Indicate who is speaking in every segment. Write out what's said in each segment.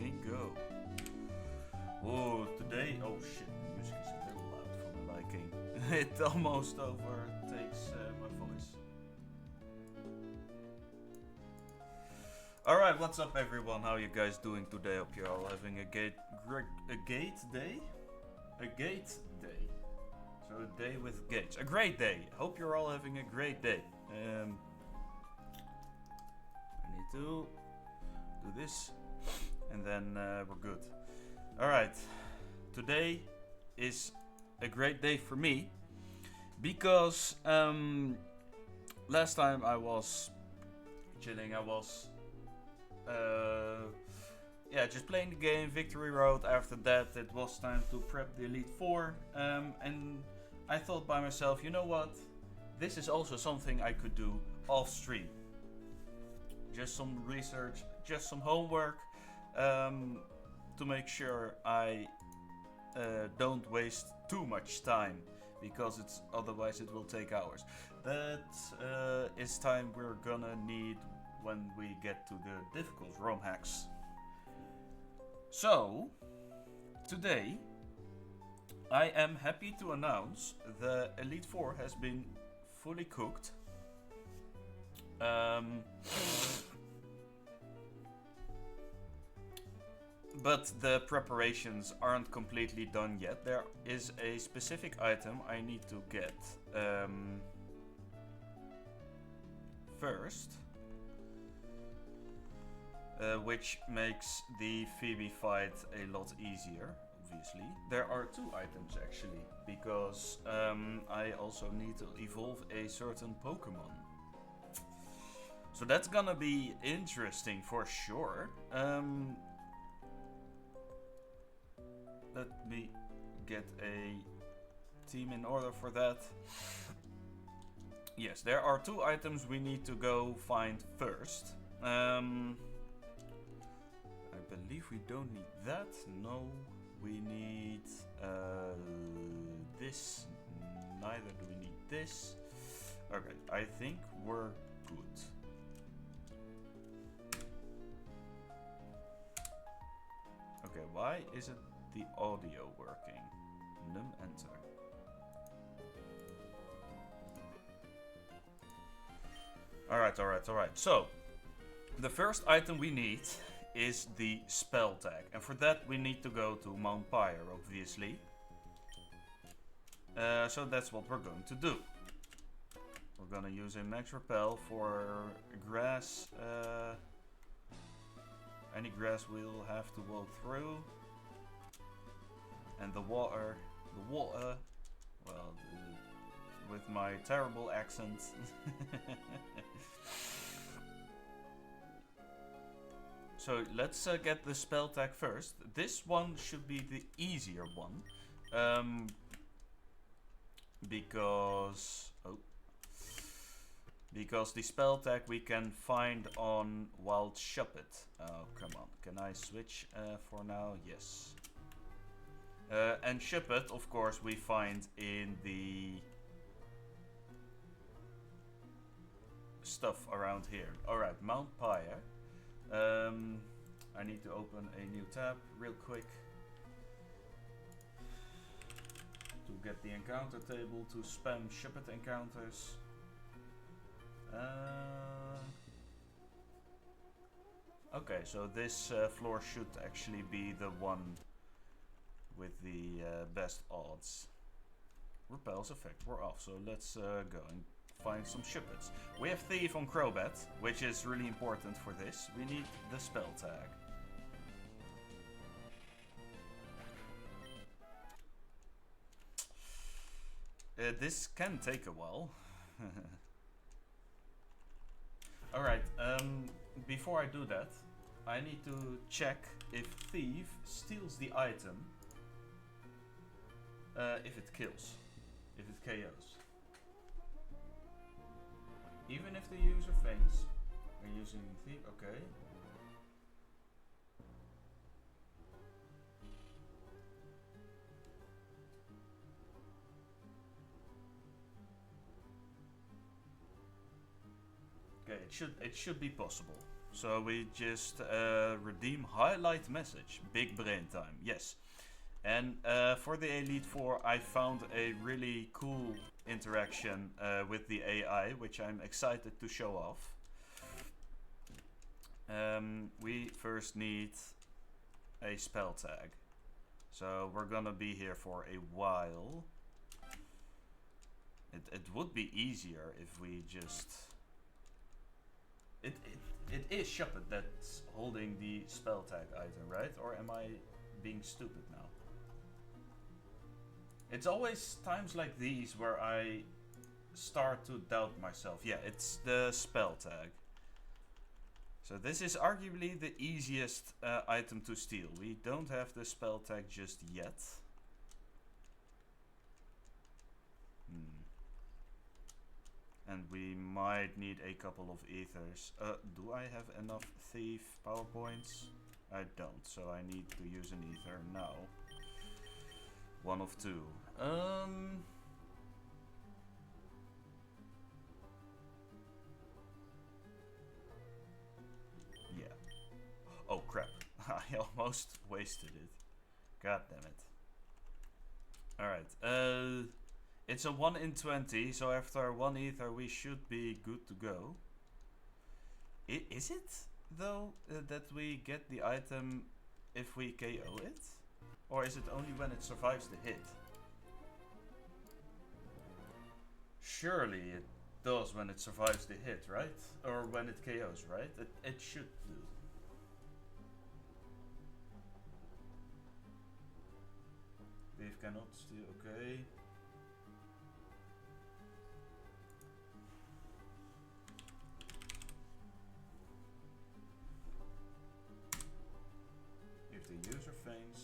Speaker 1: fucking go. Oh, today... Oh shit, the music is a little loud for my liking. It almost overtakes my voice. Alright, what's up everyone? How you guys doing today? Hope you're all having a gate day? A gate day. So a day with gates. A great day. Hope you're all having a great day. I need to do this and then we're good. Alright, today is a great day for me because last time I was chilling, I was just playing the game, Victory Road. After that it was time to prep the Elite Four, and I thought by myself, you know what, this is also something I could do off stream. Just some research, just some homework, to make sure I don't waste too much time, because otherwise it will take hours. That is time we're gonna need when we get to the difficult ROM hacks. So today I am happy to announce the Elite Four has been fully cooked. But the preparations aren't completely done yet. There is a specific item I need to get first, which makes the Phoebe fight a lot easier, obviously. There are two items actually, because I also need to evolve a certain Pokémon. So that's gonna be interesting for sure. Let me get a team in order for that. Yes, there are two items we need to go find first. I believe we don't need that. No, we need this. Neither do we need this. Okay, I think we're good. Okay, why isn't the audio working? Num enter. Alright. So, the first item we need is the spell tag. And for that we need to go to Mount Pyre, obviously. So that's what we're going to do. We're gonna use a max repel for grass. Any grass we'll have to walk through. And the water, well, with my terrible accent. So let's get the spell tag first. This one should be the easier one, because the spell tag we can find on Wild Shuppet. Oh, come on, can I switch for now? Yes. And Shuppet, of course, we find in the stuff around here. Alright, Mount Pyre. I need to open a new tab real quick to get the encounter table to spam Shuppet encounters. Okay, so this floor should actually be the one with the best odds. Repel's effect, we're off, so let's go and find some Shuppets. We have Thief on Crobat, which is really important for this. We need the spell tag. This can take a while. Alright, before I do that, I need to check if Thief steals the item. If it kills, if it KOs. Even if the user faints, we're using Thief, okay. Okay, it should be possible. So we just redeem highlight message. Big brain time. Yes. And for the Elite Four, I found a really cool interaction with the AI, which I'm excited to show off. We first need a spell tag. So we're gonna be here for a while. It would be easier if we just... It is Shuppet that's holding the spell tag item, right? Or am I being stupid now? It's always times like these where I start to doubt myself. Yeah, it's the spell tag. So this is arguably the easiest item to steal. We don't have the spell tag just yet. And we might need a couple of ethers. Do I have enough thief power points? I don't, so I need to use an ether now. One of two. Yeah. Oh crap. I almost wasted it. God damn it. Alright, it's a 1 in 20, so after 1 ether we should be good to go. Is it, though, that we get the item if we KO it? Or is it only when it survives the hit? Surely it does when it survives the hit, right? Or when it KOs, right? It should do. Thief cannot steal, okay. If the user faints.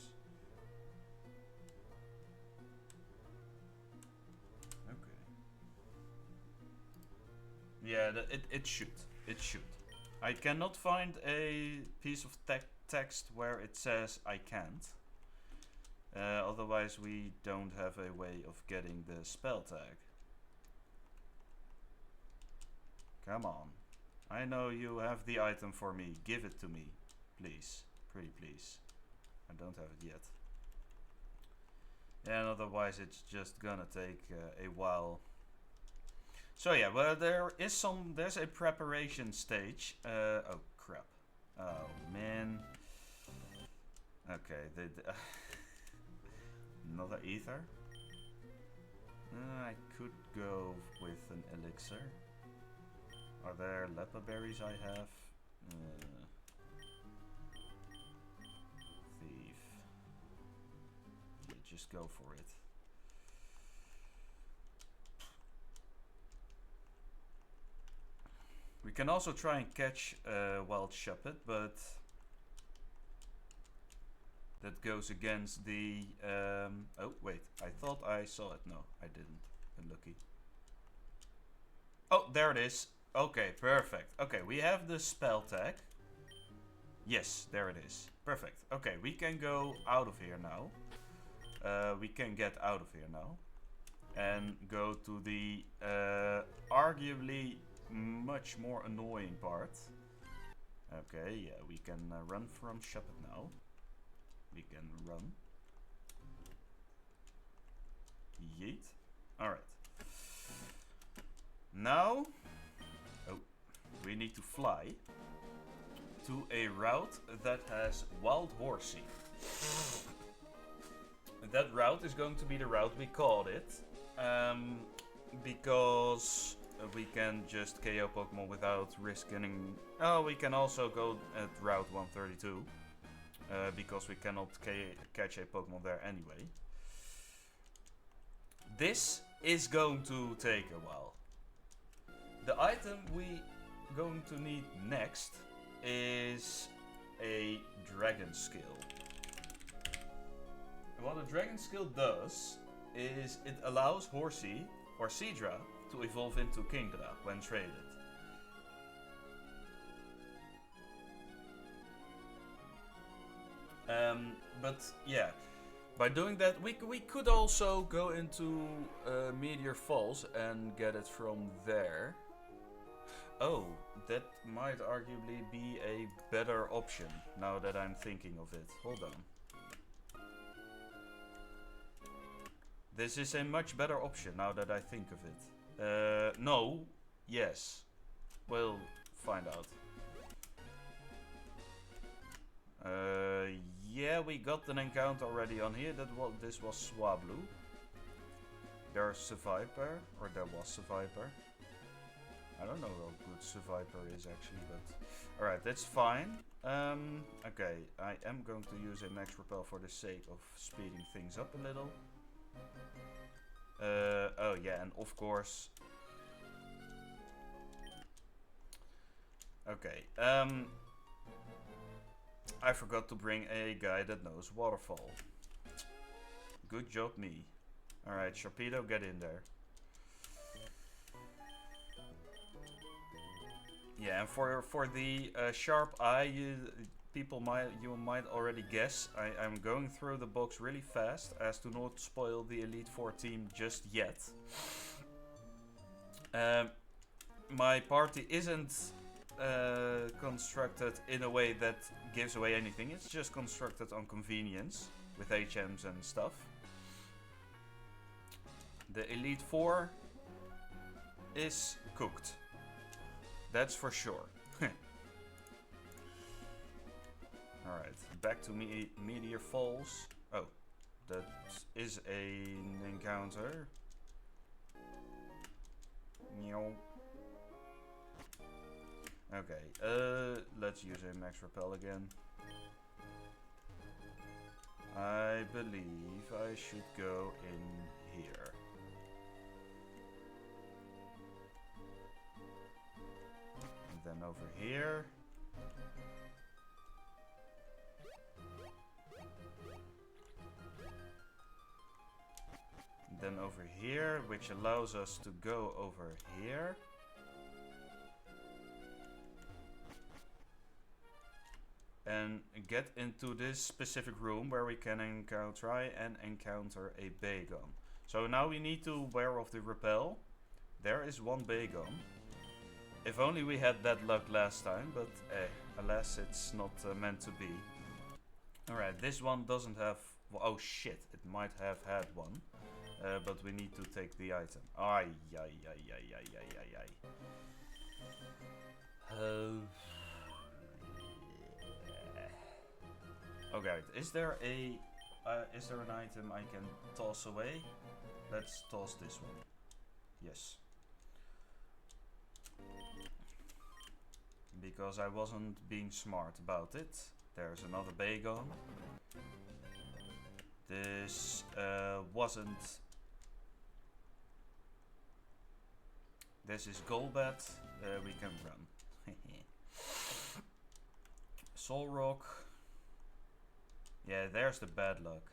Speaker 1: Okay. Yeah, it should. It should. I cannot find a piece of text where it says I can't. Otherwise we don't have a way of getting the spell tag. Come on. I know you have the item for me. Give it to me. Please. Pretty please. I don't have it yet. And otherwise it's just gonna take a while. So yeah, well there's a preparation stage. Oh crap. Oh man. Okay, another ether. I could go with an elixir. Are there leper berries I have? Thief. Yeah, just go for it. We can also try and catch wild Shuppet, but that goes against the... oh, wait. I thought I saw it. No, I didn't. Unlucky. Oh, there it is. Okay, perfect. Okay, we have the spell tag. Yes, there it is. Perfect. Okay, we can go out of here now. We can get out of here now. And go to the arguably much more annoying part. Okay, yeah, we can run from Shuppet now. We can run. Yeet. Alright. Now, we need to fly to a route that has wild horsey. That route is going to be the route we called it. Because we can just KO Pokemon without risking... Oh, we can also go at Route 132. Because we cannot catch a Pokemon there anyway. This is going to take a while. The item we going to need next is a Dragon Skill. And what a Dragon Skill does is it allows Horsey or Seadra to evolve into Kingdra when traded. But yeah, by doing that we could also go into Meteor Falls and get it from there. Oh, that might arguably be a better option now that I'm thinking of it. Hold on. This is a much better option now that I think of it. No. Yes. We'll find out. Yeah, we got an encounter already on here. This was Swablu. There's a Viper, or there was a Viper. I don't know how good Survivor is actually, but alright, that's fine. Okay, I am going to use a max repel for the sake of speeding things up a little. Oh yeah, and of course. Okay, I forgot to bring a guy that knows Waterfall. Good job, me. Alright, Sharpedo, get in there. Yeah, and for the sharp eye, you might already guess. I'm going through the box really fast as to not spoil the Elite Four team just yet. My party isn't constructed in a way that gives away anything. It's just constructed on convenience with HMs and stuff. The Elite Four is cooked. That's for sure. Alright, back to Meteor Falls. Oh, that is an encounter. Okay, let's use a max repel again. I believe I should go in here. Then over here. Then over here, which allows us to go over here. And get into this specific room where we can try and encounter a Bagon. So now we need to wear off the repel. There is one Bagon. If only we had that luck last time, but alas, it's not meant to be. Alright, this one doesn't have... Oh shit, it might have had one. But we need to take the item. Ay, ay, ay, ay, ay, ay, ay, ay. Okay, is there an item I can toss away? Let's toss this one. Yes. Because I wasn't being smart about it. There's another Bagon. This wasn't... This is Golbat. We can run. Soul Rock. Yeah, there's the bad luck.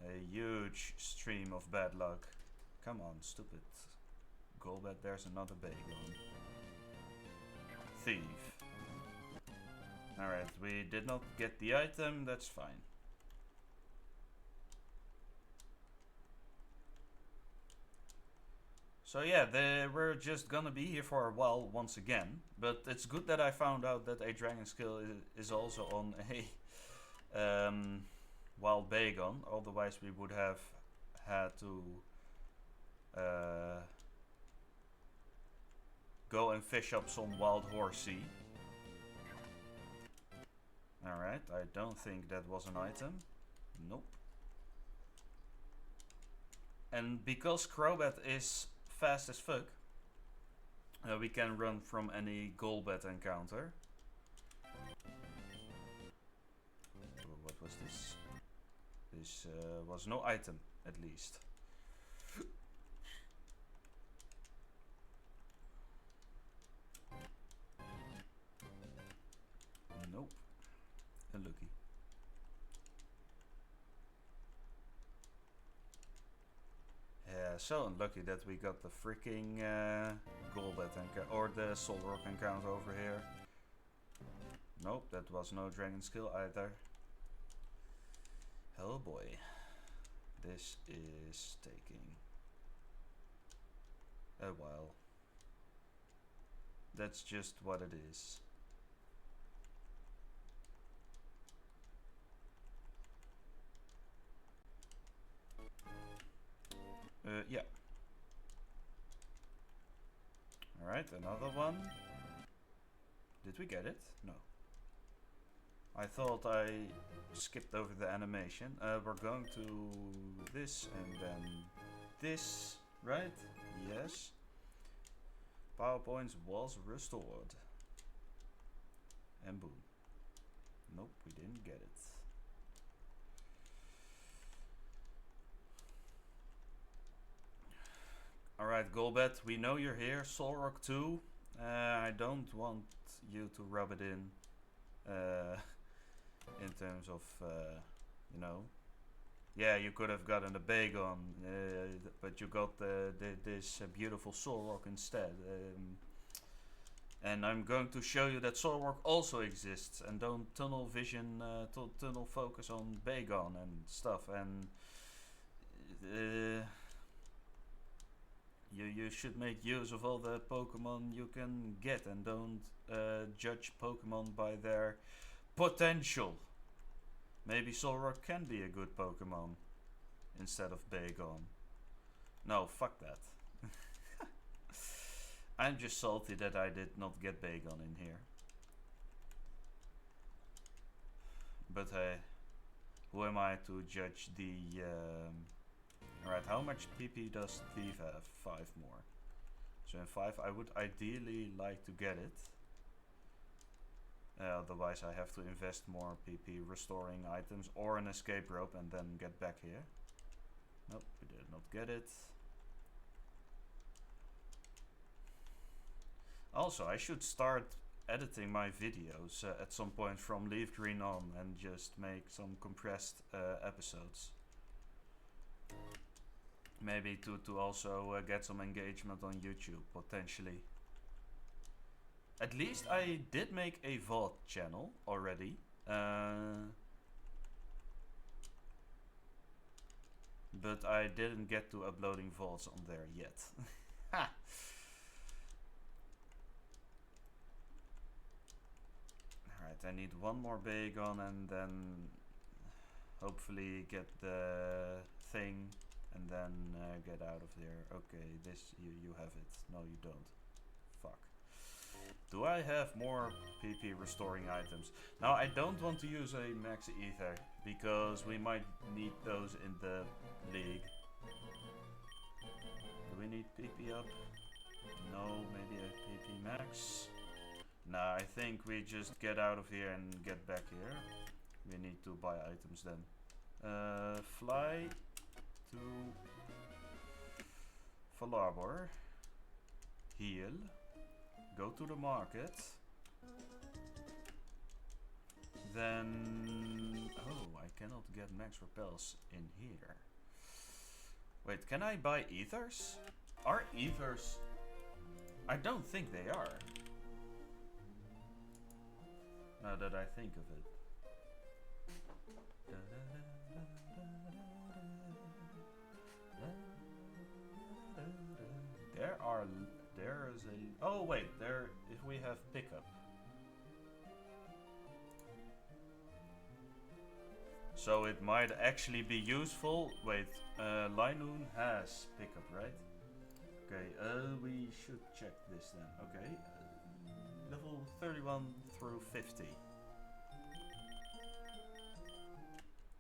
Speaker 1: A huge stream of bad luck. Come on, stupid Golbat. There's another Bagon. Thief. Alright, we did not get the item, that's fine. So yeah, we're just gonna be here for a while once again. But it's good that I found out that a Dragon Skill is also on a wild Bagon. Otherwise we would have had to go and fish up some wild horsey. Alright, I don't think that was an item. Nope. And because Crobat is fast as fuck, we can run from any Golbat encounter. What was this? This was no item, at least. Nope. Unlucky. Yeah, so unlucky that we got the freaking Golbat encounter, or the Soul Rock encounter over here. Nope, that was no Dragon Skill either. Oh boy. This is taking a while. that's just what it is. Yeah. Alright, another one. Did we get it? No. I thought I skipped over the animation. We're going to this and then this, right? Yes. PowerPoint was restored. And boom. Nope, we didn't get it. Alright, Golbet, we know you're here. Solrock 2. I don't want you to rub it in terms of, you know. Yeah, you could have gotten the Bagon, but you got this beautiful Solrock instead. And I'm going to show you that Solrock also exists, and don't tunnel vision, tunnel focus on Bagon and stuff. And you should make use of all the Pokemon you can get, and don't judge Pokemon by their potential. Maybe Solrock can be a good Pokemon instead of Bagon. No, fuck that. I'm just salty that I did not get Bagon in here. But hey, who am I to judge the... Alright, how much PP does Thief have? 5 more. So in 5 I would ideally like to get it. Otherwise I have to invest more PP restoring items or an escape rope and then get back here. Nope, we did not get it. Also, I should start editing my videos at some point from Leaf Green on and just make some compressed episodes. Maybe to also get some engagement on YouTube, potentially. At least I did make a VOD channel already. But I didn't get to uploading VODs on there yet. Ha! Alright, I need one more Bagon and then hopefully get the thing and then get out of there. Okay, this, you have it. No, you don't. Fuck. Do I have more PP restoring items? Now, I don't want to use a max ether because we might need those in the league. Do we need PP up? No, maybe a PP max? Nah, I think we just get out of here and get back here. We need to buy items then. Fly to Falarbor. Heal. Go to the market. Then... Oh, I cannot get max repels in here. Wait, can I buy ethers? Are ethers... I don't think they are. Now that I think of it. There is a... Oh wait, there... If we have pickup. So it might actually be useful. Wait, Linoon has pickup, right? Okay, we should check this then. Okay, level 31 through 50.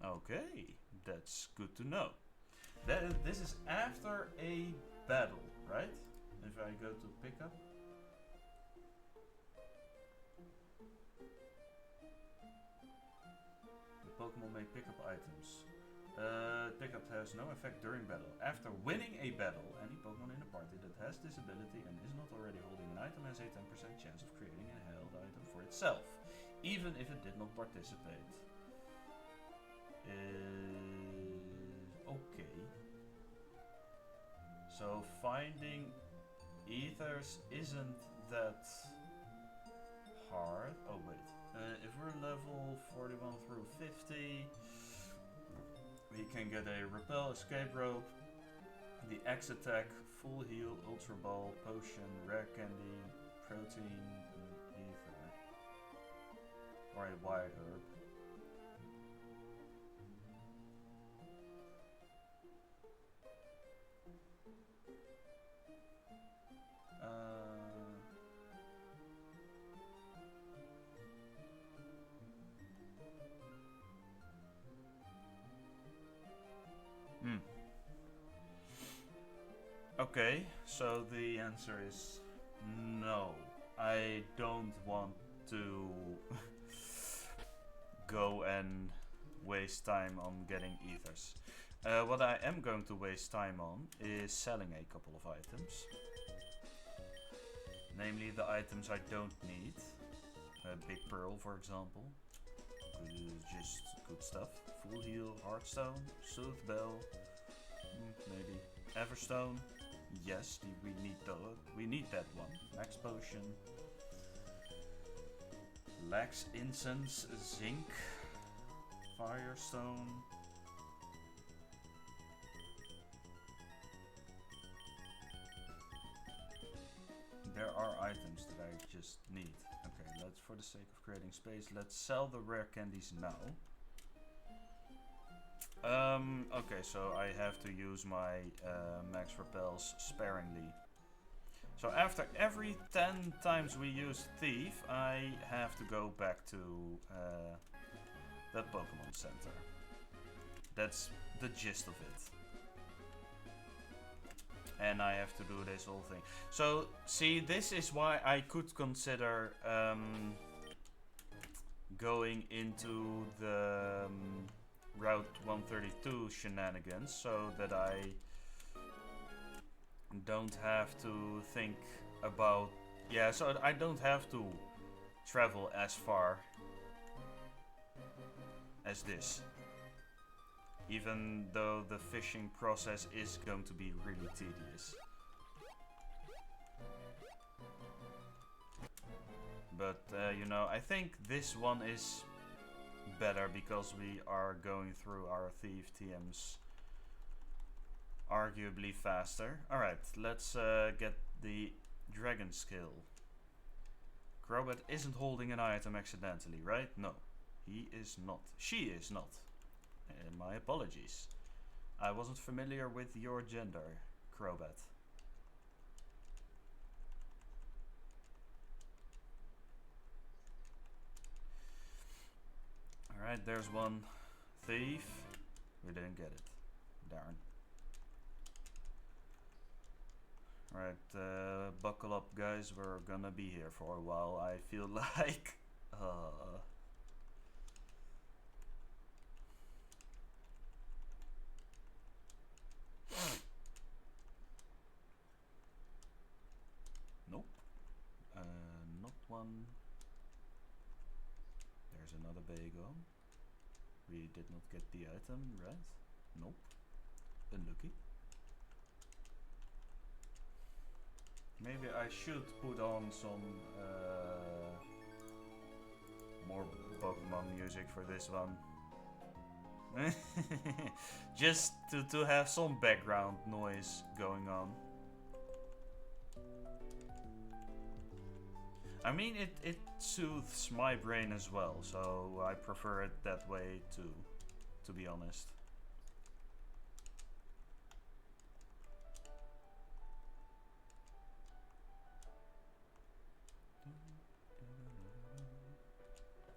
Speaker 1: Okay, that's good to know. This is after a battle, right? If I go to pickup. The Pokemon may pick up items. Pickup has no effect during battle. After winning a battle, any Pokemon in the party that has this ability and is not already holding an item has a 10% chance of creating a held item for itself, even if it did not participate. Okay. So finding ethers isn't that hard. Oh wait, if we're level 41 through 50, we can get a repel, escape rope, the X attack, full heal, ultra ball, potion, rare candy, protein, ether, or a wild herb. Hmm. Okay, so the answer is no. I don't want to go and waste time on getting ethers. What I am going to waste time on is selling a couple of items. Namely the items I don't need. Big Pearl, for example. Just good stuff. Full Heal, Heartstone, Soothe Bell, maybe Everstone. Yes, we need that one. Max Potion. Lax Incense, Zinc, Firestone. There are items that I just need. Okay, let's, for the sake of creating space, let's sell the rare candies now. Okay, so I have to use my max repels sparingly. So after every 10 times we use Thief, I have to go back to the Pokémon Center. That's the gist of it. And I have to do this whole thing. So, see, this is why I could consider going into the Route 132 shenanigans, so that I don't have to think about... Yeah, so I don't have to travel as far as this. Even though the fishing process is going to be really tedious. But, you know, I think this one is better because we are going through our Thief TMs arguably faster. Alright, let's get the Dragon Skill. Crobat isn't holding an item accidentally, right? No, he is not. She is not. My apologies. I wasn't familiar with your gender, Crobat. Alright, there's one Thief. We didn't get it. Darn. Alright, buckle up guys, we're gonna be here for a while, I feel like. Nope. Not one. There's another Bago. We did not get the item, right? Nope. Unlucky. Maybe I should put on some more Pokemon music for this one. Just to have some background noise going on. I mean, it soothes my brain as well, so I prefer it that way too, to be honest.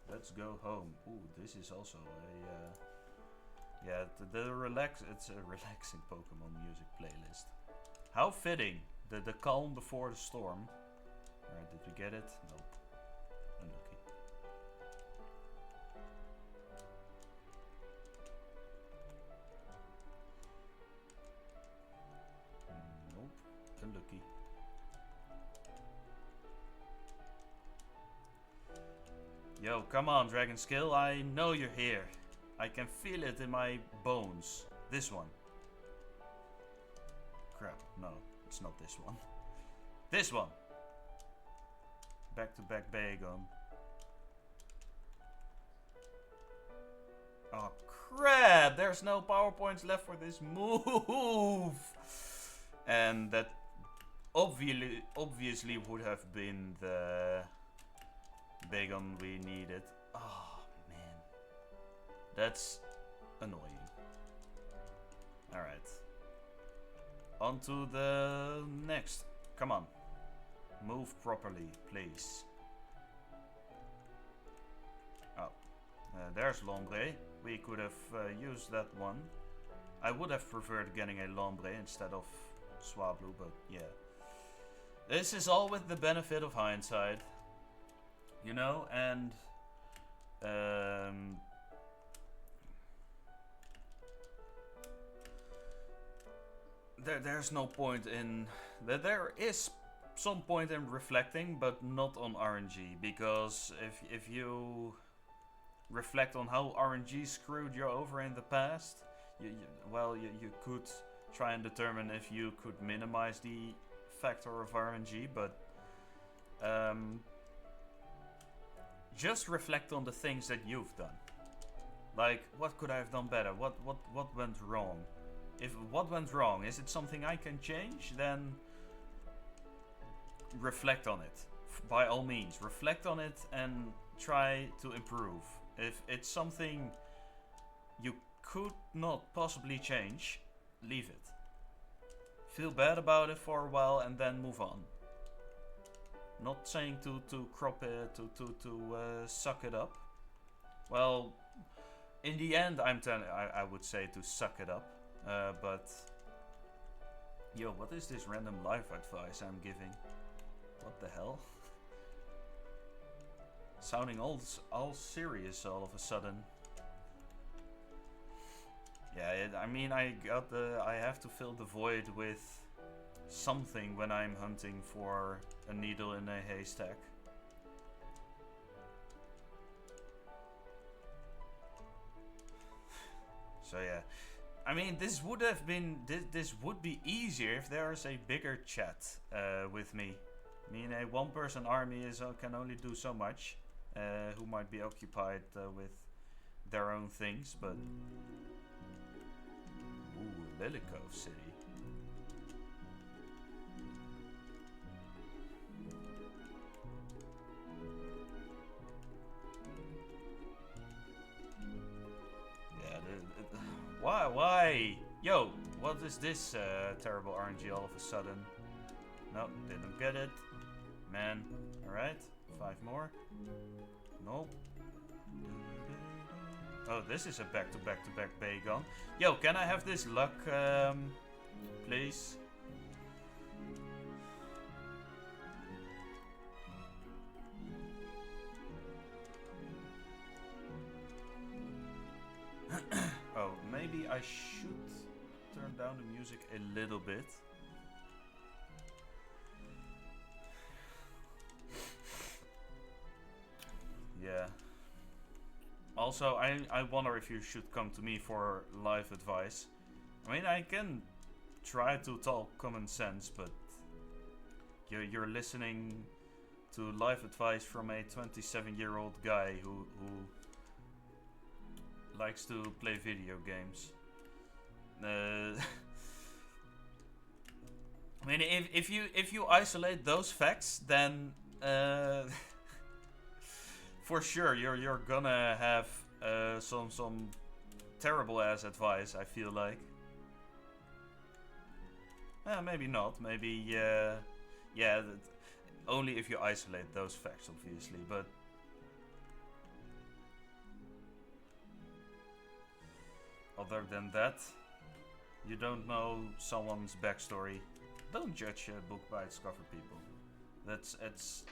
Speaker 1: Let's go home. Ooh, this is also a yeah, it's a relaxing Pokemon music playlist. How fitting. The calm before the storm. Alright, did we get it? Nope. Unlucky. Nope. Unlucky. Yo, come on, Dragon Skill. I know you're here. I can feel it in my bones. This one. Crap. No, it's not this one. This one. Back-to-back Bagon. Oh crap! There's no power points left for this move! And that obviously would have been the Bagon we needed. Oh man, that's annoying. Alright. On to the next. Come on. Move properly, please. Oh. There's Lombre. We could have used that one. I would have preferred getting a Lombre instead of Swablu, but yeah. This is all with the benefit of hindsight. You know, and... there's no point in... There is some point in reflecting, but not on RNG. Because if you reflect on how RNG screwed you over in the past, you could try and determine if you could minimize the factor of RNG, but just reflect on the things that you've done. Like, what could I have done better? What went wrong? If what went wrong, is it something I can change? Then reflect on it. By all means, reflect on it and try to improve. If it's something you could not possibly change, leave it. Feel bad about it for a while and then move on. Not saying to crop it, to suck it up. Well, in the end, I would say to suck it up. But yo, what is this random life advice I'm giving? What the hell? Sounding all serious all of a sudden. Yeah, I mean, I have to fill the void with something when I'm hunting for a needle in a haystack. So yeah, I mean, this would have been this would be easier if there is a bigger chat with me. I mean, a one-person army can only do so much. Who might be occupied with their own things, but ooh, Lily Cove City. Yeah, why? Yo, what is this terrible RNG all of a sudden? Nope, didn't get it. Man, alright, 5 more. Nope. Oh, this is a back-to-back-to-back Bagon. Yo, can I have this luck, please? Oh, maybe I should turn down the music a little bit. Yeah. Also, I wonder if you should come to me for life advice. I mean, I can try to talk common sense, but you're listening to life advice from a 27-year-old guy who likes to play video games. I mean, if you isolate those facts, then for sure you're gonna have some terrible ass advice, I feel like. Maybe not. Maybe yeah. Only if you isolate those facts, obviously, but. Other than that, you don't know someone's backstory. Don't judge a book by its cover, people. It's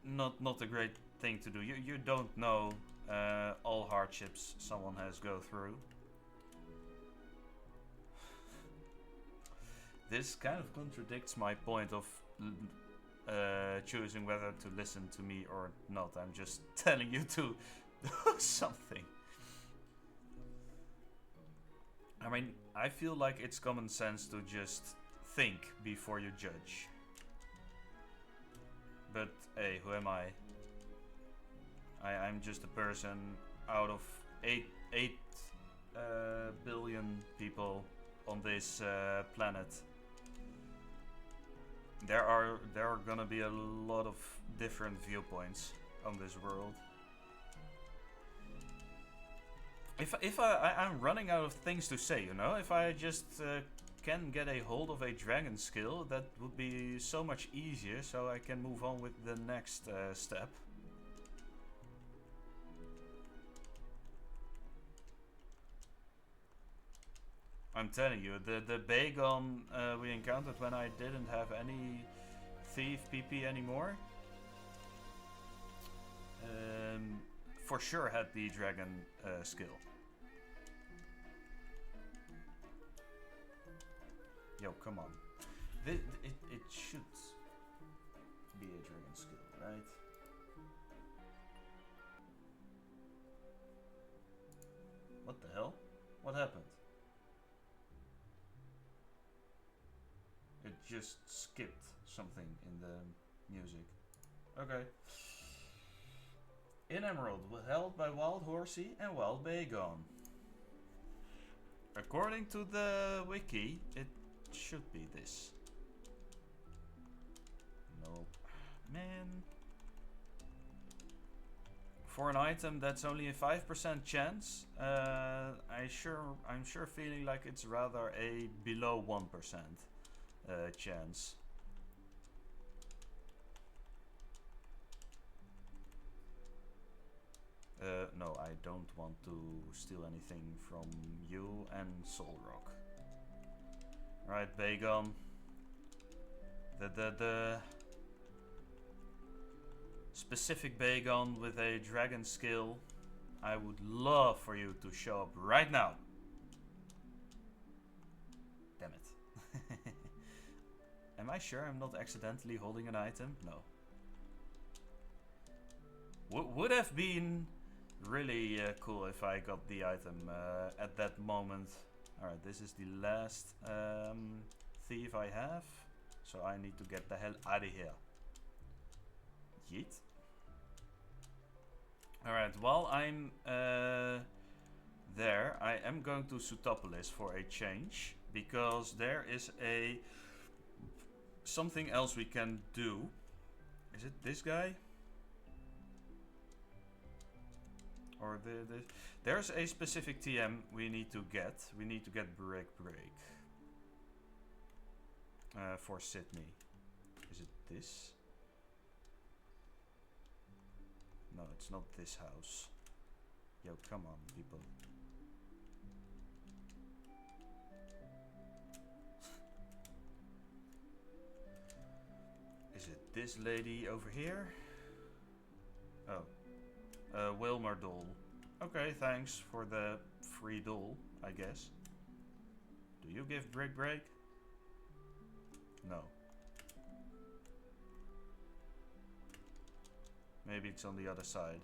Speaker 1: not a great thing to do. You don't know all hardships someone has go through. This kind of contradicts my point of choosing whether to listen to me or not. I'm just telling you to do something. I mean, I feel like it's common sense to just think before you judge. But hey, who am I? I'm just a person out of 8 billion people on this planet. There are gonna be a lot of different viewpoints on this world. I'm running out of things to say, you know. If I just can get a hold of a dragon skill, that would be so much easier, so I can move on with the next step. I'm telling you, the Bagon we encountered when I didn't have any thief PP anymore, for sure had the dragon skill. Yo, come on. It should be a dragon skill, right? What the hell? What happened? It just skipped something in the music. Okay. In Emerald, held by Wild Horsey and Wild Bagon. According to the wiki, it should be this. Nope. Man. For an item that's only a 5% chance, I'm sure feeling like it's rather a below 1% chance. No, I don't want to steal anything from you and Soul Rock. Right, Bagon. The specific Bagon with a dragon skill, I would love for you to show up right now. Damn it. Am I sure I'm not accidentally holding an item? No. Would have been really cool if I got the item at that moment. Alright, this is the last thief I have. So I need to get the hell out of here. Yeet. Alright, while I'm there, I am going to Sutopolis for a change. Because there is something else we can do. Is it this guy? Or there's a specific TM we need to get. We need to get Break. For Sydney. Is it this? No, it's not this house. Yo, come on, people. Is it this lady over here? Oh. Wilmer doll. Okay, thanks for the free doll, I guess. Do you give Break? No. Maybe it's on the other side.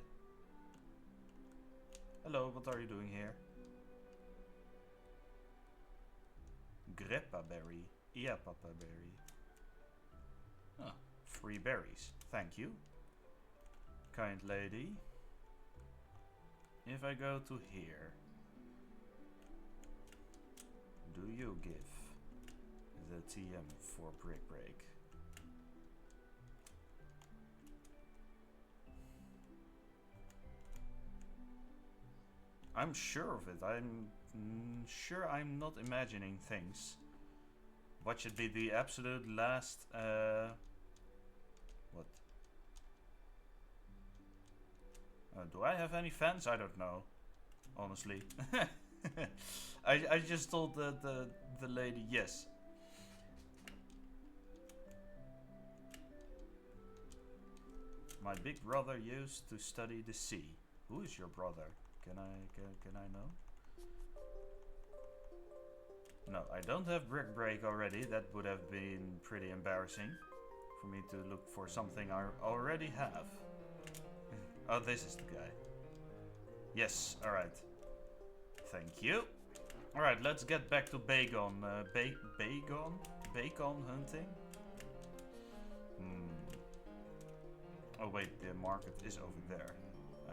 Speaker 1: Hello, what are you doing here? Greppa berry. Iapapa berry. Ah, free berries. Thank you. Kind lady. If I go to here, do you give the TM for Break? I'm sure of it. I'm sure I'm not imagining things. What should be the absolute last what? Do I have any fans? I don't know, honestly. I just told the lady yes. My big brother used to study the sea. Who is your brother? Can I know? No, I don't have Break already. That would have been pretty embarrassing for me to look for something I already have. Oh, this is the guy. Yes, alright. Thank you. Alright, let's get back to Bagon. Bacon hunting? Oh wait, the market is over there,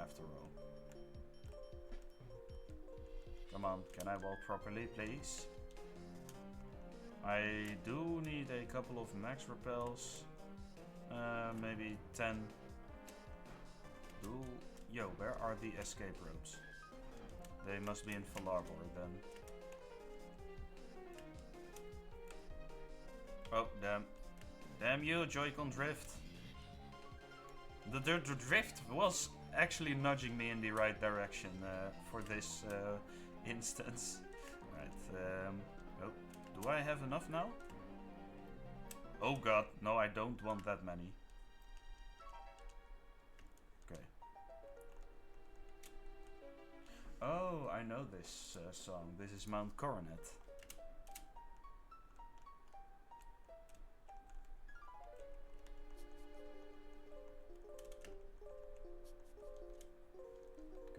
Speaker 1: after all. Come on, can I walk properly, please? I do need a couple couple of max repels. Maybe 10. Ooh. Yo, where are the escape routes? They must be in Falarbor then. Oh, damn. Damn you, Joy-Con drift. The drift was actually nudging me in the right direction for this instance. Right, oh, do I have enough now? Oh god, no, I don't want that many. Okay. Oh, I know this song. This is Mount Coronet.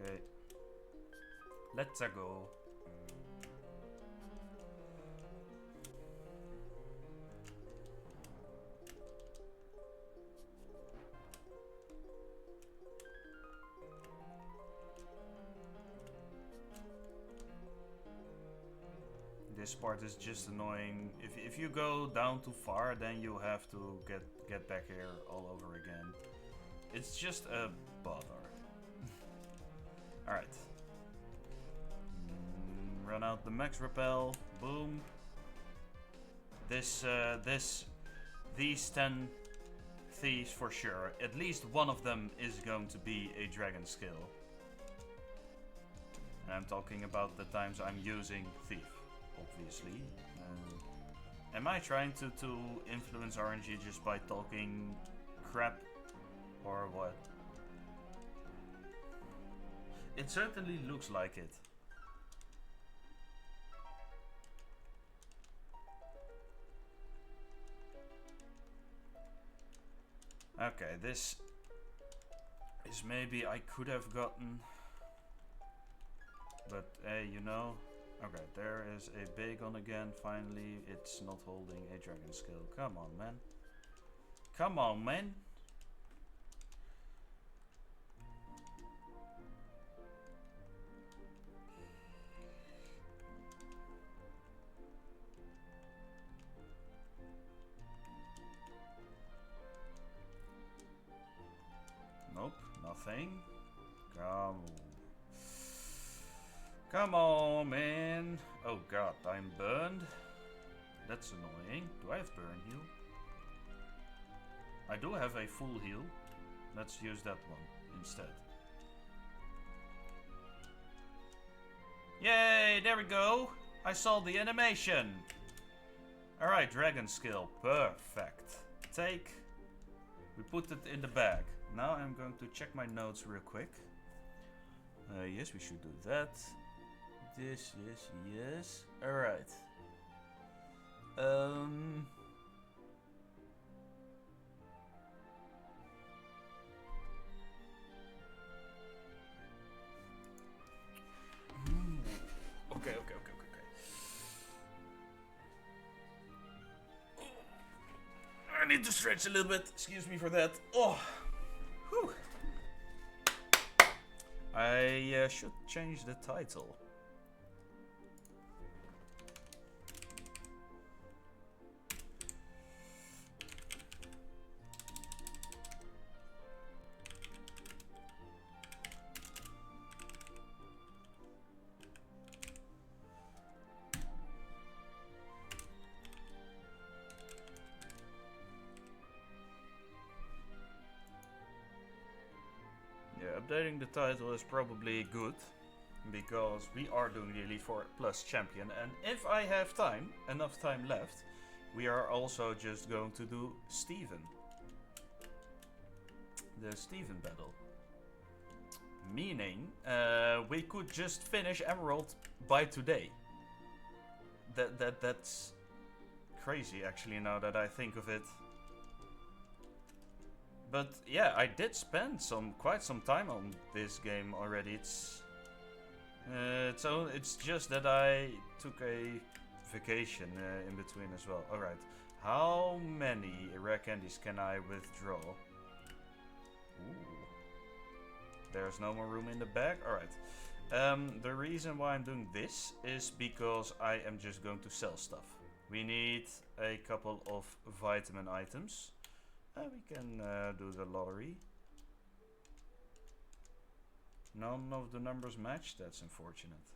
Speaker 1: Okay. Let's go. This part is just annoying. If you go down too far, then you have to get back here all over again. It's just a bother. Alright. Run out the max repel. Boom. These 10 thieves for sure. At least one of them is going to be a dragon skill. And I'm talking about the times I'm using thief, obviously. Am I trying to influence RNG just by talking crap? Or what? It certainly looks like it. Okay, this is maybe I could have gotten. But hey, you know. Okay, there is a Bagon again. Finally, it's not holding a dragon skill. Come on, man. Come on, man. Nope, nothing. Come on, man. Oh god, I'm burned. That's annoying. Do I have burn heal? I do have a full heal. Let's use that one instead. Yay, there we go. I saw the animation. Alright, dragon skill. Perfect. Take. We put it in the bag. Now I'm going to check my notes real quick. Yes, we should do that. This, yes, yes. Alright. Okay. I need to stretch a little bit. Excuse me for that. Oh. Whew. I should change the title. Updating the title is probably good, because we are doing the Elite 4 Plus Champion, and if I have time, enough time left, we are also just going to do Steven. The Steven battle. Meaning, we could just finish Emerald by today. That's crazy actually, now that I think of it. But yeah, I did spend quite some time on this game already. It's just that I took a vacation in between as well. Alright, how many rare candies can I withdraw? Ooh. There's no more room in the bag? Alright. The reason why I'm doing this is because I am just going to sell stuff. We need a couple of vitamin items. We can do the lottery. None of the numbers match. That's unfortunate.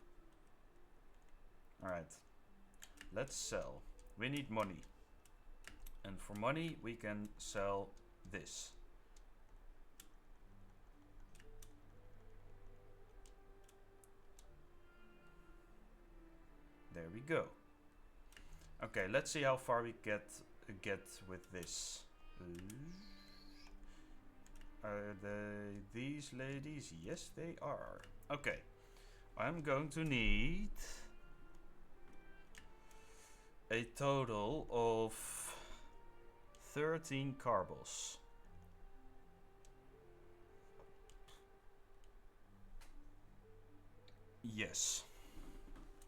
Speaker 1: Alright. Let's sell. We need money. And for money, we can sell this. There we go. Okay, let's see how far we get with this. Are they these ladies? Yes, they are. Okay, I'm going to need a total of 13 carbos. Yes.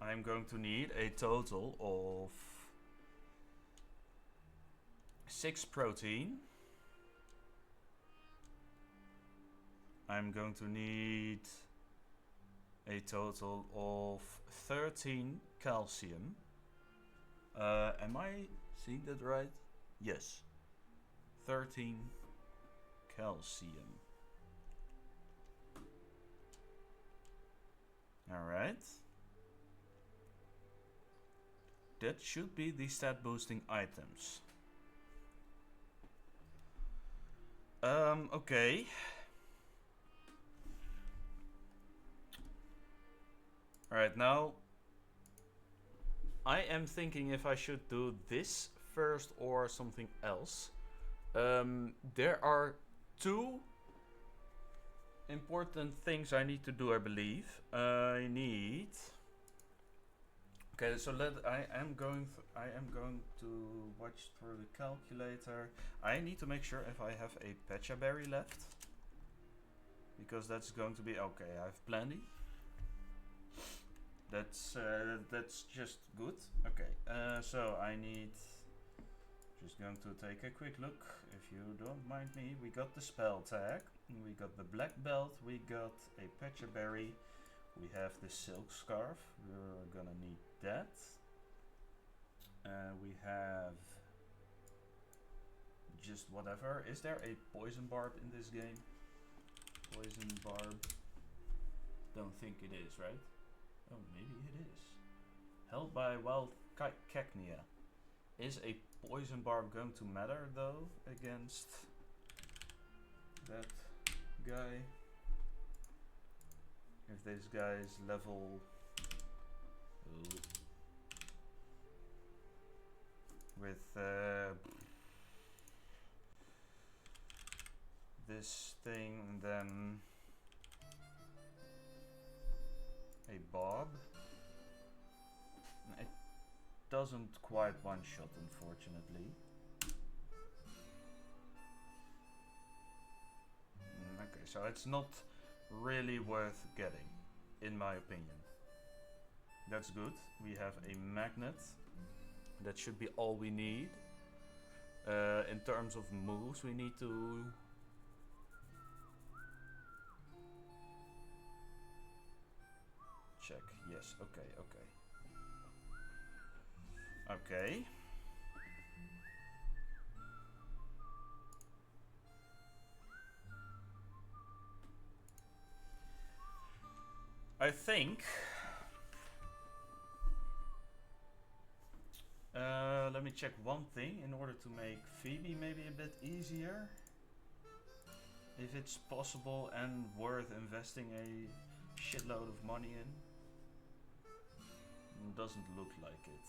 Speaker 1: I'm going to need a total of 6 protein. I'm going to need a total of 13 calcium. Am I seeing that right? Yes. 13 calcium. Alright. That should be the stat boosting items. Okay. Alright, now I am thinking if I should do this first or something else. There are 2 important things I need to do, I believe. I need... Okay, so I am going to watch through the calculator. I need to make sure if I have a Pecha berry left, because that's going to be okay. I have plenty. That's just good. Okay, so I need. Just going to take a quick look, if you don't mind me. We got the spell tag. We got the black belt. We got a Pecha berry. We have the silk scarf. We're gonna need that. We have just whatever. Is there a poison barb in this game? Poison barb. Don't think it is, right? Oh, maybe it is. Held by wild cacnea. Is a poison barb going to matter though against that guy? If this guy's level with this thing, then a bob. It doesn't quite one shot, unfortunately. Okay, so it's not really worth getting, in my opinion. That's good. We have a magnet. That should be all we need. In terms of moves, we need to... check. Yes, okay, okay. Okay. I think... let me check one thing in order to make Phoebe maybe a bit easier. If it's possible and worth investing a shitload of money in. Doesn't look like it.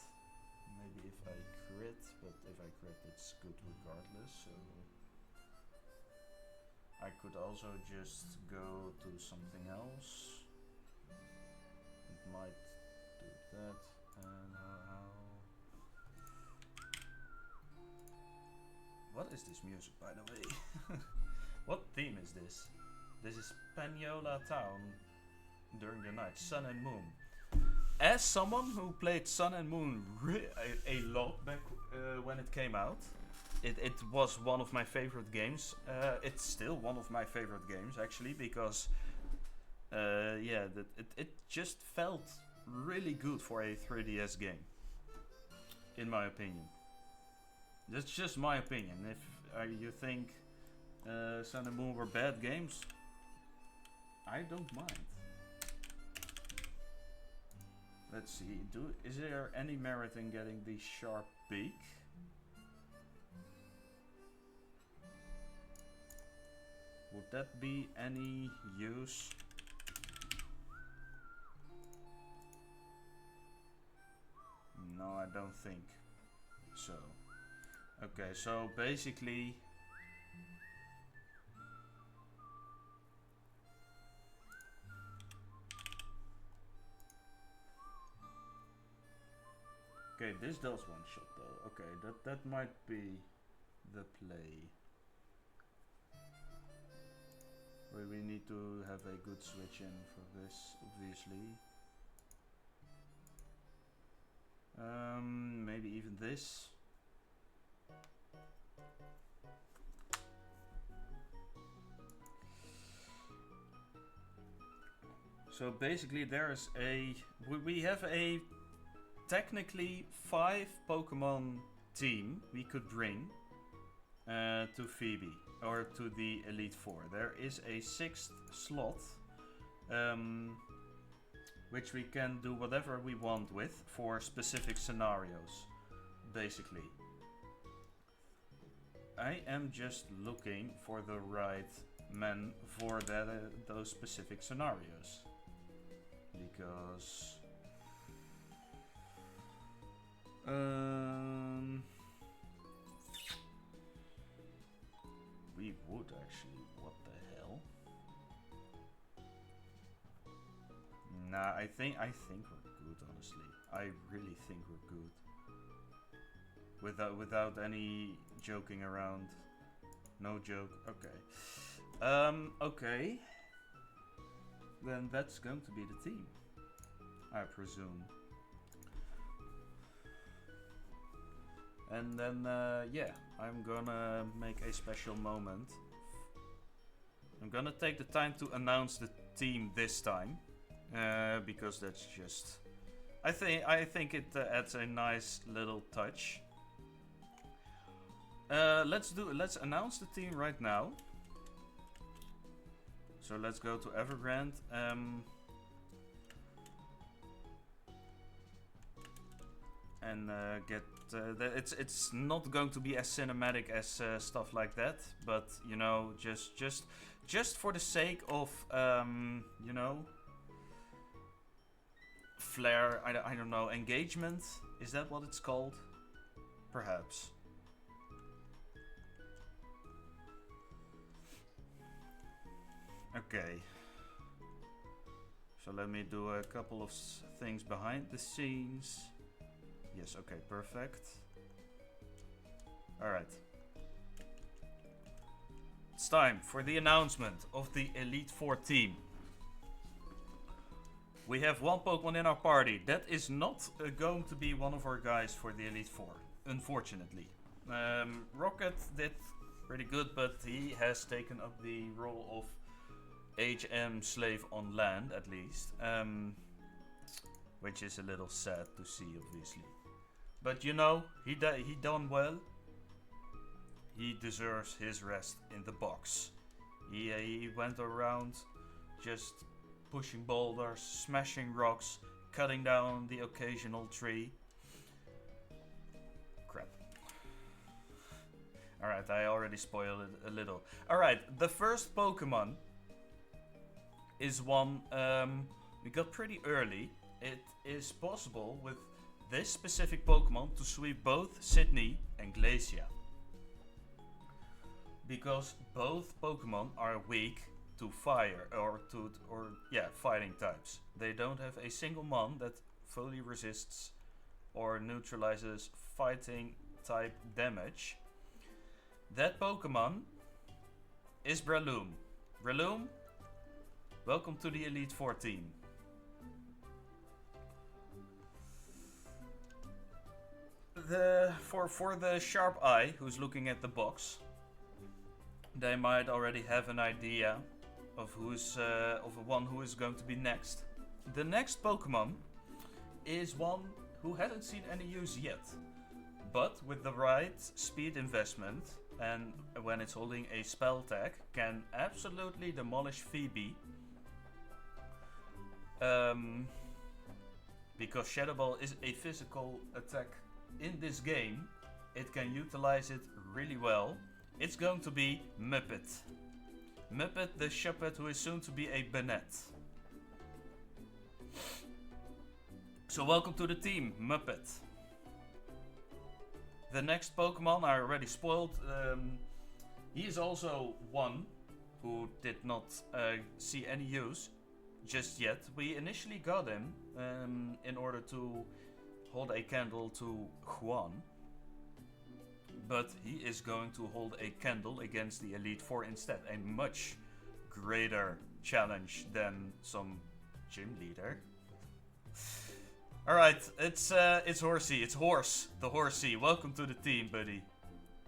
Speaker 1: Maybe if I crit, but if I crit it's good regardless, so... I could also just go to something else. It might do that, and what is this music, by the way? What theme is this? This is Paniola Town during the night, Sun and Moon. As someone who played Sun and Moon a lot back when it came out, it was one of my favorite games. It's still one of my favorite games, actually, because yeah, it just felt really good for a 3DS game. in my opinion. That's just my opinion. If you think Sun and Moon were bad games, I don't mind. Let's see. Is there any merit in getting the sharp beak? Would that be any use? No, I don't think so. Okay, so basically okay, this does one shot though. Okay, that might be the play. We need to have a good switch in for this, obviously. Maybe even this. So basically there's we have a technically 5 Pokemon team we could bring to Phoebe, or to the Elite Four. There is a 6th slot, which we can do whatever we want with for specific scenarios, basically. I am just looking for the right men for those specific scenarios. Because we would actually, what the hell? Nah, I think we're good, honestly. I really think we're good. Without any joking around. No joke. Okay. Okay. Then that's going to be the team, I presume. And then, yeah, I'm gonna make a special moment. I'm gonna take the time to announce the team this time, because that's just, I think it adds a nice little touch. Let's announce the team right now. So let's go to Evergrande. And get it's not going to be as cinematic as stuff like that, but you know, just for the sake of you know, flair. I don't know, engagement, is that what it's called? Perhaps. Okay, so let me do a couple of things behind the scenes. Yes, okay, perfect. Alright. It's time for the announcement of the Elite Four team. We have one Pokemon in our party. That is not going to be one of our guys for the Elite Four, unfortunately. Rocket did pretty good, but he has taken up the role of HM slave on land, at least. Which is a little sad to see, obviously. But you know, he done well. He deserves his rest in the box. He went around just pushing boulders, smashing rocks, cutting down the occasional tree. Crap. Alright, I already spoiled it a little. Alright, the first Pokemon is one we got pretty early. It is possible with this specific Pokemon to sweep both Sydney and Glacia. Because both Pokemon are weak to fire or fighting types. They don't have a single mon that fully resists or neutralizes fighting type damage. That Pokemon is Breloom. Breloom, welcome to the Elite Four team. For the sharp eye who's looking at the box, they might already have an idea of one who is going to be next. The next Pokemon is one who hasn't seen any use yet. but with the right speed investment, and when it's holding a spell tag, can absolutely demolish Phoebe. Because Shadow Ball is a physical attack in this game, it can utilize it really well. It's going to be Muppet. Muppet the Shuppet, who is soon to be a Bennett. So welcome to the team, Muppet. The next Pokemon I already spoiled. He is also one who did not see any use just yet. We initially got him in order to hold a candle to Juan. But he is going to hold a candle against the Elite Four instead. A much greater challenge than some gym leader. Alright, it's Horsey. It's Horse, the Horsey. Welcome to the team, buddy.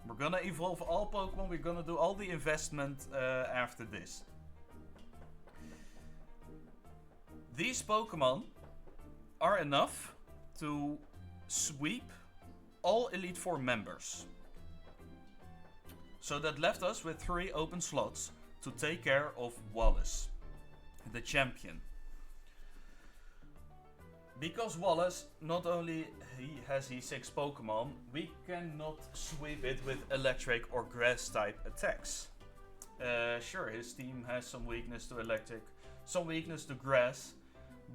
Speaker 1: We're gonna evolve all Pokemon. We're gonna do all the investment after this. These Pokemon are enough to sweep all Elite Four members. So that left us with 3 open slots to take care of Wallace, the champion. Because Wallace, not only has 6 Pokemon, we cannot sweep it with electric or grass type attacks. Sure, his team has some weakness to electric, some weakness to grass,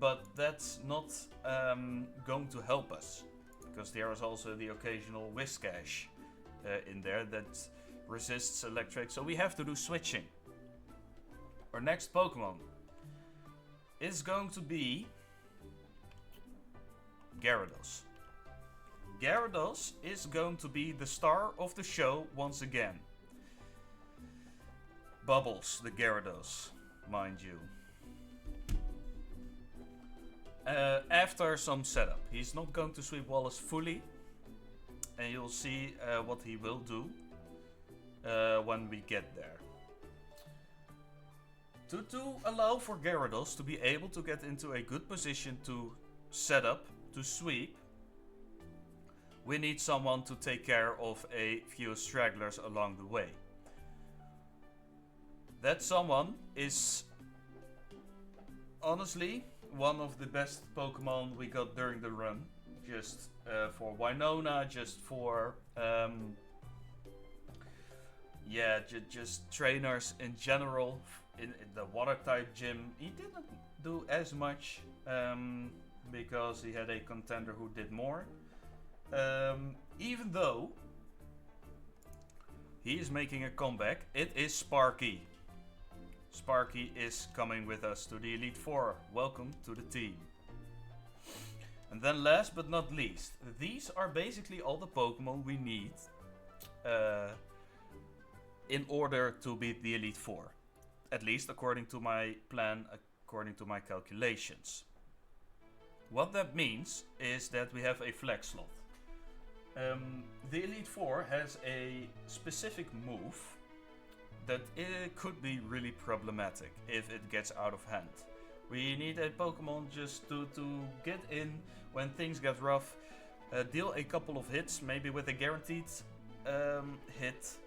Speaker 1: but that's not going to help us. Because there is also the occasional Whiscash in there that resists electric, so we have to do switching. Our next Pokemon is going to be Gyarados. Gyarados is going to be the star of the show once again. Bubbles, the Gyarados, mind you. After some setup. He's not going to sweep Wallace fully. And you'll see what he will do when we get there. To allow for Gyarados to be able to get into a good position to set up, to sweep, we need someone to take care of a few stragglers along the way. That someone is honestly one of the best Pokemon we got during the run. Just for Winona, just for just trainers in general. In the water type gym, he didn't do as much because he had a contender who did more. Even though he is making a comeback, it is Sparky. Sparky is coming with us to the Elite Four. Welcome to the team. And then last but not least, these are basically all the Pokemon we need in order to beat the Elite Four. At least according to my plan, according to my calculations. What that means is that we have a flex slot. The Elite Four has a specific move that it could be really problematic if it gets out of hand. We need a Pokemon just to get in when things get rough, deal a couple of hits, maybe with a guaranteed hit.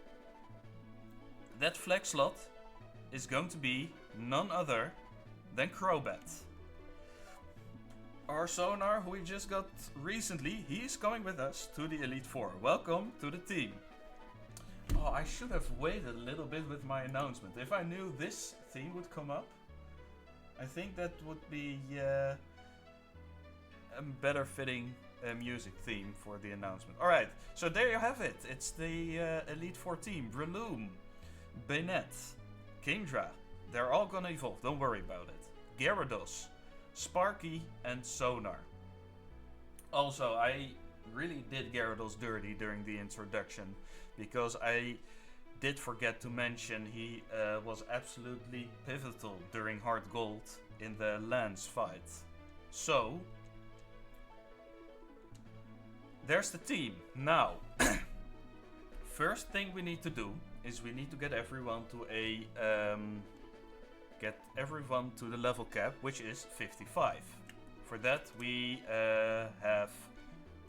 Speaker 1: That flex slot is going to be none other than Crobat. Our Sonar, who we just got recently, he's coming with us to the Elite Four. Welcome to the team. Oh, I should have waited a little bit with my announcement. If I knew this theme would come up, I think that would be a better fitting music theme for the announcement. Alright, so there you have it. It's the Elite Four team. Breloom, Bennett, Kingdra. They're all gonna evolve, don't worry about it. Gyarados, Sparky, and Sonar. Also, I really did Gyarados dirty during the introduction, because I did forget to mention he was absolutely pivotal during Heart Gold in the Lance fight. So, there's the team. Now, first thing we need to do is we need to get everyone to the level cap, which is 55. For that we have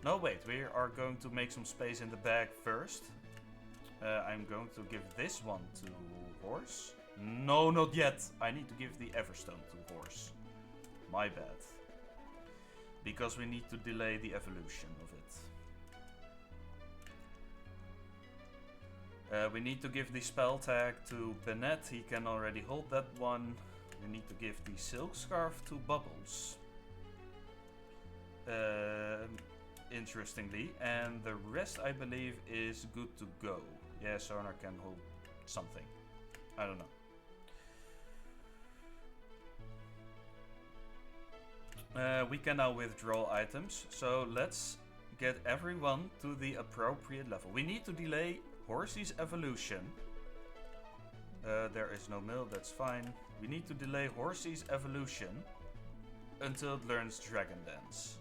Speaker 1: No, wait, we are going to make some space in the bag first. I'm going to give this one to horse. No, not yet. I need to give the Everstone to horse. My bad. Because we need to delay the evolution of it. We need to give the spell tag to Bennett. He can already hold that one. We need to give the silk scarf to Bubbles. Interestingly. And the rest, I believe, is good to go. Yeah, Sonar can hold something. I don't know. We can now withdraw items, so let's get everyone to the appropriate level. We need to delay Horsey's evolution. There is no mill, that's fine. We need to delay Horsey's evolution until it learns Dragon Dance.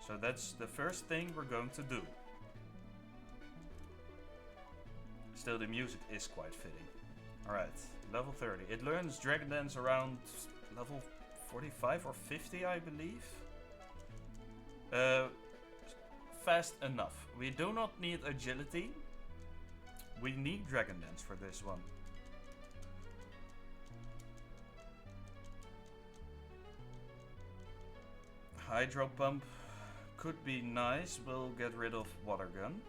Speaker 1: So that's the first thing we're going to do. Still, the music is quite fitting. Alright, level 30. It learns Dragon Dance around level 45 or 50, I believe. Fast enough. We do not need agility. We need Dragon Dance for this one. Hydro Pump could be nice. We'll get rid of Water Gun.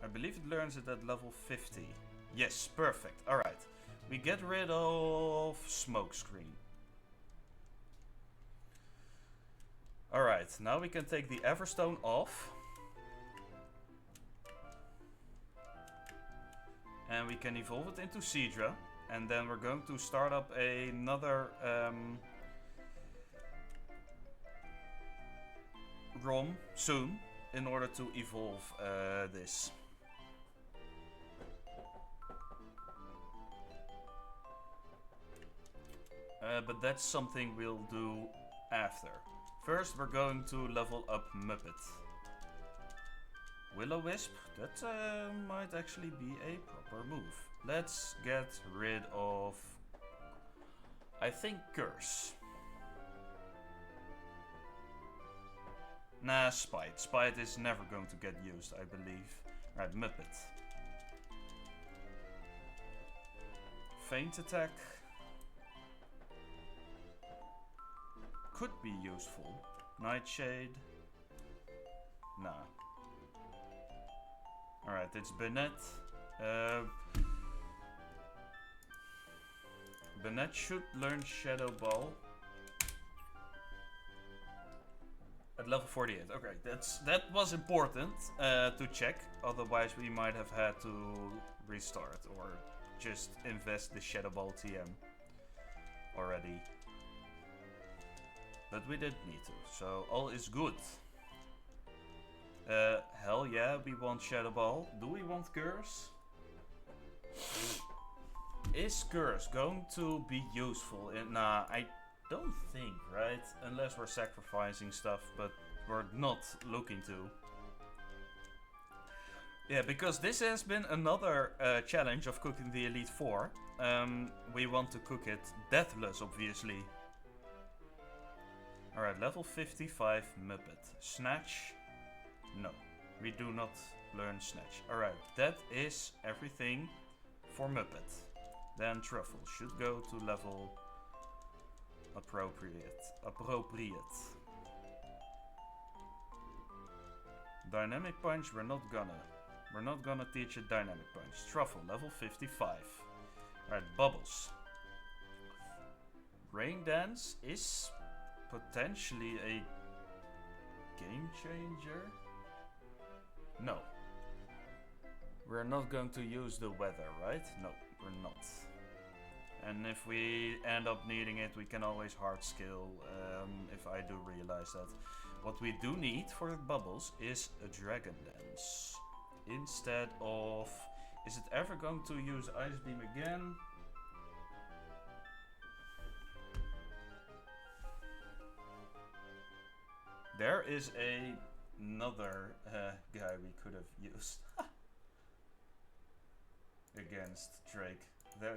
Speaker 1: I believe it learns it at level 50. Yes, perfect. Alright. We get rid of Smokescreen. Alright, now we can take the Everstone off. And we can evolve it into Seadra. And then we're going to start up another ROM soon in order to evolve this. But that's something we'll do after. First, we're going to level up Muppet. Will-O-Wisp, that might actually be a proper move. Let's get rid of, I think, Curse. Nah, Spite. Spite is never going to get used, I believe. Right, Muppet. Feint Attack. Could be useful. Nightshade. Nah. Alright, it's Bennett. Bennett should learn Shadow Ball. At level 48. Okay, that was important to check. Otherwise we might have had to restart or just invest the Shadow Ball TM already. But we didn't need to, so all is good. Hell yeah, we want Shadow Ball. Do we want Curse? Is Curse going to be useful? Nah, I don't think, right? Unless we're sacrificing stuff, but we're not looking to. Yeah, because this has been another challenge of cooking the Elite Four. We want to cook it deathless, obviously. Alright, level 55 Muppet. Snatch? No, we do not learn Snatch. Alright, that is everything for Muppet. Then Truffle should go to level appropriate. Dynamic Punch, we're not gonna teach a Dynamic Punch. Truffle, level 55. Alright, Bubbles. Rain Dance is potentially a game changer? No. We're not going to use the weather, right? No, we're not. And if we end up needing it, we can always hard skill, if I do realize that. What we do need for Bubbles is a Dragon Dance. Instead of... Is it ever going to use Ice Beam again? There is another guy we could have used. against Drake.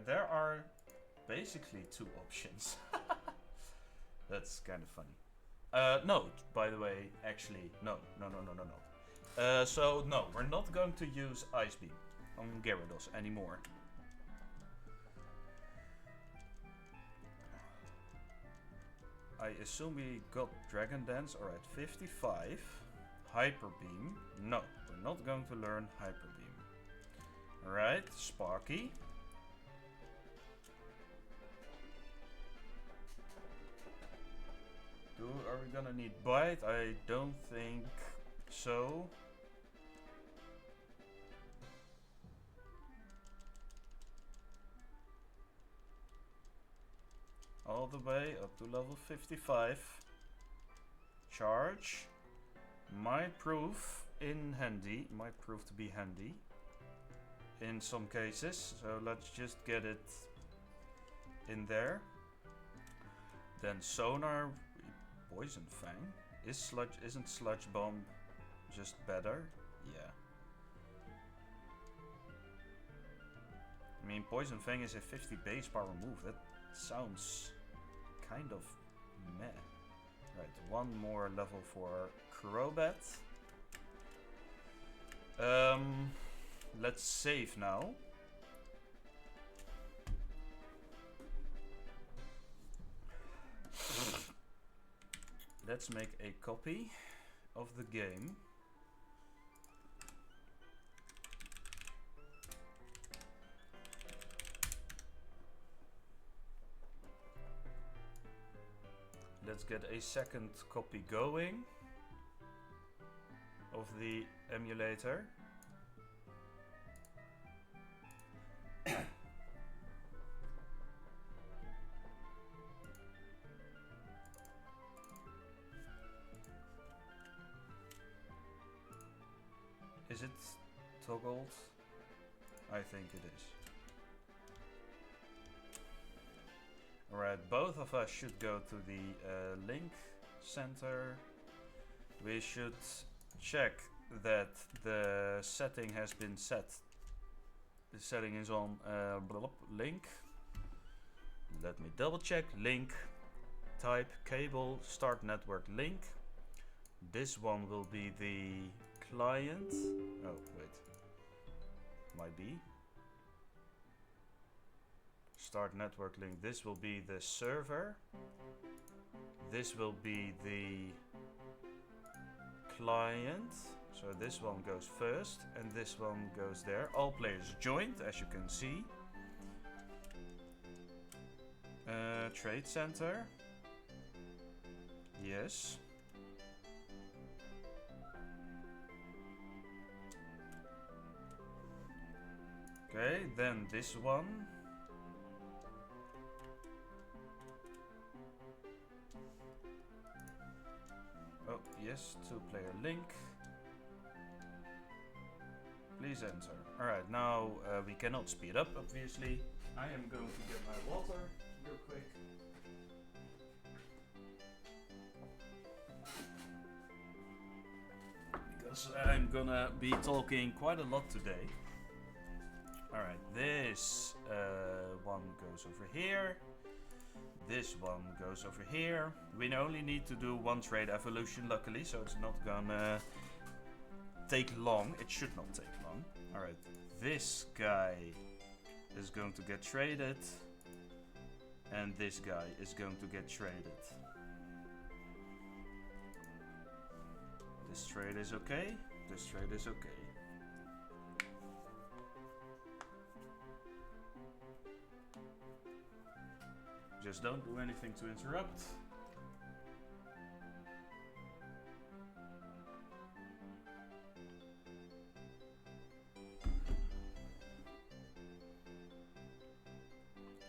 Speaker 1: There are basically two options. That's kind of funny. No, by the way, actually, no. So no, we're not going to use Ice Beam on Gyarados anymore. I assume we got Dragon Dance. Alright, 55. Hyper Beam. No, we're not going to learn Hyper Beam. Alright, Sparky. Are we gonna need Bite? I don't think so. All the way up to level 55. Charge. Might prove to be handy in some cases. So let's just get it in there. Then Sonar, Poison Fang. Isn't Sludge Bomb just better? Yeah. I mean, Poison Fang is a 50 base power move. That sounds kind of meh. Right, one more level for Crobat. Let's save now. Let's make a copy of the game. Let's get a second copy going of the emulator. Is it toggled? I think it is. Alright, both of us should go to the link center. We should check that the setting has been set. The setting is on link. Let me double check. Link. Type cable start network link. This one will be the client. Oh, wait. Might be. Start network link. This will be the server. This will be the client. So this one goes first and this one goes there. All players joined, as you can see. Trade center. Yes. Okay, then this one. Oh, yes, two-player link. Please enter. Alright, now we cannot speed up, obviously. I am going to get my water real quick. Because I'm gonna be talking quite a lot today. Alright, this one goes over here. This one goes over here. We only need to do one trade evolution, luckily, so it's not gonna take long. It should not take long. Alright, this guy is going to get traded. And this guy is going to get traded. This trade is okay. This trade is okay. Just don't do anything to interrupt.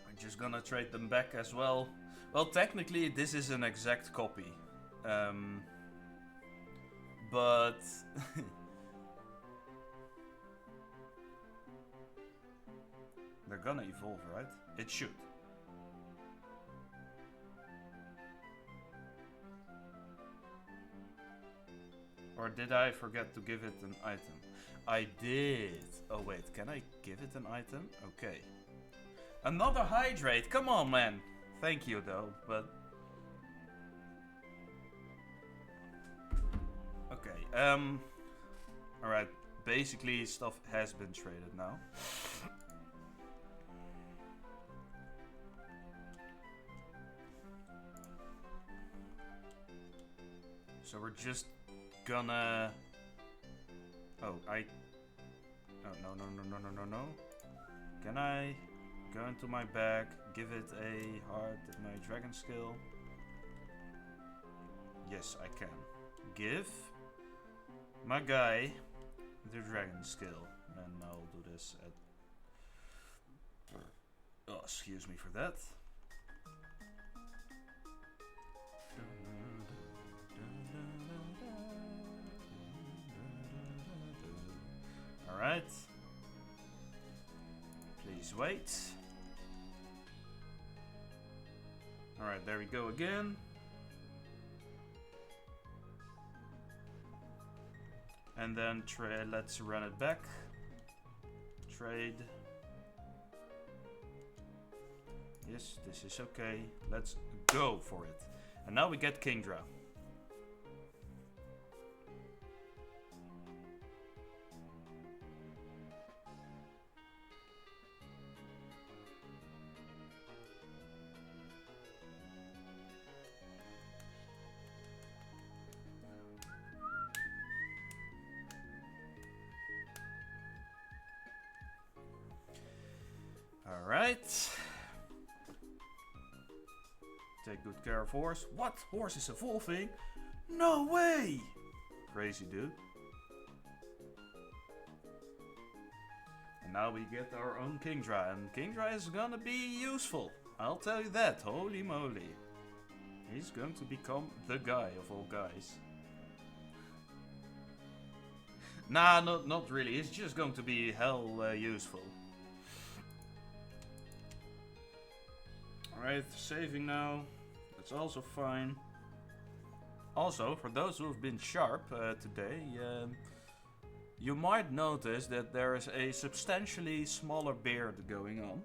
Speaker 1: I'm just gonna trade them back as well. Well, technically this is an exact copy. But they're gonna evolve, right? It should. Or did I forget to give it an item? I did. Oh wait, can I give it an item? Okay. Another hydrate, come on man. Thank you though, but... Okay, alright, basically stuff has been traded now. So we're just gonna... Oh, Oh, no. Can I go into my bag, give it a heart at my dragon skill? Yes, I can. Give my guy the dragon skill. And I'll do this at... Oh, excuse me for that. Alright. Please wait. Alright, there we go again. And then let's run it back. Trade. Yes, this is okay. Let's go for it. And now we get Kingdra. Alright. Take good care of horse. What? Horse is evolving? No way! Crazy dude. And now we get our own Kingdra. And Kingdra is gonna be useful. I'll tell you that. Holy moly. He's going to become the guy of all guys. Nah, not really. He's just going to be hell useful. Alright, saving now. That's also fine. Also, for those who have been sharp today, you might notice that there is a substantially smaller beard going on.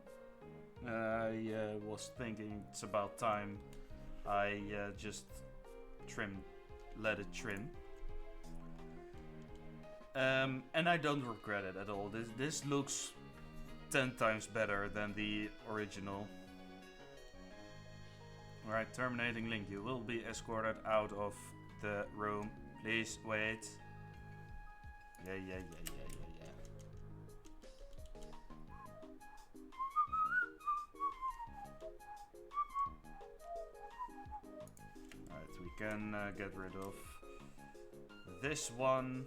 Speaker 1: I was thinking it's about time I just let it trim. And I don't regret it at all. This looks 10 times better than the original. Alright, terminating link. You will be escorted out of the room. Please wait. Yeah. Alright, we can get rid of this one.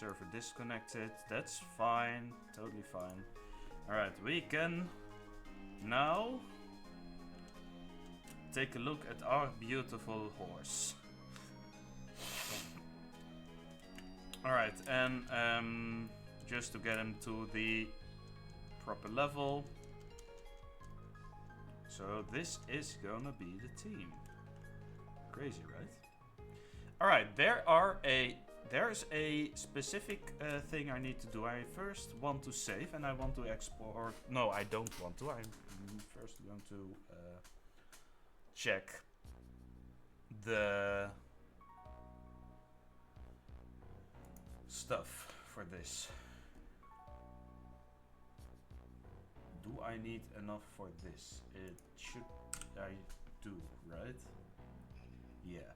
Speaker 1: Server disconnected. That's fine. Totally fine. Alright, we can now take a look at our beautiful horse. Alright, and just to get him to the proper level. So this is gonna be the team. Crazy, right? Alright, there's a specific thing I need to do. I first want to save and I want to export. No, I don't want to. I'm first going to check the stuff for this. Do I need enough for this? It should. I do, right? Yeah.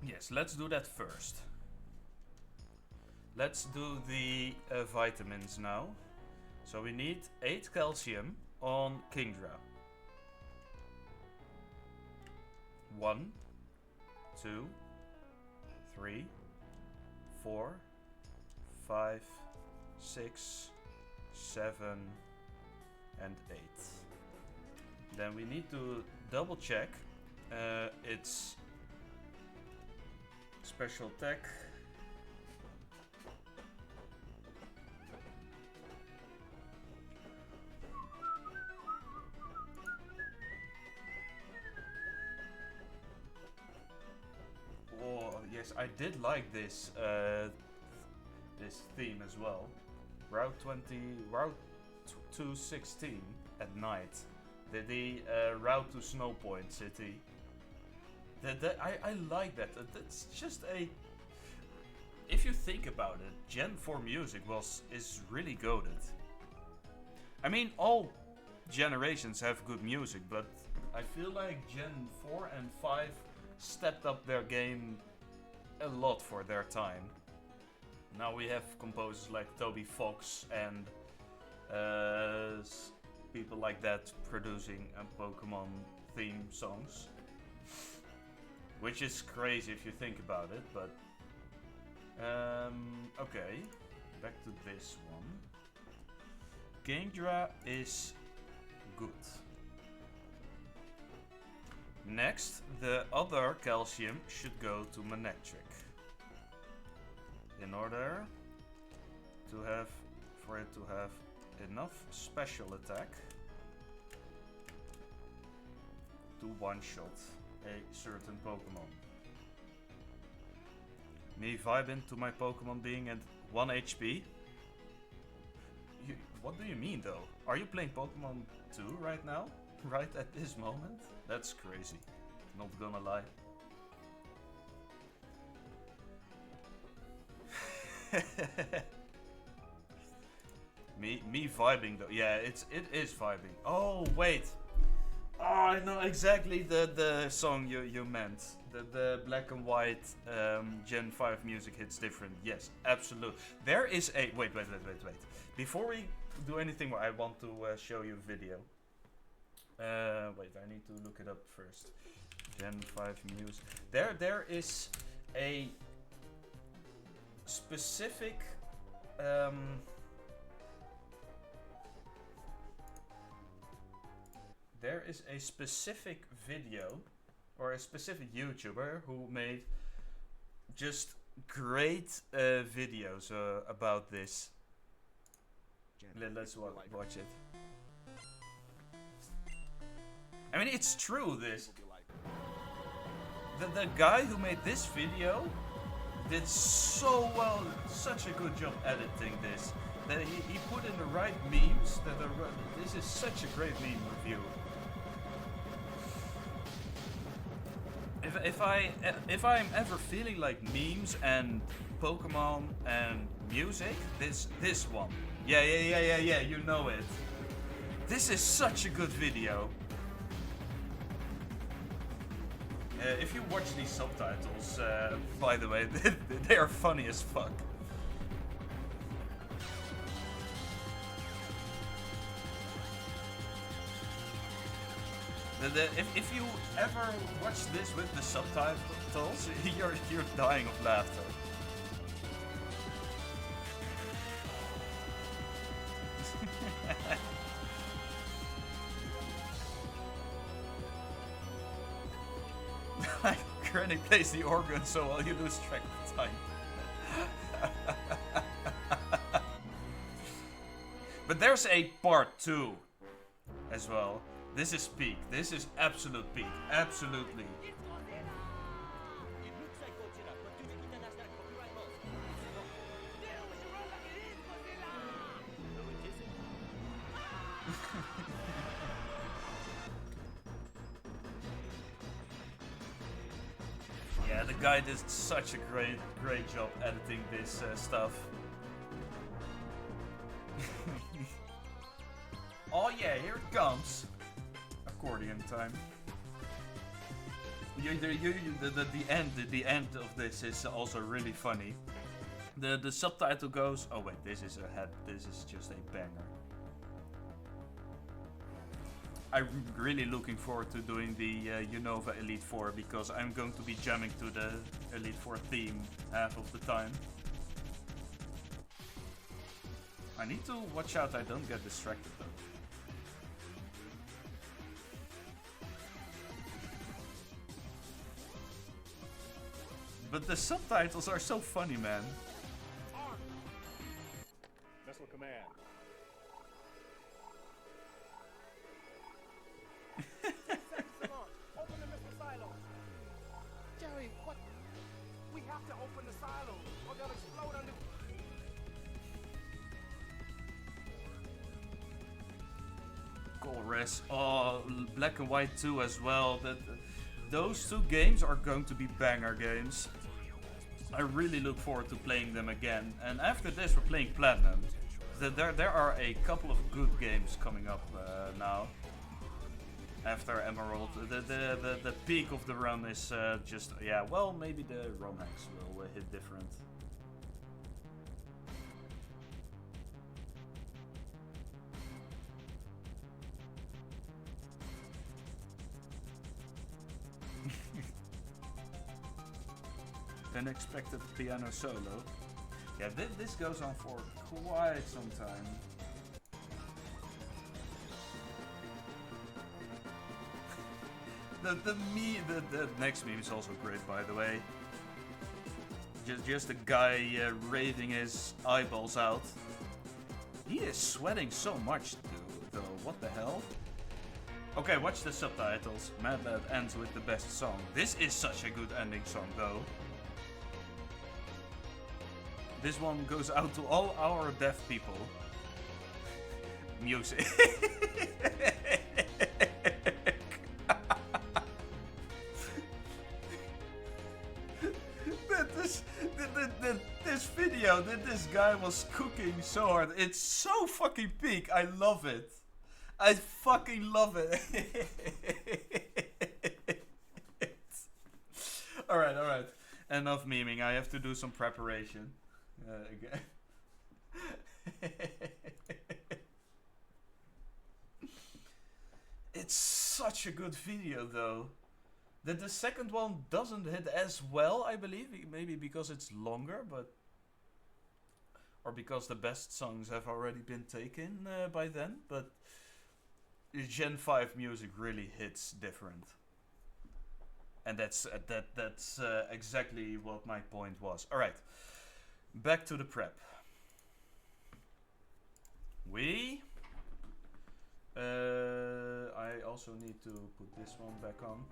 Speaker 1: Yes, let's do that first. Let's do the vitamins now. So we need 8 calcium on Kingdra. 1, 2, 3, 4, 5, 6, 7, and 8. Then we need to double check its special tech. nice. I did like this this theme as well. Route 216 at night. The route to Snowpoint City. I like that. That's just a. If you think about it, Gen 4 music is really goated. I mean, all generations have good music, but I feel like Gen 4 and 5 stepped up their game a lot for their time. Now we have composers like Toby Fox and people like that producing Pokemon theme songs. Which is crazy if you think about it, but... okay, back to this one. Kingdra is good. Next, the other calcium should go to Manectric. In order to have, for it to have enough special attack to one-shot a certain Pokemon. Me vibing to my Pokemon being at 1 HP? What do you mean though? Are you playing Pokemon 2 right now? Right at this moment? That's crazy. Not gonna lie. me vibing though. Yeah, it is vibing. Oh wait. Oh, I know exactly the song you meant. The black and white Gen 5 music hits different. Yes, absolutely. There is a wait. Before we do anything more, I want to show you a video. Wait, I need to look it up first. Gen 5 music. There is a specific there is a specific video or a specific YouTuber who made just great videos about this. Let's watch it. I mean, it's true, this. The guy who made this video did so well, such a good job editing this. That he put in the right memes. This is such a great meme review. If I'm ever feeling like memes and Pokemon and music, this one. Yeah, you know it. This is such a good video. If you watch these subtitles, by the way, they are funny as fuck. If you ever watch this with the subtitles, you're dying of laughter. Granny plays the organ so well you lose track of time. But there's a part 2 as well. This is peak. This is absolute peak. Absolutely. Yeah, the guy did such a great job editing this stuff. Oh yeah, here it comes. Accordion time. The end of this is also really funny. The subtitle goes. Oh wait, this is a head. This is just a banger. I'm really looking forward to doing the Unova Elite Four because I'm going to be jamming to the Elite Four theme half of the time. I need to watch out I don't get distracted though. But the subtitles are so funny, man.
Speaker 2: Missile command.
Speaker 3: Open the missile silo. Jerry, what? We have
Speaker 1: Fortress, oh, Black and White 2 as well. Those two games are going to be banger games. I really look forward to playing them again. And after this, we're playing Platinum. There are a couple of good games coming up now. After Emerald, the peak of the run is just, yeah, well, maybe the ROM hacks will hit different. Unexpected piano solo. Yeah, this goes on for quite some time. The next meme is also great, by the way. Just a guy raving his eyeballs out. He is sweating so much, though. What the hell? Okay, watch the subtitles. Mad Lad ends with the best song. This is such a good ending song, though. This one goes out to all our deaf people. Music. This video that this guy was cooking so hard. It's so fucking peak. I love it. I fucking love it. Alright. Enough memeing. I have to do some preparation. Again. It's such a good video, though. The second one doesn't hit as well, I believe. Maybe because it's longer, but... Or because the best songs have already been taken by then. But Gen 5 music really hits different. And that's exactly what my point was. Alright. Back to the prep. I also need to put this one back on.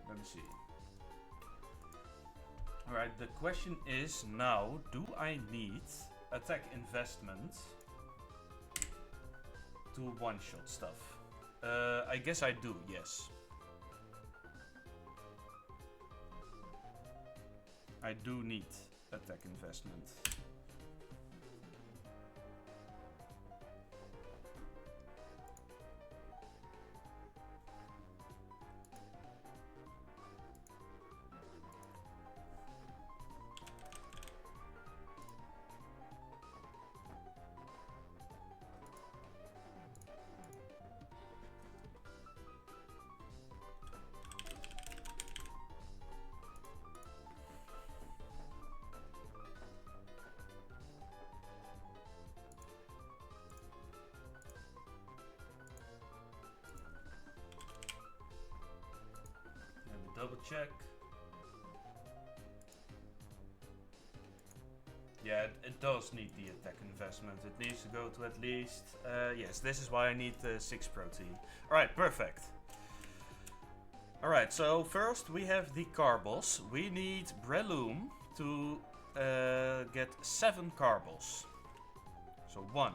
Speaker 1: Let me see. Alright, the question is now, do I need attack investment to one-shot stuff? I guess I do, yes. I do need attack investment. Double check. Yeah, it does need the attack investment. It needs to go to at least... yes, this is why I need the 6 protein. Alright, perfect. Alright, so first we have the Carbos. We need Breloom to get 7 Carbos. So 1,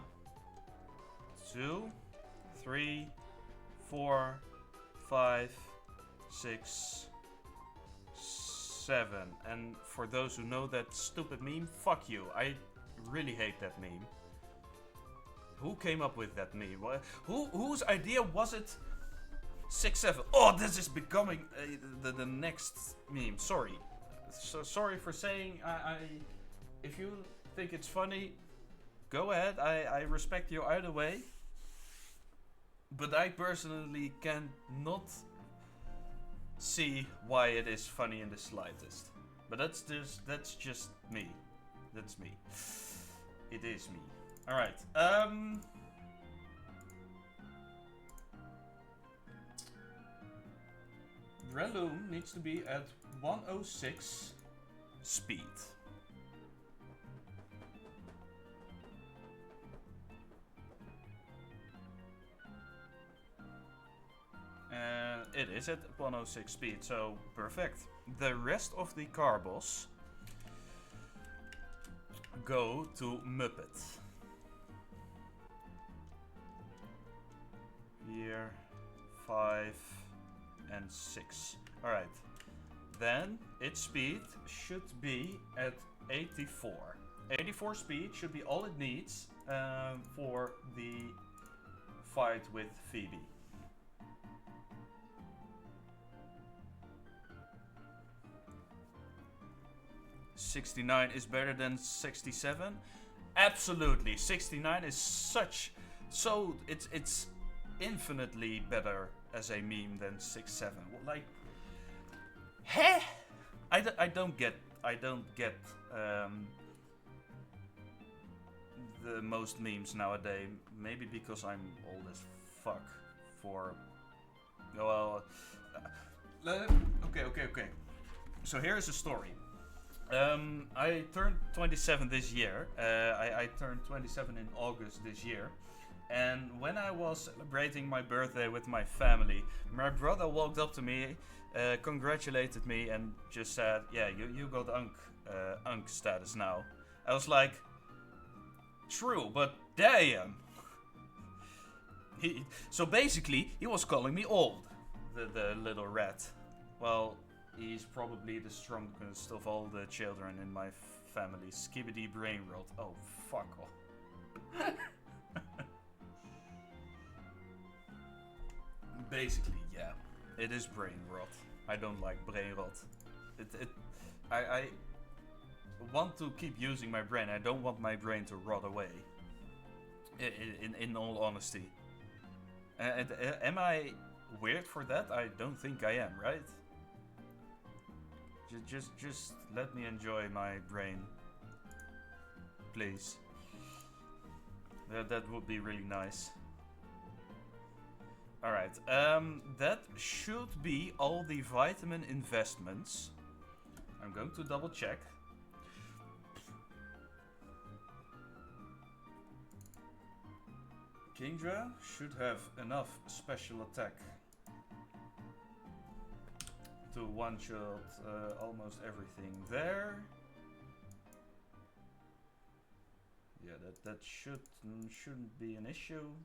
Speaker 1: 2, 3, 4, 5, 6, 7. And for those who know that stupid meme, fuck you. I really hate that meme. Who came up with that meme? Whose idea was it? 6, 7. Oh, this is becoming the next meme. Sorry. So sorry for saying. If you think it's funny, go ahead. I respect you either way. But I personally cannot see why it is funny in the slightest. But that's just me. That's me. It is me. Alright. Breloom needs to be at 106 speed. it is at 106 speed, so perfect. The rest of the car boss go to Muppet. Here, 5 and 6. Alright. Then its speed should be at 84. 84 speed should be all it needs for the fight with Phoebe. $69 is better than 67. Absolutely, 69 is it's infinitely better as a meme than 67. Like, heh? I don't get the most memes nowadays. Maybe because I'm old as fuck for. Well, okay. So here is a story. I turned 27 this year. I turned 27 in August this year. And when I was celebrating my birthday with my family, my brother walked up to me, congratulated me, and just said, "Yeah, you got Unk status now." I was like, "True, but damn." So basically, he was calling me old, the little rat. Well, he's probably the strongest of all the children in my family. Skibidi brain rot. Oh, fuck off. Basically, yeah, it is brain rot. I don't like brain rot. I want to keep using my brain. I don't want my brain to rot away. In all honesty. Am I weird for that? I don't think I am, right? Just let me enjoy my brain, please. That would be really nice. Alright, that should be all the vitamin investments. I'm going to double check. Kingdra should have enough special attack to one-shot almost everything there. Yeah, that shouldn't be an issue.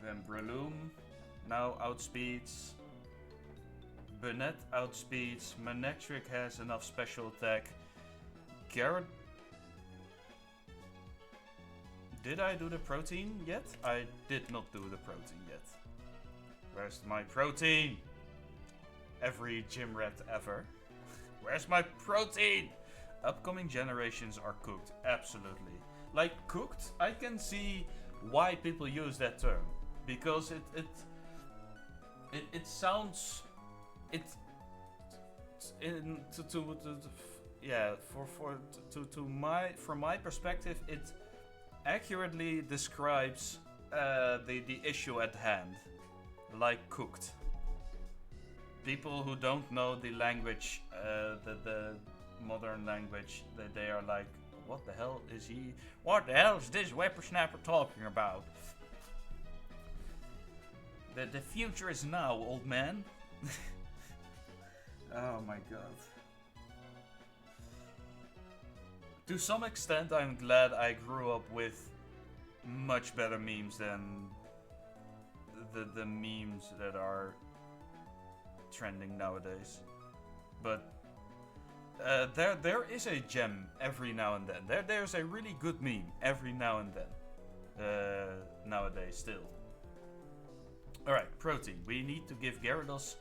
Speaker 1: Then Breloom now outspeeds. Burnett outspeeds. Manectric has enough special attack. Garrett. Did I do the protein yet? I did not do the protein yet. Where's my protein? Every gym rat ever. Where's my protein? Upcoming generations are cooked. Absolutely. Like, cooked? I can see why people use that term. Because it sounds from my perspective, it accurately describes the issue at hand, like cooked. People who don't know the language, the modern language, they are like, what the hell is he? What the hell is this whippersnapper talking about? The future is now, old man. Oh my god. To some extent, I'm glad I grew up with much better memes than the memes that are trending nowadays. But there is a gem every now and then. There's a really good meme every now and then. Nowadays still. Alright, protein. We need to give Gyarados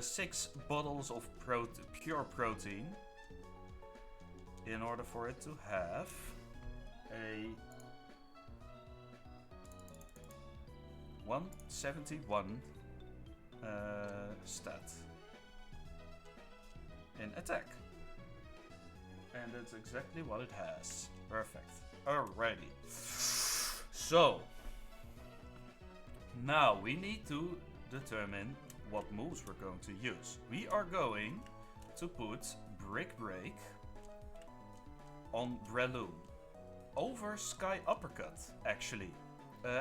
Speaker 1: 6 bottles of pure protein in order for it to have a 171 stat in attack. And that's exactly what it has. Perfect. Alrighty. So now we need to determine what moves we're going to use. We are going to put Brick Break on Breloom. Over Sky Uppercut, actually.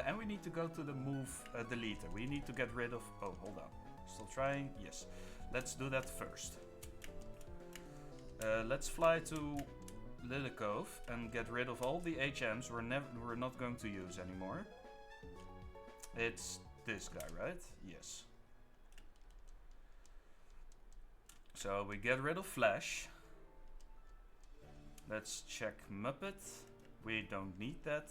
Speaker 1: And we need to go to the move deleter. We need to get rid of... Oh, hold on. Still trying? Yes. Let's do that first. Let's fly to Lilycove and get rid of all the HMs we're not going to use anymore. It's this guy, right? Yes. So we get rid of Flash. Let's check Muppet. We don't need that.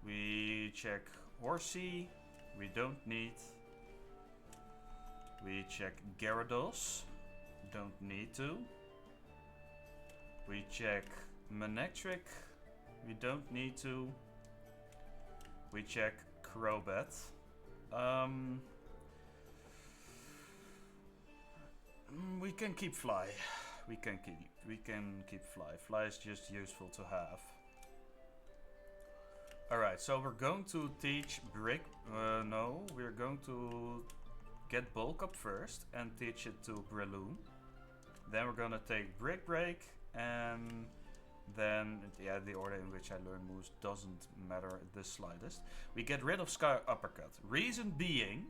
Speaker 1: We check Horsey. We don't need. We check Gyarados. Don't need to. We check Manectric. We don't need to. We check Crobat. We can keep Fly. We can keep Fly. Fly is just useful to have. Alright, so we're going to teach Brick. No, we're going to get Bulk up first and teach it to Breloom. Then we're gonna take Brick Break, and then, yeah, the order in which I learn moves doesn't matter the slightest. We get rid of Sky Uppercut. Reason being,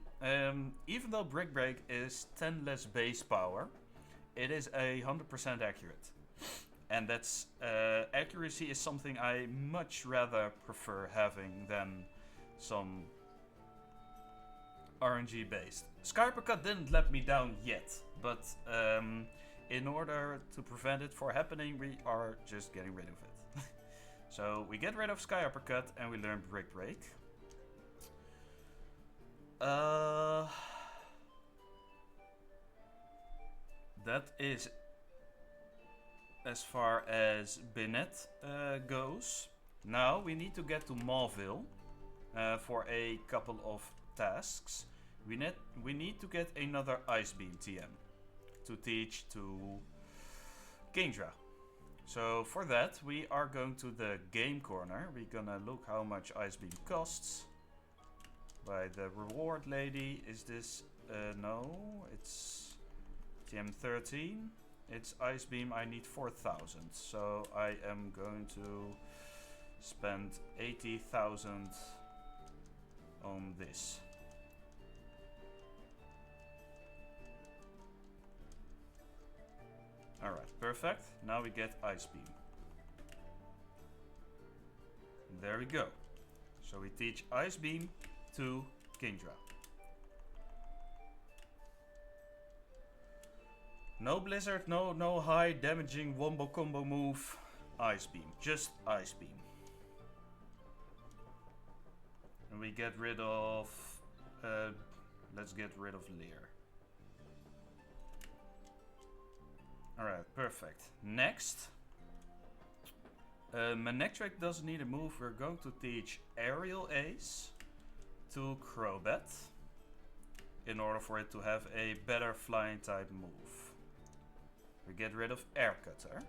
Speaker 1: even though Brick Break is 10 less base power, it is 100% accurate. And that's accuracy is something I much rather prefer having than some RNG based. Sky Uppercut didn't let me down yet, but in order to prevent it from happening, we are just getting rid of it. So we get rid of Sky Uppercut and we learn Brick Break. That is as far as Binet goes. Now we need to get to Mauville for a couple of tasks. We need to get another Ice Beam TM to teach to Kingdra. So for that we are going to the game corner. We're gonna look how much Ice Beam costs. By the reward lady, is this no, it's TM 13. It's Ice Beam, I need 4,000. So I am going to spend 80,000 on this. Alright, perfect. Now we get Ice Beam. There we go. So we teach Ice Beam to Kingdra. No Blizzard, no high damaging wombo combo move. Ice Beam, just Ice Beam. And we get rid of... let's get rid of Leer. Alright, perfect. Next. Manectric doesn't need a move. We're going to teach Aerial Ace to Crobat in order for it to have a better flying type move. We get rid of Air Cutter.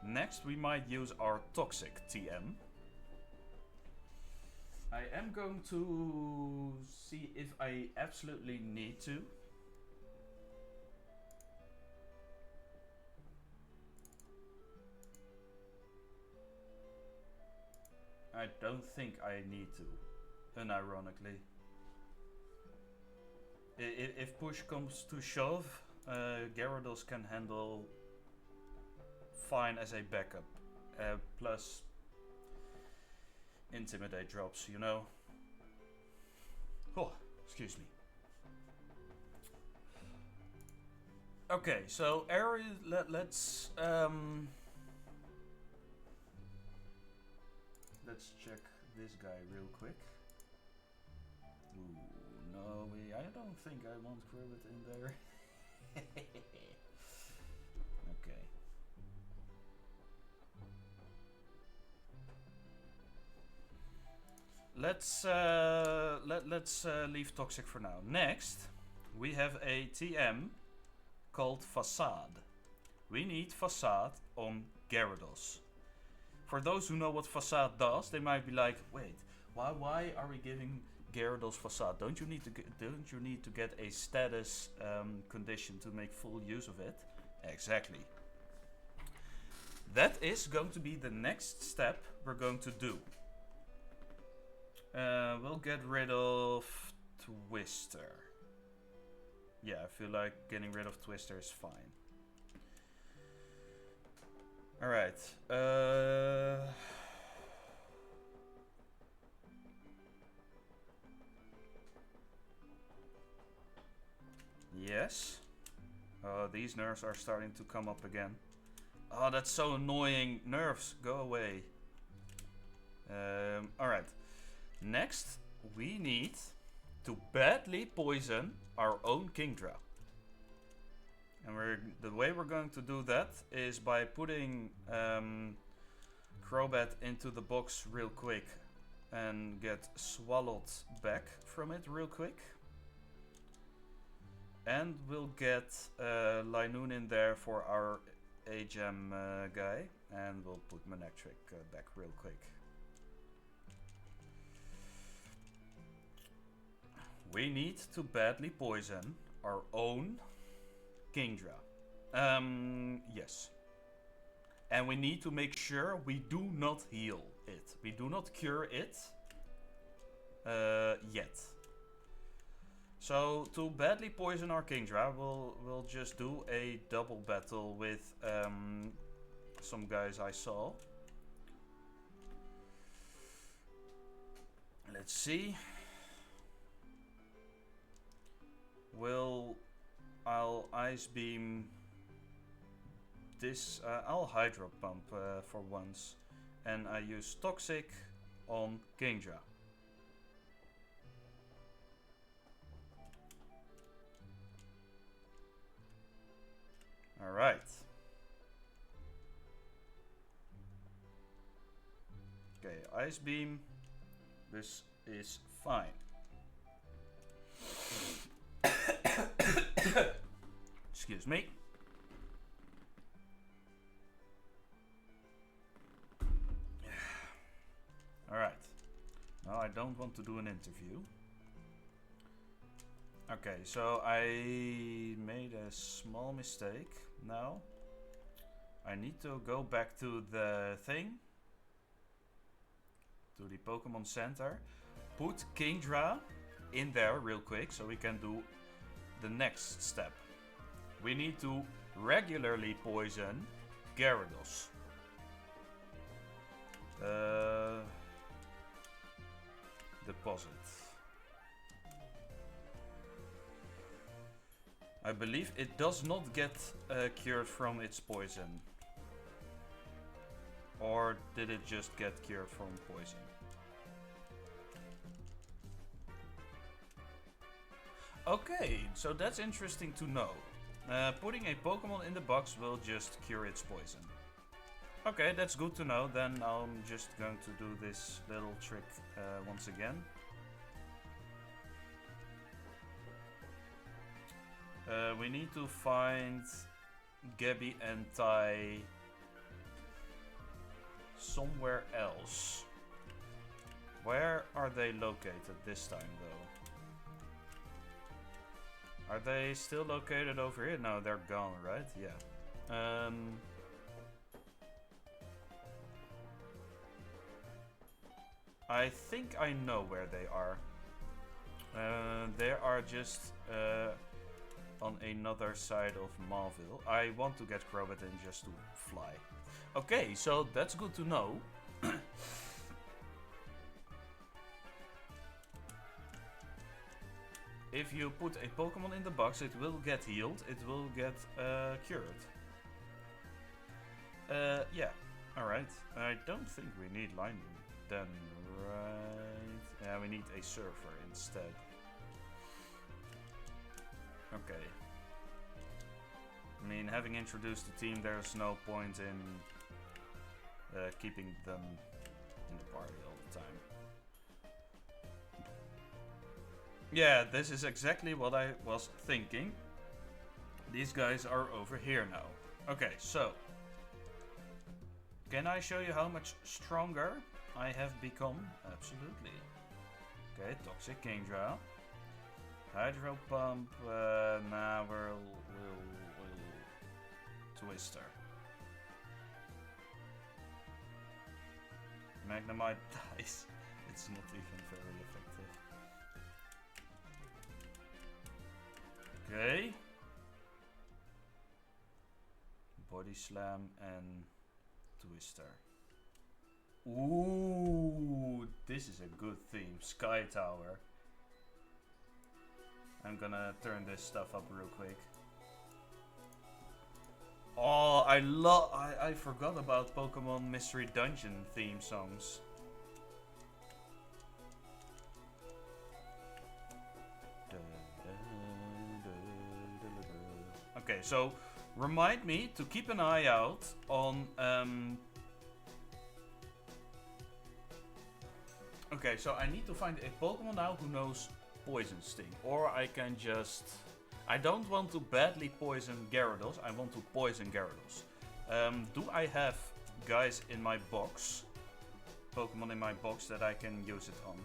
Speaker 1: Next we might use our Toxic TM. I am going to see if I absolutely need to. I don't think I need to, unironically. If push comes to shove, Gyarados can handle fine as a backup. Plus Intimidate drops, you know. Oh, excuse me. Okay, so let's check this guy real quick. Ooh, no, I don't think I want Crobat in there. Okay. Let's leave Toxic for now. Next, we have a TM called Facade. We need Facade on Gyarados. For those who know what Facade does, they might be like, wait, why are we giving Gyarados Facade? Don't you need to get a status condition to make full use of it? Exactly. That is going to be the next step we're going to do. We'll get rid of Twister. Yeah, I feel like getting rid of Twister is fine. Alright. Yes. These nerfs are starting to come up again. Oh, that's so annoying. Nerfs, go away. Alright. Next, we need to badly poison our own Kingdra. And the way we're going to do that is by putting Crobat into the box real quick and get swallowed back from it real quick. And we'll get Linoon in there for our A-Gem guy. And we'll put Manectric back real quick. We need to badly poison our own Kingdra. Yes. And we need to make sure we do not heal it. We do not cure it yet. So to badly poison our Kingdra, we'll just do a double battle with some guys I saw. Let's see. I'll Ice Beam this. I'll Hydro Pump for once, and I use Toxic on Kingdra. All right. Okay, Ice Beam. This is fine. Excuse me. Alright. Now I don't want to do an interview. Okay, so I made a small mistake now. I need to go back to the thing. To the Pokemon Center. Put Kingdra in there real quick so we can do the next step. We need to regularly poison Gyarados. Deposit. I believe it does not get cured from its poison. Or did it just get cured from poison? Okay, so that's interesting to know. Putting a Pokemon in the box will just cure its poison. Okay, that's good to know. Then I'm just going to do this little trick once again. We need to find Gabby and Tai somewhere else. Where are they located this time though? Are they still located over here? No, they're gone, right? Yeah. I think I know where they are. They are just on another side of Mauville. I want to get Crobat in just to fly. Okay, so that's good to know. If you put a Pokemon in the box, it will get healed, it will get cured. Yeah, alright. I don't think we need Lightning then, right? Yeah, we need a Surfer instead. Okay. I mean, having introduced the team, there's no point in keeping them in the party all the time. Yeah, this is exactly what I was thinking. These guys are over here now. Okay, so Can I show you how much stronger I have become? Absolutely. Okay, Toxic Kingdra. Hydro Pump. Nah, we'll Twister. Magnemite dies. It's not even very effective. Okay. Body Slam and Twister. Ooh, this is a good theme. Sky Tower. I'm gonna turn this stuff up real quick. Oh, I forgot about Pokemon Mystery Dungeon theme songs. Okay, so remind me to keep an eye out on okay, so I need to find a Pokemon now who knows Poison Sting, or I can just... I don't want to badly poison Gyarados, I want to poison Gyarados. Do I have guys in my box, Pokemon in my box that I can use it on?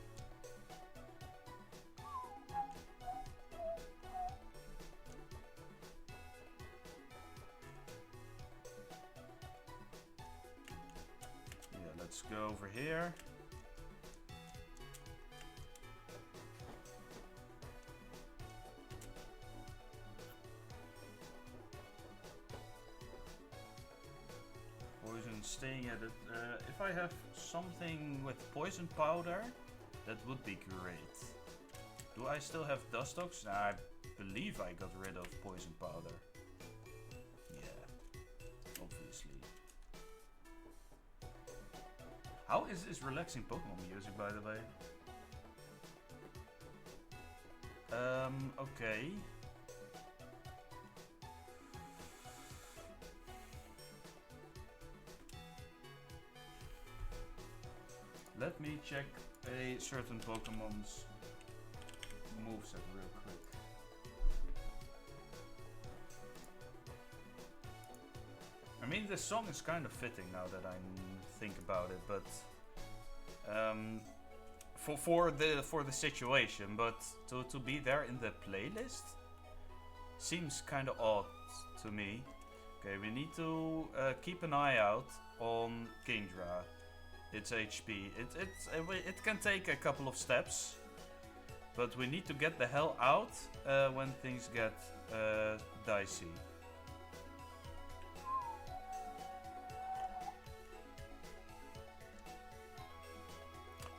Speaker 1: Yeah, let's go over here. Staying at it. If I have something with poison powder, that would be great. Do I still have Dustox? Nah, I believe I got rid of poison powder. Yeah, obviously. How is this relaxing Pokemon music, by the way? Okay. Let me check a certain Pokemon's moveset real quick. I mean, this song is kind of fitting now that I think about it, but for the situation, but to be there in the playlist seems kind of odd to me. Okay, we need to keep an eye out on Kingdra. Its HP. It can take a couple of steps, but we need to get the hell out when things get dicey.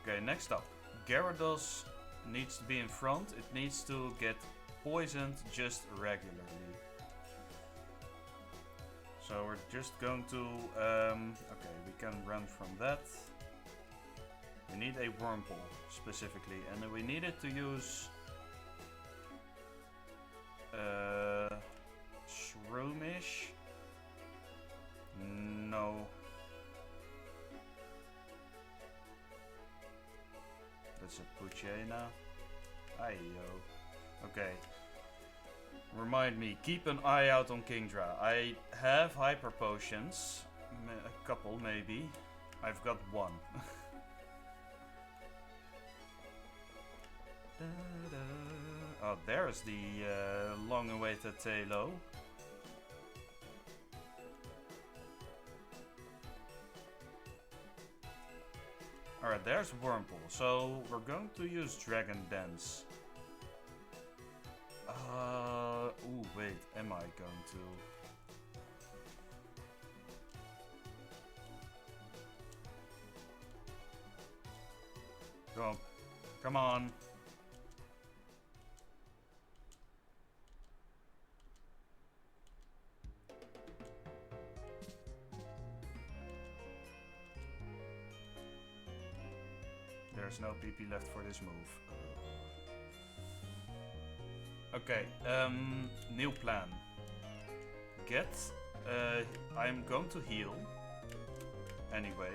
Speaker 1: Okay, next up, Gyarados needs to be in front. It needs to get poisoned just regularly. So we're just going to, okay, we can run from that. We need a Wurmple specifically, and we needed to use Shroomish. No. That's a Poochyena. Ayo. Okay. Remind me, keep an eye out on Kingdra. I have Hyper Potions. A couple, maybe. I've got one. Oh, there's the long-awaited Tailo. Alright, there's Wurmple. So, we're going to use Dragon Dance. Ooh, wait, am I going to? Go. Come on. There's no PP left for this move. Okay, new plan. I'm going to heal anyway.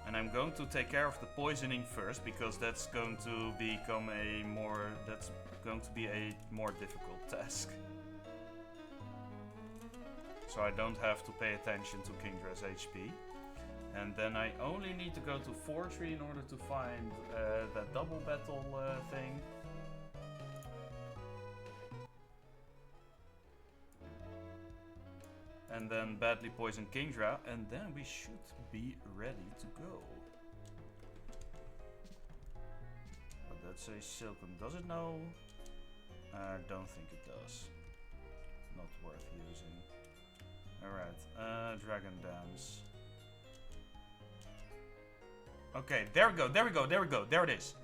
Speaker 1: And I'm going to take care of the poisoning first, because that's going to become that's going to be a more difficult task. so I don't have to pay attention to Kingdra's HP. And then I only need to go to Fortree in order to find that double battle thing. And then badly poison Kingdra, and then we should be ready to go. But that's a Silken. Does it know? I don't think it does. Not worth using. Alright, Dragon Dance. Okay, there we go, there we go, there we go, there it is.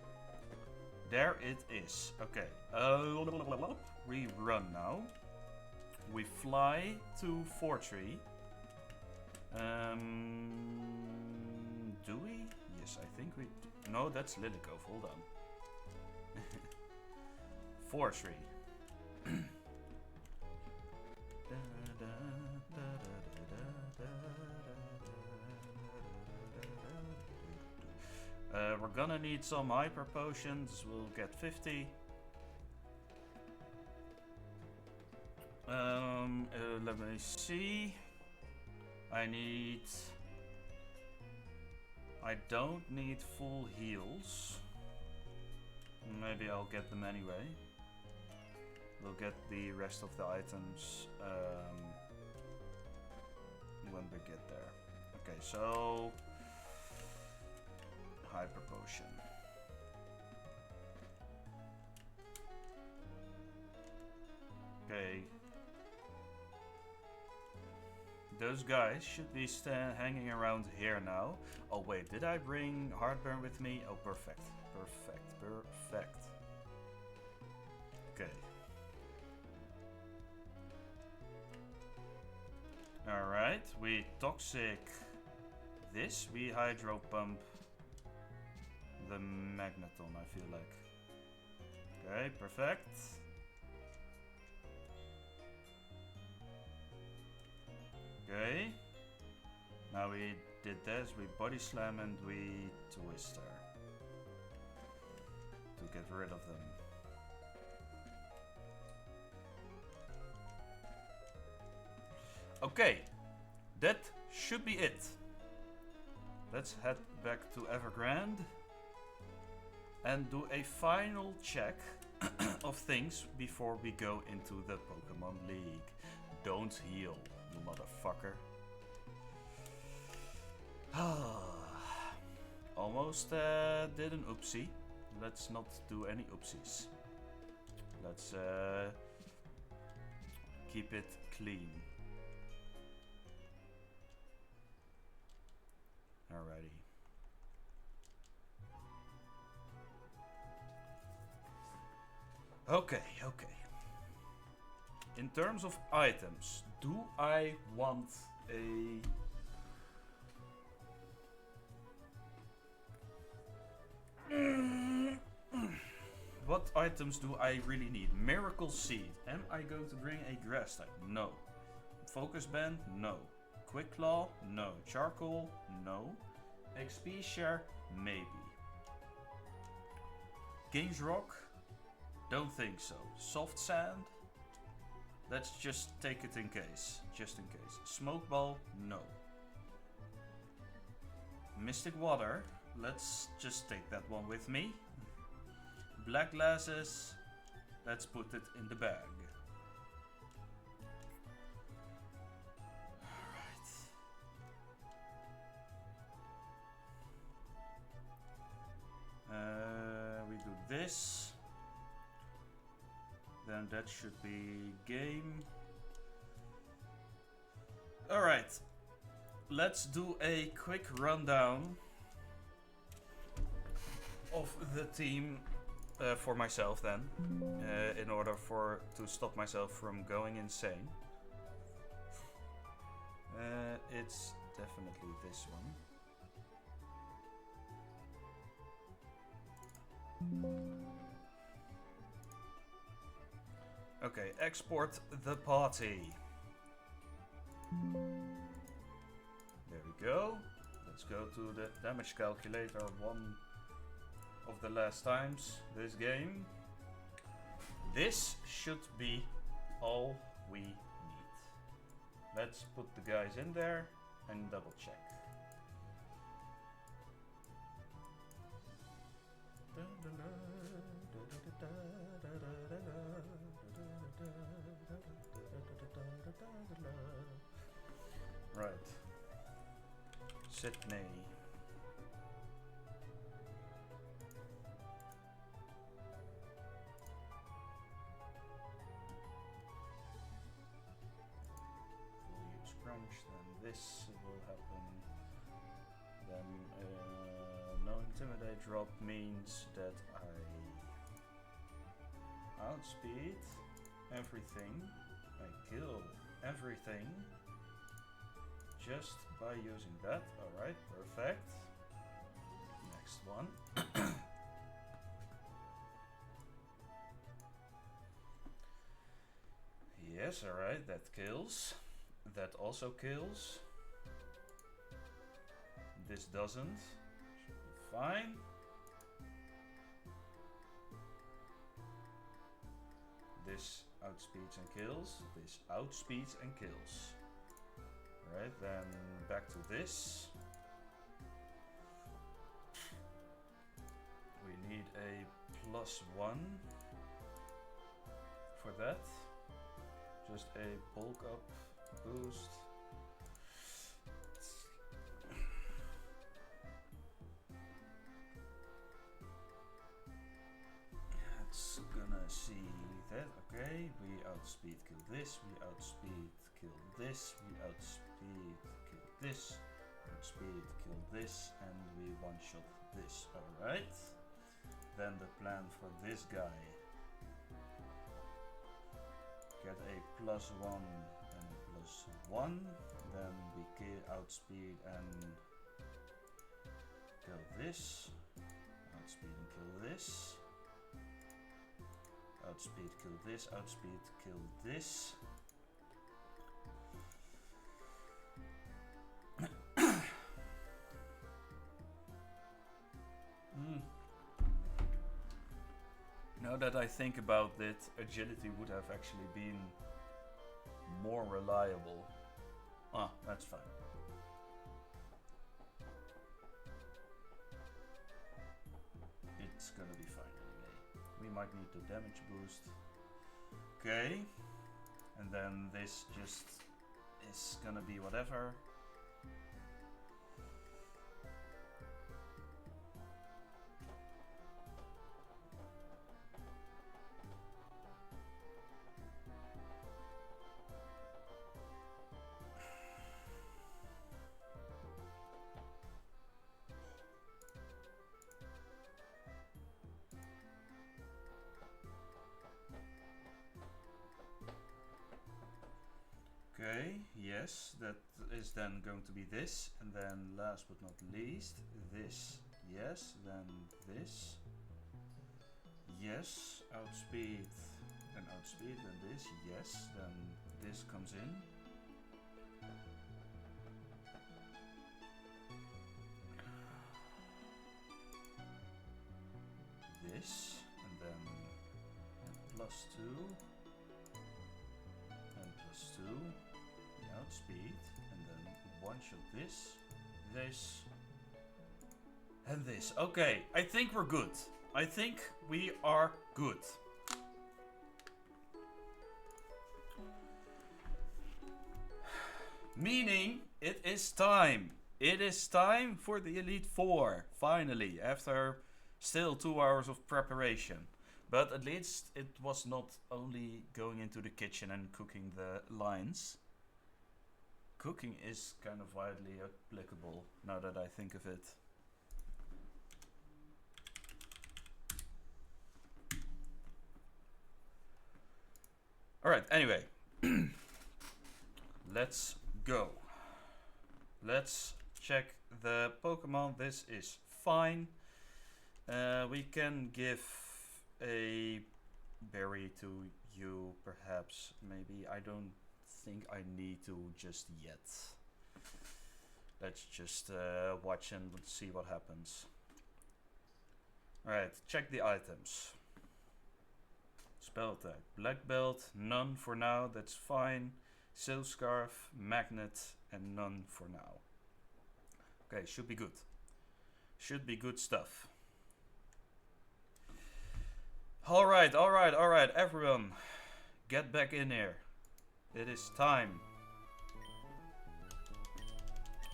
Speaker 1: There it is. Okay. We run now. We fly to Fortree. Do we? Yes, I think we... No, that's Lilikov. Hold on. Fortree. We're gonna need some hyper potions. We'll get 50. Let me see. I don't need full heals. Maybe I'll get them anyway. We'll get the rest of the items when we get there. Okay, so hyper potion. Okay. Those guys should be hanging around here now. Oh wait, did I bring Heartburn with me? Oh, perfect. Perfect, perfect. Okay. Alright, we toxic this. We hydro pump the Magneton, I feel like. Okay, perfect. Okay. Now we did this, we body slam and we twist her. To get rid of them. Okay. That should be it. Let's head back to Evergrande. And do a final check of things before we go into the Pokemon League. Don't heal, you motherfucker. Almost did an oopsie. Let's not do any oopsies. Let's keep it clean. Alrighty. Okay, okay. In terms of items, do I want a... What items do I really need? Miracle Seed. Am I going to bring a grass type? No. Focus Band? No. Quick Claw? No. Charcoal? No. XP Share? Maybe. King's Rock? Don't think so. Soft Sand? Let's just take it in case. Just in case. Smoke Ball? No. Mystic Water? Let's just take that one with me. Black Glasses? Let's put it in the bag. Alright. We do this. Then that should be game. Alright. Let's do a quick rundown of the team for myself then. In order to stop myself from going insane. It's definitely this one. Okay, export the party. There we go. Let's go to the damage calculator, one of the last times this game. This should be all we need. Let's put the guys in there and double check. Right. Sydney. We'll use crunch, then this will happen. Then no intimidate drop means that I outspeed everything. I kill everything just by using that. Alright, perfect. Next one. Yes, alright, that kills. That also kills. This doesn't. Should be fine. This outspeeds and kills. This outspeeds and kills. Right, then back to this. We need a +1 for that. Just a bulk up boost. It's gonna see that. Okay, we outspeed kill this, we outspeed kill this, we outspeed kill this, outspeed kill this, and we one-shot this. Alright. Then the plan for this guy. Get a +1 and a +1. Then we outspeed and kill this. Outspeed and kill this. Outspeed, kill this, outspeed, kill this. Now that I think about it, agility would have actually been more reliable. Ah, that's fine. It's gonna be fine anyway. We might need the damage boost. Okay. And then this just is gonna be whatever. Okay, yes, that is then going to be this, and then last but not least, this, yes, then this, yes, outspeed, then this, yes, then this comes in. This, and then +2, and +2. Outspeed, and then one-shot this, and this. Okay, I think we're good. I think we are good. Meaning, it is time. It is time for the Elite Four, finally, after still 2 hours of preparation. But at least it was not only going into the kitchen and cooking the lines. Cooking is kind of widely applicable now that I think of it. Alright, anyway. Let's go. Let's check the Pokemon. This is fine. We can give a berry to you, perhaps. Maybe. I don't think I need to just yet. Let's just watch and see what happens. Alright, check the items. Spell attack. Black belt, none for now, that's fine. Silk Scarf, Magnet, and none for now. Okay, should be good. Should be good stuff. Alright, everyone. Get back in here. It is time.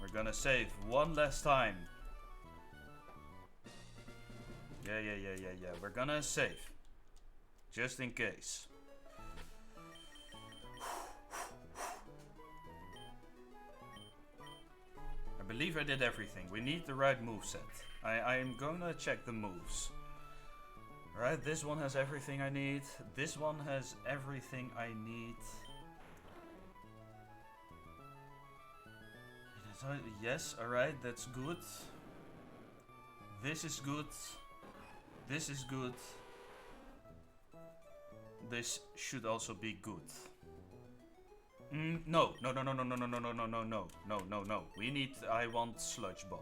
Speaker 1: We're gonna save one last time. Yeah. We're gonna save. Just in case. I believe I did everything. We need the right moveset. I am gonna check the moves. Alright, this one has everything I need. This one has everything I need. Yes, alright, that's good. This is good. This is good. This should also be good. No. I want Sludge Bomb.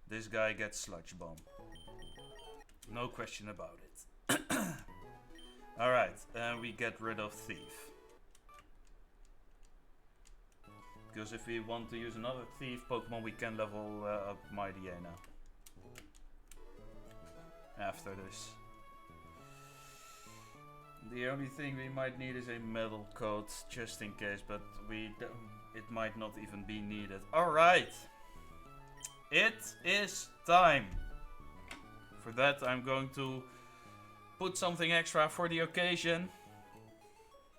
Speaker 1: This guy gets Sludge Bomb. No question about it. Alright, and we get rid of Thief. Because if we want to use another Thief Pokemon, we can level up Mightyena. After this. The only thing we might need is a metal coat, just in case, but it might not even be needed. Alright! It is time! For that I'm going to put something extra for the occasion.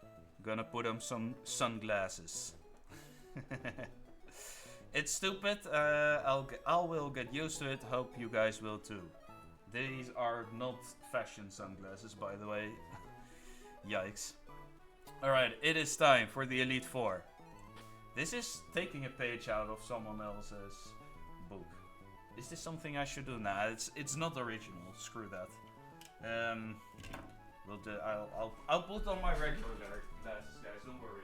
Speaker 1: I'm gonna put on some sunglasses. It's stupid, I will get used to it, hope you guys will too. These are not fashion sunglasses, by the way. Yikes. Alright, it is time for the Elite Four. This is taking a page out of someone else's book. Is this something I should do? Nah, it's not original. Screw that. I'll put on my regular glasses, guys. Don't worry.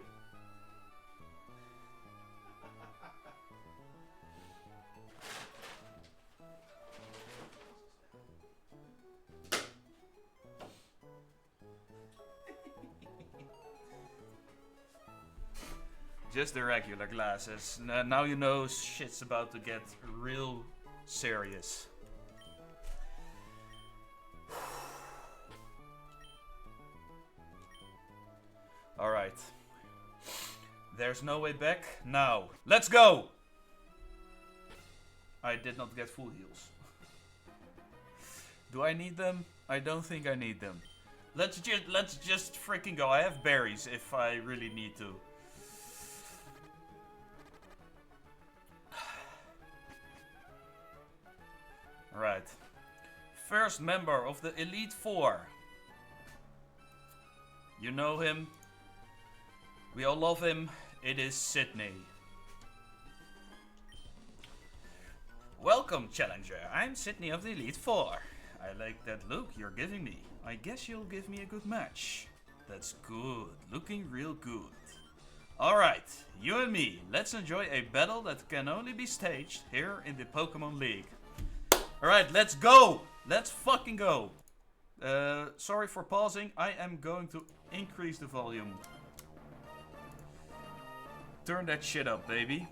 Speaker 1: Just the regular glasses. Now you know shit's about to get real serious. Alright. There's no way back. Now, let's go! I did not get full heals. Do I need them? I don't think I need them. Let's just freaking go. I have berries if I really need to. Right. First member of the Elite Four. You know him. We all love him. It is Sydney. Welcome, Challenger. I'm Sydney of the Elite Four. I like that look you're giving me. I guess you'll give me a good match. That's good. Looking real good. Alright, you and me. Let's enjoy a battle that can only be staged here in the Pokemon League. Alright, let's go! Let's fucking go! Sorry for pausing. I am going to increase the volume. Turn that shit up, baby.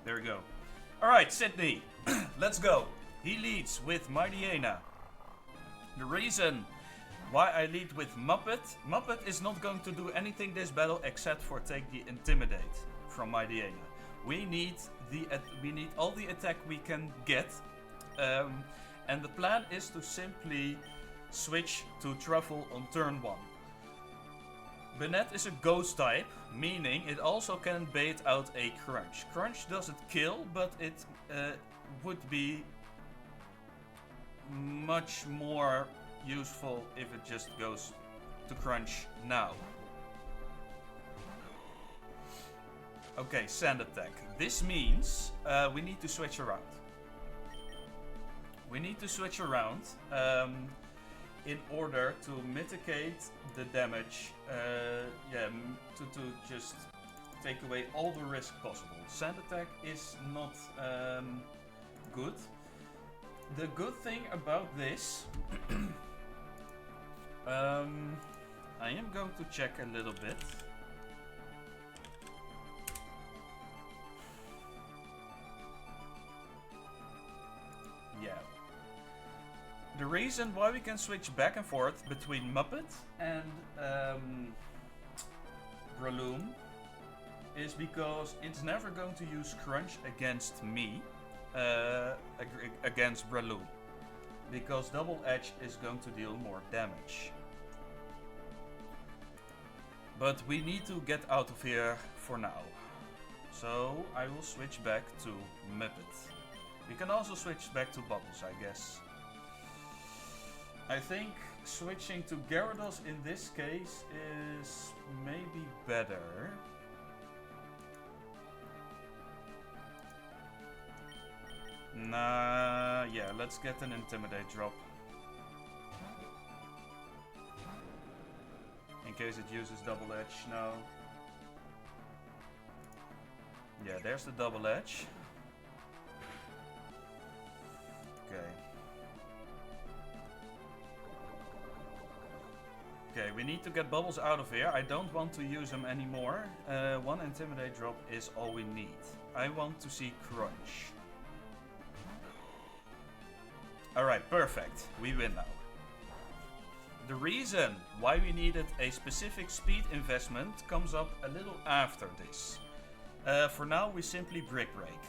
Speaker 1: There we go. Alright, Sydney. Let's go. He leads with Mightyena. The reason why I lead with Muppet is not going to do anything this battle except for take the Intimidate from Mightyena. We need all the attack we can get, and the plan is to simply switch to Truffle on turn 1. Banette is a ghost type, meaning it also can bait out a Crunch. Crunch doesn't kill, but it would be much more useful if it just goes to Crunch now. Okay, Sand Attack. This means we need to switch around. We need to switch around in order to mitigate the damage. To just take away all the risk possible. Sand Attack is not good. The good thing about this I am going to check a little bit. Yeah. The reason why we can switch back and forth between Muppet and Breloom is because it's never going to use Crunch against me, against Breloom. Because Double Edge is going to deal more damage. But we need to get out of here for now. So I will switch back to Muppet. We can also switch back to Bubbles, I guess. I think switching to Gyarados in this case is maybe better. Nah, yeah, let's get an Intimidate drop. In case it uses Double Edge, no. Yeah, there's the Double Edge. Okay. Okay, we need to get Bubbles out of here. I don't want to use him anymore. One Intimidate drop is all we need. I want to see Crunch. Alright, perfect. We win now. The reason why we needed a specific speed investment comes up a little after this. For now, we simply Brick Break.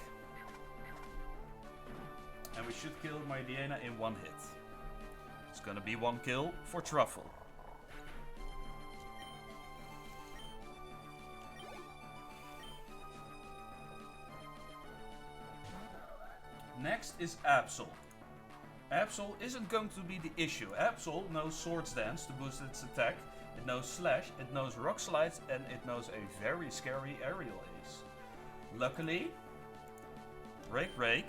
Speaker 1: And we should kill my Diana in one hit. It's gonna be one kill for Truffle. Next is Absol. Absol isn't going to be the issue. Absol knows Swords Dance to boost its attack, it knows Slash, it knows Rock Slides, and it knows a very scary Aerial Ace. Luckily, Break Break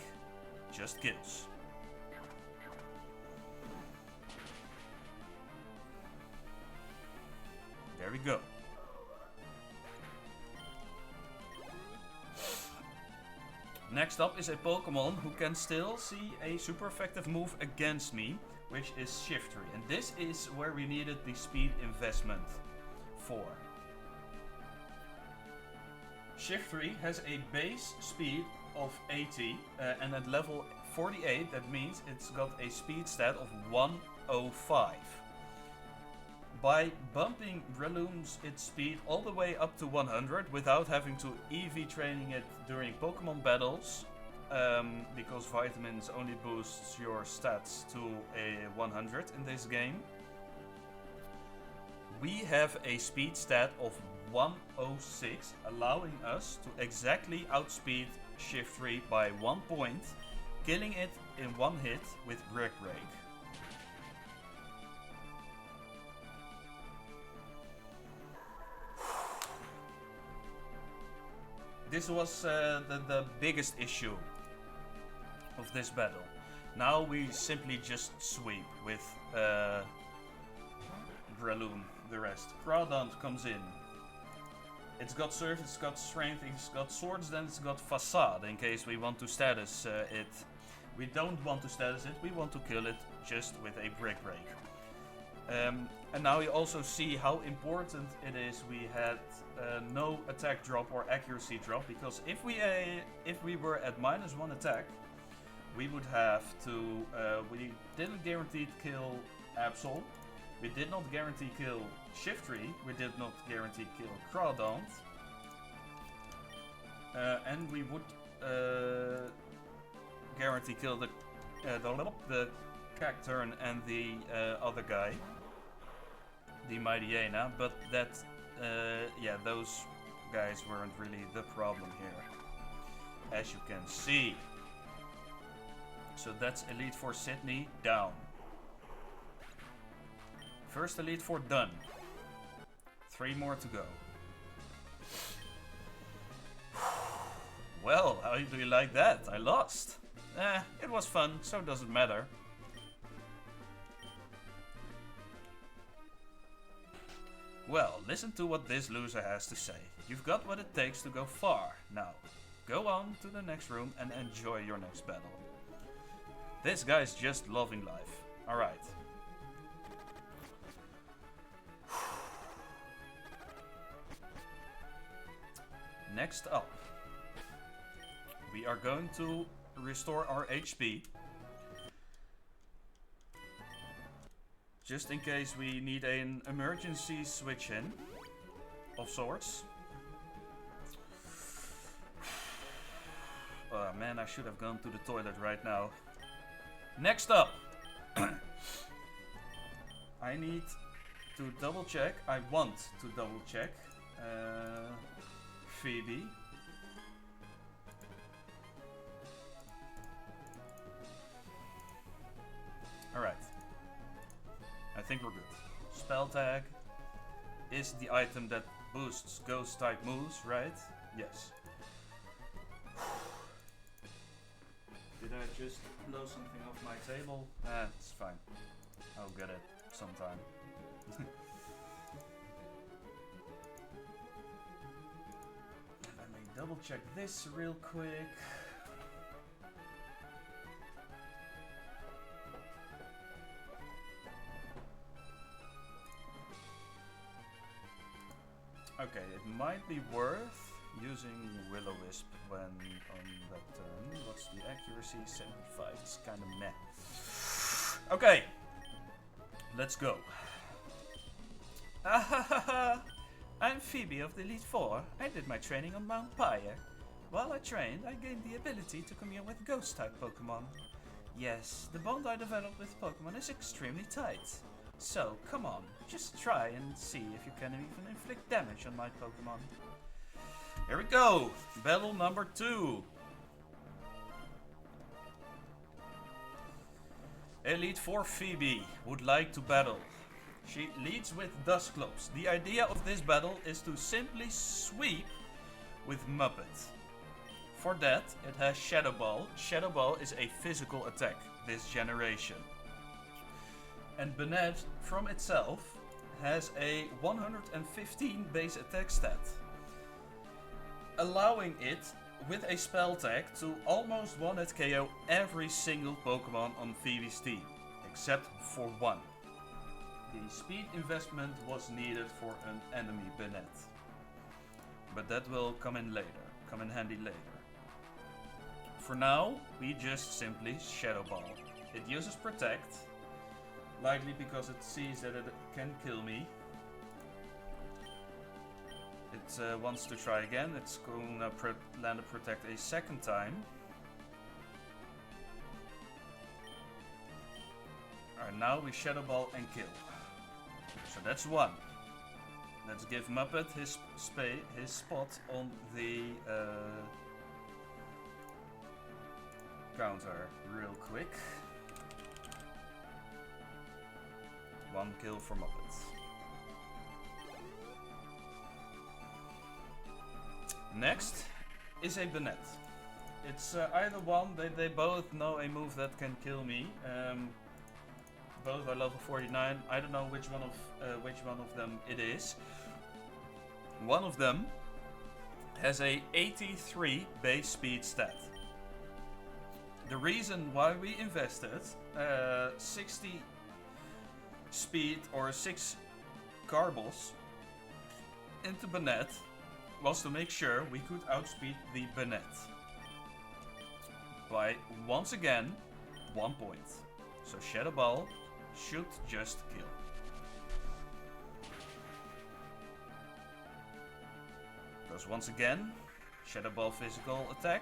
Speaker 1: just kills. There we go. Next up is a Pokemon who can still see a super effective move against me, which is Shiftry. And this is where we needed the speed investment for. Shiftry has a base speed of 80 and at level 48 that means it's got a speed stat of 105. By bumping Breloom's its speed all the way up to 100 without having to EV training it during Pokemon battles, because vitamins only boosts your stats to a 100 in this game, we have a speed stat of 106, allowing us to exactly outspeed Shiftry by 1 point, killing it in one hit with Brick Break. This was the biggest issue of this battle. Now we simply just sweep with Breloom, the rest. Crawdaunt comes in. It's got Surf, it's got Strength, it's got Swords, then it's got Facade in case we want to status it. We don't want to status it, we want to kill it just with a Brick Break. And now you also see how important it is we had no attack drop or accuracy drop, because if we were at -1 attack, we would have to, we didn't guarantee kill Absol, we did not guarantee kill Shiftry, we did not guarantee kill Crawdaunt, and we would guarantee kill the Cacturn and the other guy, the Mightyena, but that, yeah, those guys weren't really the problem here, as you can see. So that's Elite Four Sydney down. First Elite Four done. 3 more to go. Well, how do you like that? I lost. It was fun, so it doesn't matter. Well, listen to what this loser has to say. You've got what it takes to go far. Now, go on to the next room and enjoy your next battle. This guy's just loving life. Alright. Next up, we are going to restore our HP. Just in case we need an emergency switch in of sorts. Oh man, I should have gone to the toilet right now. Next up, I need to double check. I want to double check Phoebe. Alright. I think we're good. Spell tag is the item that boosts ghost type moves, right? Yes. Did I just blow something off my table? It's fine. I'll get it sometime. Let me double check this real quick. Okay, it might be worth using Will-O-Wisp when on that turn. What's the accuracy? 75. It's kind of meh. Okay, let's go. Ahahaha! I'm Phoebe of the Elite Four. I did my training on Mount Pyre. While I trained, I gained the ability to commune with Ghost-type Pokémon. Yes, the bond I developed with Pokémon is extremely tight. So, come on, just try and see if you can even inflict damage on my Pokémon. Here we go! Battle number 2. Elite 4 Phoebe would like to battle. She leads with Dusclops. The idea of this battle is to simply sweep with Muppet. For that, it has Shadow Ball. Shadow Ball is a physical attack this generation. And Banette, from itself, has a 115 base attack stat, allowing it, with a spell tag, to almost one-hit KO every single Pokemon on Phoebe's team, except for one. The speed investment was needed for an enemy Banette, but that will come in handy later. For now, we just simply Shadow Ball. It uses Protect, likely because it sees that it can kill me. It wants to try again. It's going to land a Protect a second time. Alright, now we Shadow Ball and kill. So that's one. Let's give Muppet his spot on the counter real quick. One kill for Muppet. Next is a Banette. It's either one, they both know a move that can kill me. Both are level 49. I don't know which one of them it is. One of them has a 83 base speed stat. The reason why we invested 60 speed or 6 Garbles into Banette was to make sure we could outspeed the Banette by, once again, 1 point. So Shadow Ball should just kill. Because once again, Shadow Ball physical attack,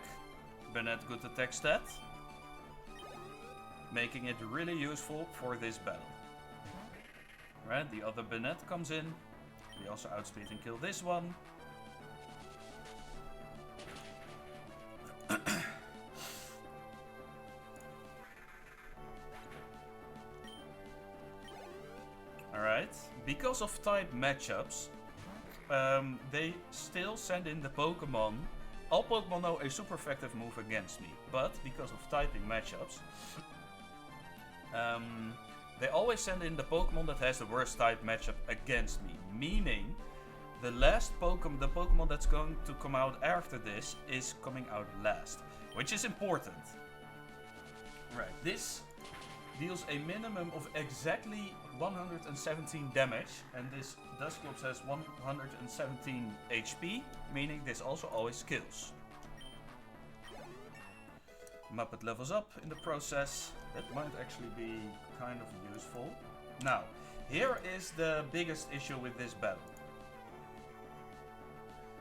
Speaker 1: Banette good attack stat, making it really useful for this battle. Right, the other Banette comes in. We also outspeed and kill this one. Alright, because of type matchups, they still send in the Pokemon. All Pokemon know a super effective move against me, but because of typing matchups, they always send in the Pokemon that has the worst type matchup against me. Meaning, the Pokemon that's going to come out after this is coming out last. Which is important. Right, this deals a minimum of exactly 117 damage, and this Dusclops has 117 HP, meaning this also always kills. Muppet levels up in the process. That might actually be kind of useful. Now, here is the biggest issue with this battle.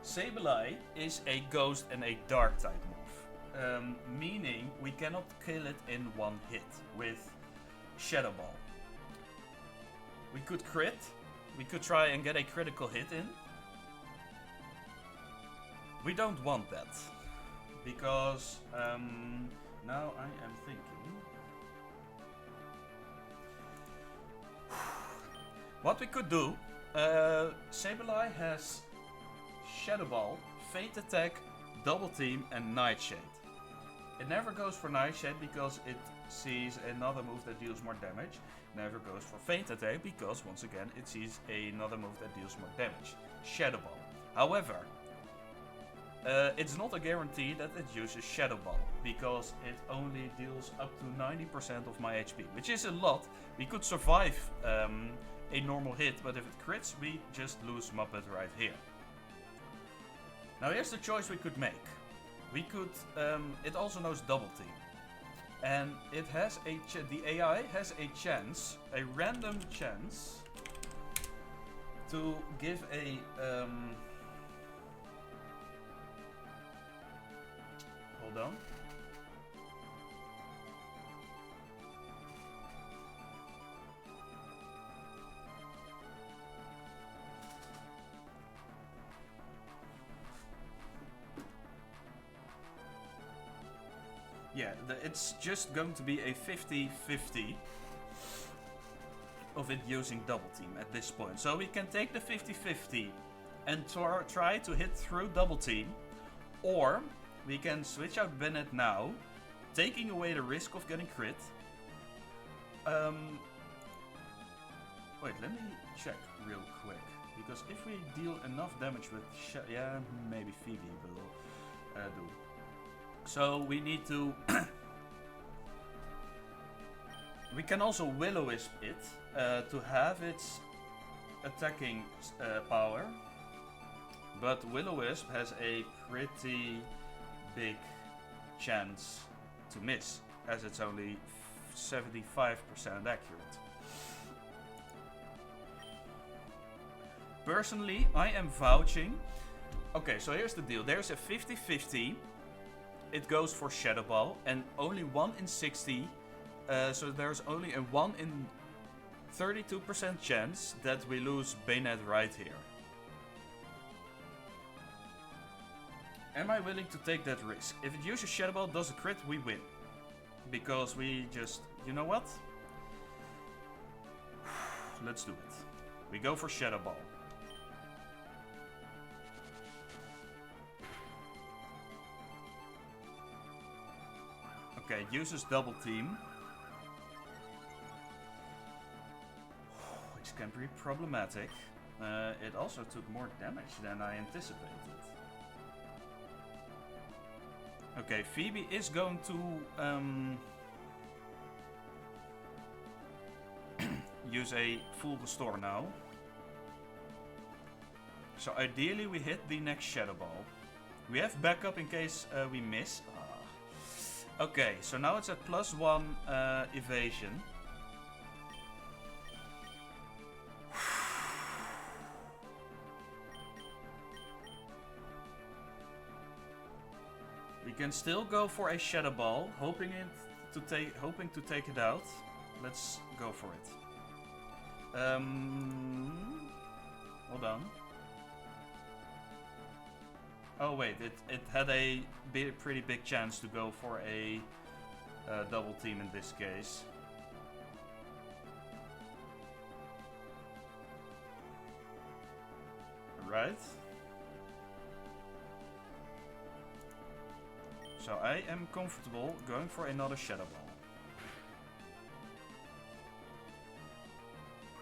Speaker 1: Sableye is a ghost and a dark type move, meaning we cannot kill it in one hit with Shadow Ball. We could crit, we could try and get a critical hit in. We don't want that, because now I am thinking what we could do. Sableye has Shadow Ball, Fate Attack, Double Team and Nightshade. It never goes for Nightshade because it sees another move that deals more damage. Never goes for Fate Attack because once again it sees another move that deals more damage. Shadow Ball. However, it's not a guarantee that it uses Shadow Ball because it only deals up to 90% of my HP, which is a lot. We could survive a normal hit, but if it crits, we just lose Muppet right here. Now here's the choice we could make. We could, it also knows Double Team. And it has the AI has a chance, a random chance, to give a, hold on. Yeah, it's just going to be a 50-50 of it using Double Team at this point. So we can take the 50-50 and try to hit through Double Team, or we can switch out Bennett now, taking away the risk of getting crit. Wait, let me check real quick, because if we deal enough damage with yeah, maybe Phoebe will do. So we need to we can also Will-O-Wisp it to have its attacking power, but Will-O-Wisp has a pretty big chance to miss, as it's only 75% accurate. Personally, I am vouching. Okay, so here's the deal. There's a 50-50. It goes for Shadow Ball, and only 1 in 60, so there's only a 1 in 32% chance that we lose Bayonet right here. Am I willing to take that risk? If it uses Shadow Ball, does a crit, we win. Because we just, you know what? Let's do it. We go for Shadow Ball. Okay, it uses Double Team. Which can be problematic. It also took more damage than I anticipated. Okay, Phoebe is going to use a full restore now. So ideally we hit the next Shadow Ball. We have backup in case we miss. Okay, so now it's at +1 evasion. We can still go for a Shadow Ball, hoping to take it out. Let's go for it. Hold on. Oh wait, it had a pretty big chance to go for a Double Team in this case. Right. So I am comfortable going for another Shadow Ball.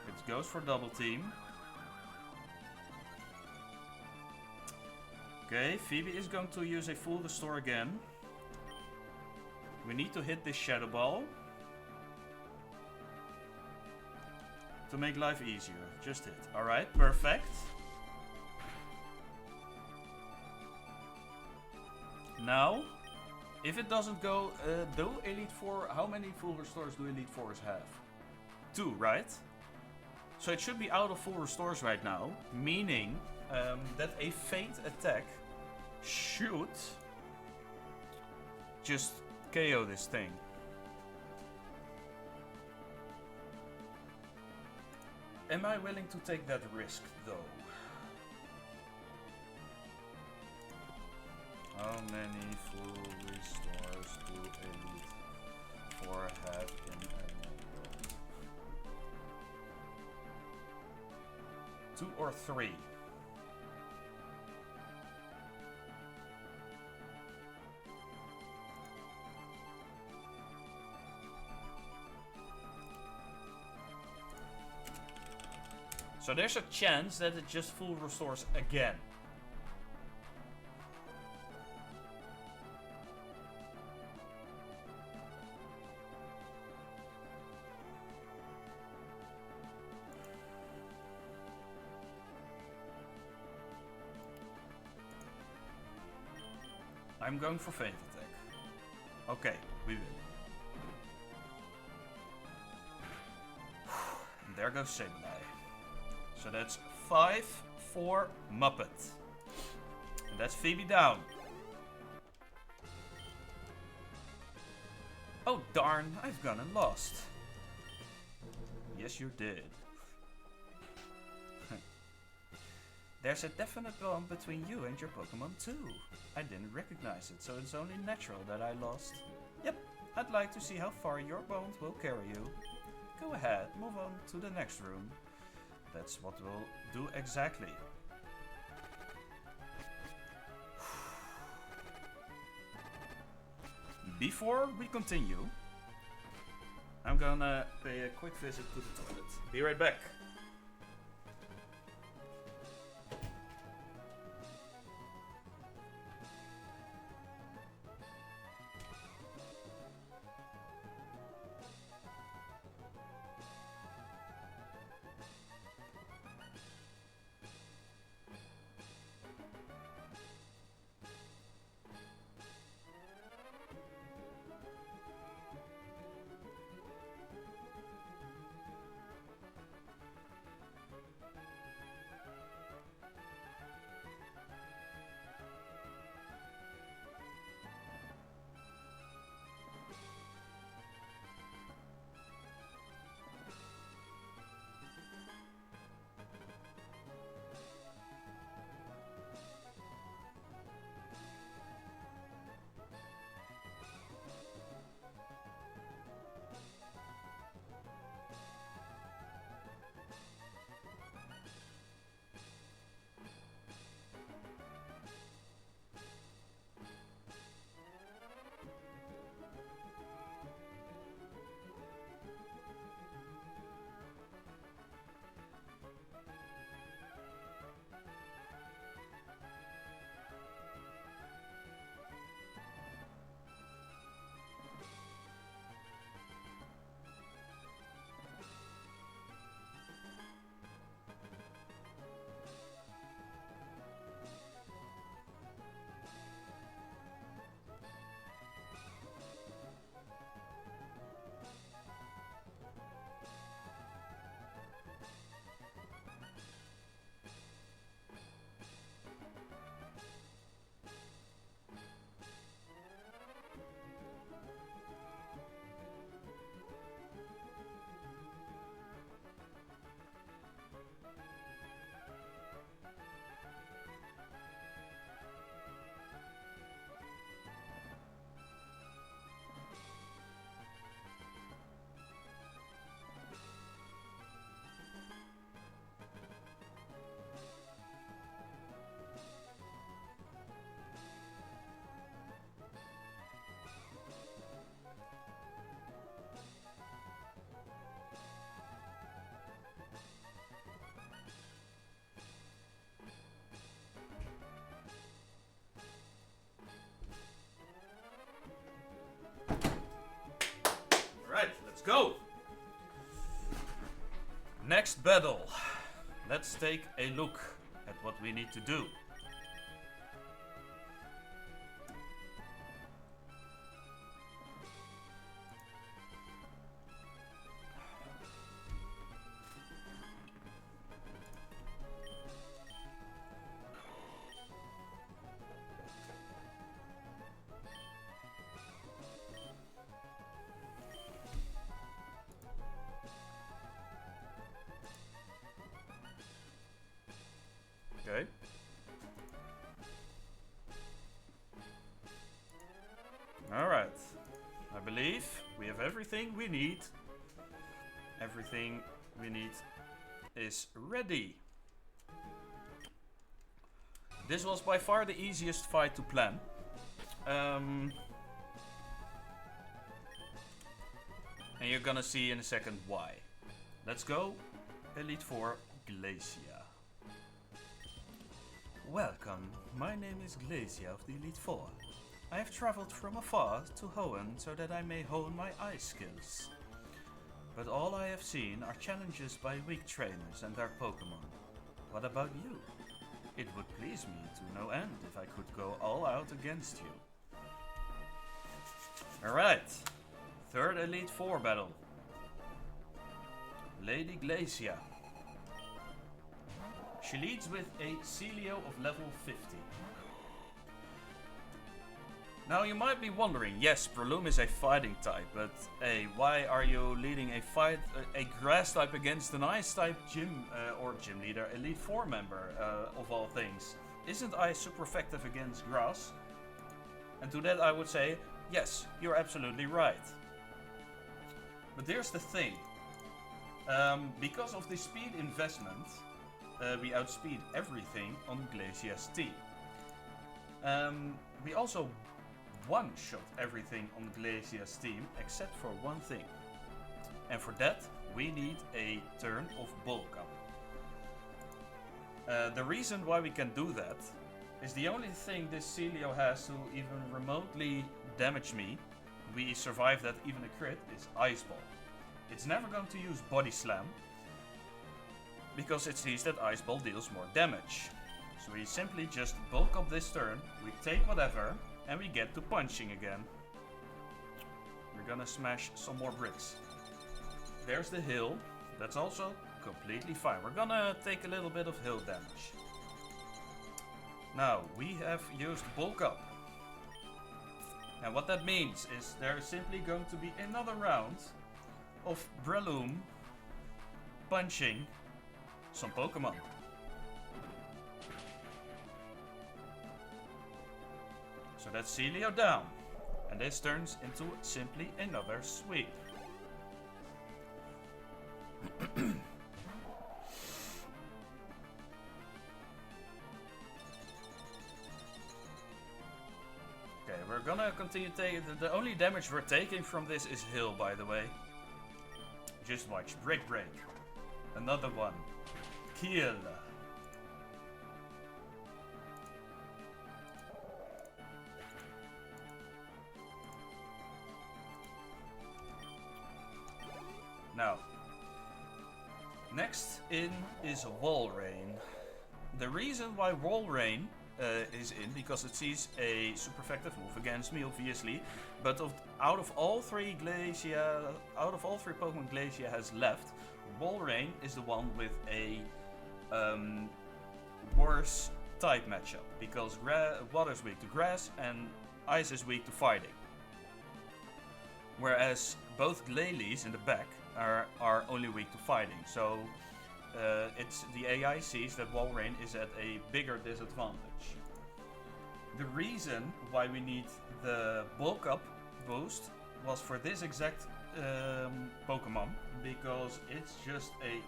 Speaker 1: It goes for Double Team. Okay, Phoebe is going to use a full restore again. We need to hit this Shadow Ball. to make life easier. Just hit. Alright, perfect. Now, if it doesn't go, do Elite Four, how many full restores do Elite Fours have? 2, right? So it should be out of full restores right now, meaning that a feint attack should just KO this thing. Am I willing to take that risk, though? How many full restores do Elite Four have in Emerald? 2 or 3? So there's a chance that it just full restores again. I'm going for feint attack. Okay, we win. And there goes Sableye. So that's 5 for Muppet. And that's Phoebe down. Oh darn, I've gone and lost. Yes, you did. There's a definite bond between you and your Pokemon too. I didn't recognize it, so it's only natural that I lost. Yep, I'd like to see how far your bond will carry you. Go ahead, move on to the next room. That's what we'll do exactly. Before we continue, I'm gonna pay a quick visit to the toilet. Be right back. next battle. Let's take a look at what we need to do. Okay. Alright. I believe we have everything we need. Everything we need is ready. This was by far the easiest fight to plan. And you're gonna see in a second why. Let's go. Elite 4 Glacia. Welcome, my name is Glacia of the Elite 4. I have traveled from afar to Hoenn so that I may hone my ice skills. But all I have seen are challenges by weak trainers and their Pokémon. What about you? It would please me to no end if I could go all out against you. Alright, third Elite 4 battle. Lady Glacia. She leads with a Celio of level 50. Now you might be wondering, yes, Breloom is a fighting type, but hey, why are you leading a grass type against an ice type gym leader, Elite 4 member of all things? Isn't ice super effective against grass? And to that I would say, yes, you're absolutely right. But here's the thing. Because of the speed investment, we outspeed everything on Glacia's team. We also one-shot everything on Glacia's team except for one thing. And for that, we need a turn of bulk up. The reason why we can do that is the only thing this Celio has to even remotely damage me, we survive that even a crit, is Ice Ball. It's never going to use Body Slam, because it sees that Ice Ball deals more damage. So we simply just bulk up this turn, we take whatever, and we get to punching again. We're gonna smash some more bricks. There's the hill, that's also completely fine. We're gonna take a little bit of hill damage. Now, we have used bulk up. And what that means is there is simply going to be another round of Breloom punching some Pokemon. So that's Celio down. And this turns into simply another sweep. Okay, we're gonna continue taking. The only damage we're taking from this is Hill, by the way. Just watch. Brick Break. Another one. Kill. Now, next in is Wall Rain. The reason why Wall Rain is in, because it sees a super effective move against me, obviously. But out of all three Pokemon Glacia has left, Wall Rain is the one with a worse type matchup, because water is weak to grass and ice is weak to fighting. Whereas both Glalie in the back are only weak to fighting. So it's the AI sees that Wall Rain is at a bigger disadvantage. The reason why we need the bulk up boost was for this exact Pokemon, because it's just a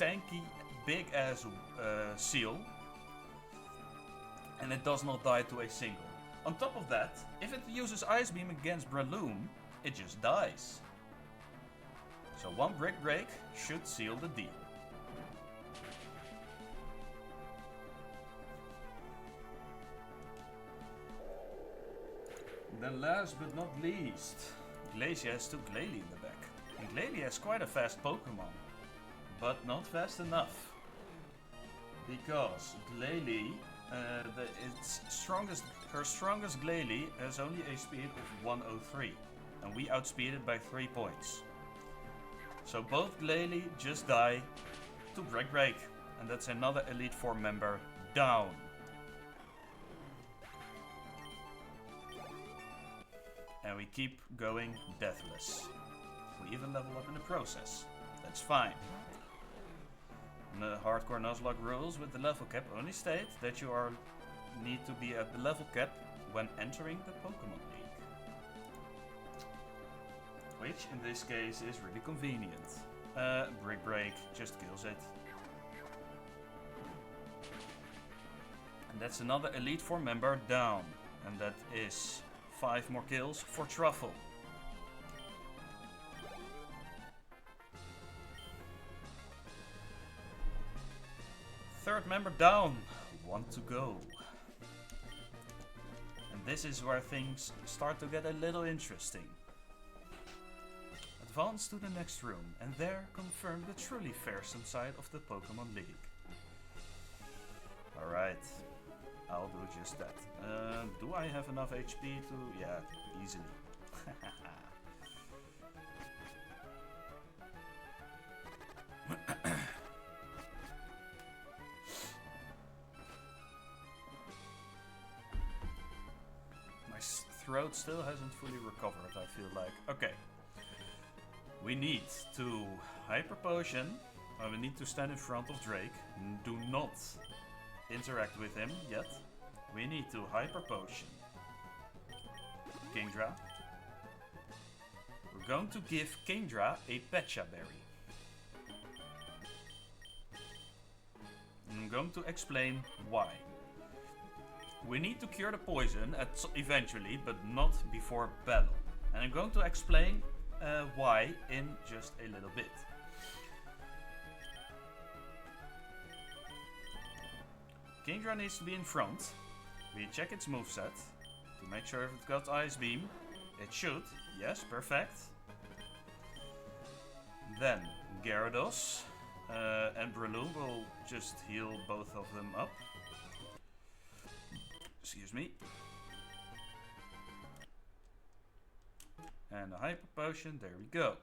Speaker 1: tanky, big ass seal, and it does not die to a single. On top of that, if it uses Ice Beam against Breloom, it just dies. So one Brick Break should seal the deal. Then last but not least, Glacia has two Glalie in the back. And Glalie has quite a fast Pokemon. but not fast enough. Because Glalie, her strongest Glalie has only a speed of 103. And we outspeeded by 3 points. So both Glalie just die to Break. And that's another Elite Four member down. And we keep going deathless. We even level up in the process. That's fine. The hardcore Nuzlocke rules with the level cap only state that you need to be at the level cap when entering the Pokémon League. Which in this case is really convenient. Break just kills it. And that's another Elite Four member down. And that is 5 more kills for Truffle. Third member down. 1 to go. And this is where things start to get a little interesting. Advance to the next room and there confirm the truly fearsome side of the Pokémon League. Alright, I'll do just that. Do I have enough HP to... yeah, easily. My throat still hasn't fully recovered, I feel like. Okay. We need to Hyper Potion. We need to stand in front of Drake. Do not interact with him yet. We need to Hyper Potion Kingdra. We're going to give Kingdra a Pecha Berry. And I'm going to explain why. We need to cure the poison eventually, but not before battle. And I'm going to explain why in just a little bit. Kingdra needs to be in front. We check its moveset to make sure if it got Ice Beam. It should. Yes, perfect. Then Gyarados and Breloom will just heal both of them up. Excuse me. And a Hyper Potion, there we go.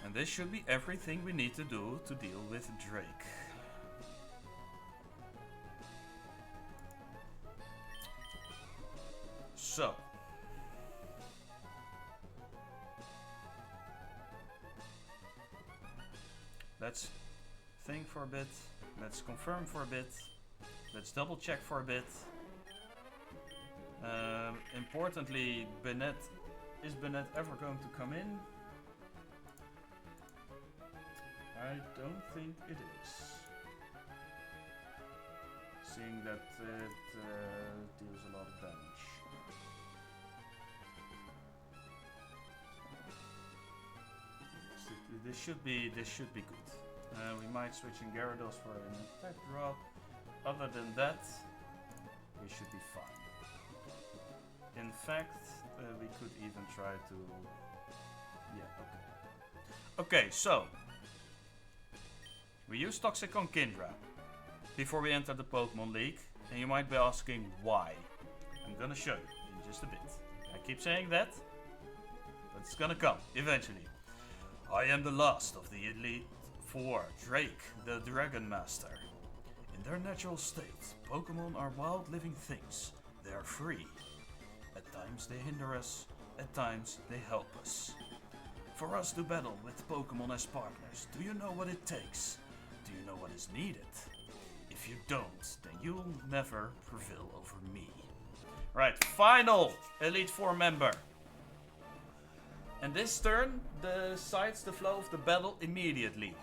Speaker 1: And this should be everything we need to do to deal with Drake. So. Let's think for a bit. Let's confirm for a bit. Let's double check for a bit. Importantly, Bennett. Is Bennett ever going to come in? I don't think it is. Seeing that it deals a lot of damage. This should be good. We might switch in Gyarados for an attack drop. Other than that, we should be fine. In fact, we could even try to... yeah, okay. Okay, so... we use Toxic on Kingdra before we enter the Pokémon League. And you might be asking why. I'm gonna show you in just a bit. I keep saying that, but it's gonna come, eventually. I am the last of the Elite Four, Drake, the Dragon Master. In their natural state, Pokémon are wild living things. They are free. At times they hinder us, at times they help us. For us to battle with Pokémon as partners, do you know what it takes? Do you know what is needed? If you don't, then you'll never prevail over me. Right, final Elite Four member. And this turn decides the flow of the battle immediately.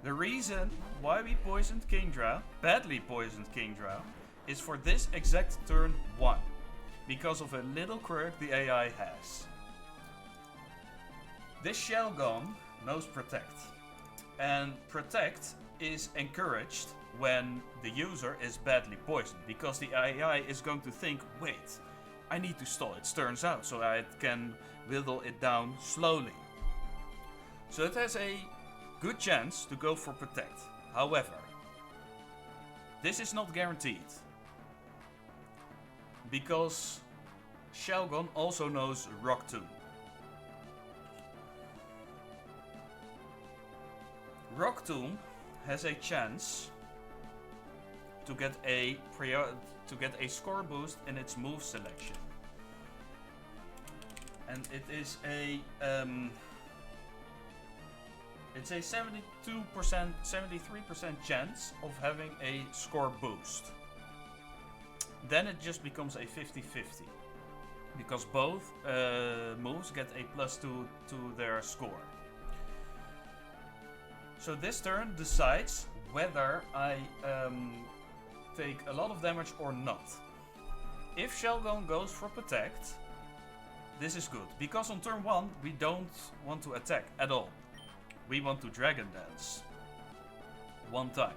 Speaker 1: The reason why we poisoned Kingdra, badly poisoned Kingdra, is for this exact turn 1. Because of a little quirk the AI has. This Shelgon knows Protect. And Protect is encouraged when the user is badly poisoned. Because the AI is going to think, wait, I need to stall its turns out so I can whittle it down slowly. So it has a good chance to go for Protect. However, this is not guaranteed. Because Shelgon also knows Rock Tomb. Rock Tomb has a chance to get a score boost in its move selection. And it is a it's a 72%, 73% chance of having a score boost. Then it just becomes a 50-50. Because both moves get a +2 to their score. So this turn decides whether I take a lot of damage or not. If Shelgon goes for Protect, this is good. Because on turn 1 we don't want to attack at all. We want to Dragon Dance. One time.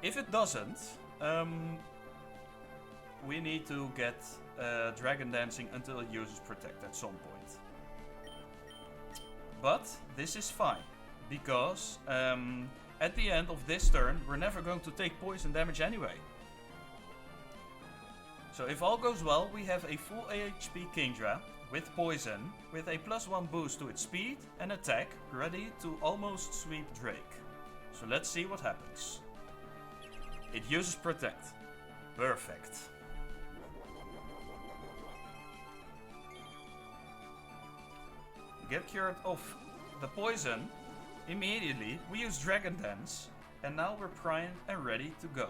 Speaker 1: If it doesn't, we need to get Dragon Dancing until it uses Protect at some point. But this is fine. Because at the end of this turn, we're never going to take poison damage anyway. So if all goes well, we have a full AHP Kingdra with poison, with a +1 boost to its speed and attack, ready to almost sweep Drake. So let's see what happens. It uses Protect. Perfect. Get cured of the poison. Immediately, we use Dragon Dance, and now we're primed and ready to go.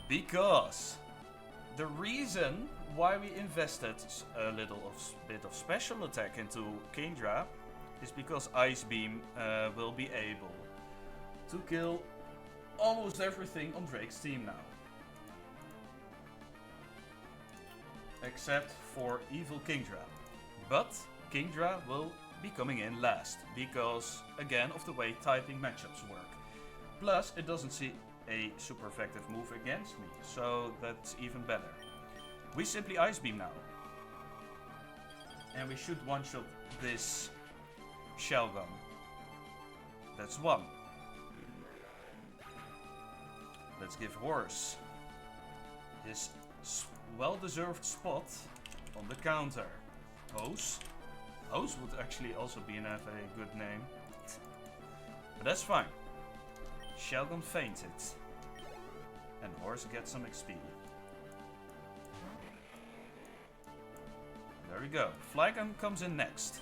Speaker 1: Because the reason why we invested a bit of special attack into Kingdra is because Ice Beam will be able to kill almost everything on Drake's team now. Except for Evil Kingdra. But Kingdra will be coming in last, because again of the way typing matchups work. Plus it doesn't see a super effective move against me, so that's even better. We simply Ice Beam now. And we should one-shot this Shelgon. That's one. Let's give Horse his well-deserved spot on the counter. Hose. Hose would actually also have a good name. But that's fine. Shelgon fainted. And Horse gets some XP. There we go. Flygon comes in next.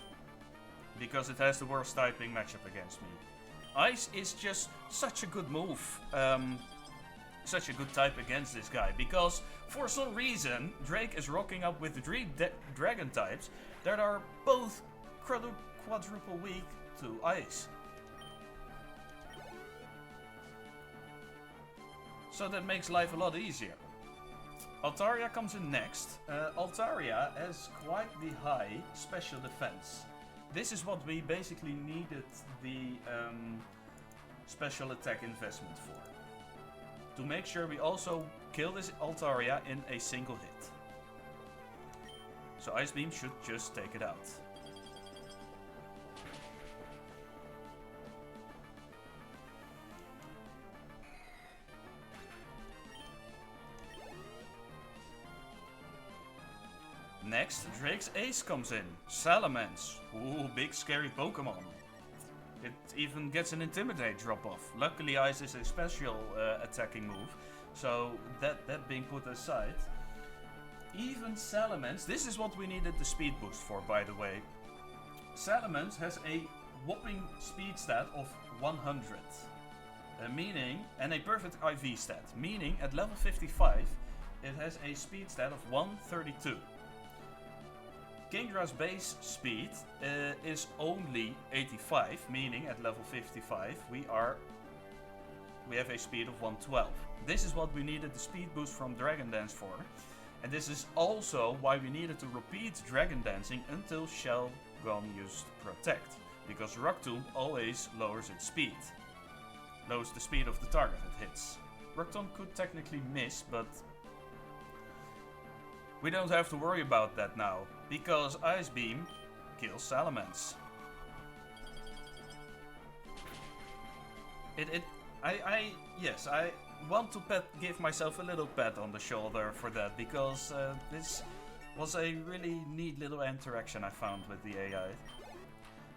Speaker 1: Because it has the worst typing matchup against me. Ice is just such a good move. Such a good type against this guy. Because for some reason Drake is rocking up with 3 dragon types that are both quadruple weak to Ice. So that makes life a lot easier. Altaria comes in next. Altaria has quite the high special defense. This is what we basically needed the special attack investment for. To make sure we also kill this Altaria in a single hit. So Ice Beam should just take it out. Next, Drake's Ace comes in. Salamence. Ooh, big scary Pokemon. It even gets an Intimidate drop-off. Luckily Ice is a special attacking move, so that being put aside. Even Salamence, this is what we needed the speed boost for, by the way. Salamence has a whopping speed stat of 100. And a perfect IV stat. Meaning at level 55 it has a speed stat of 132. Kingdra's base speed is only 85, meaning at level 55 we have a speed of 112. This is what we needed the speed boost from Dragon Dance for. And this is also why we needed to repeat Dragon Dancing until Shelgon used Protect. Because Rock Tomb always lowers its speed. Lowers the speed of the target it hits. Rock Tomb could technically miss, but we don't have to worry about that now. Because Ice Beam kills Salamence. Yes, I want to give myself a little pat on the shoulder for that, because this was a really neat little interaction I found with the AI.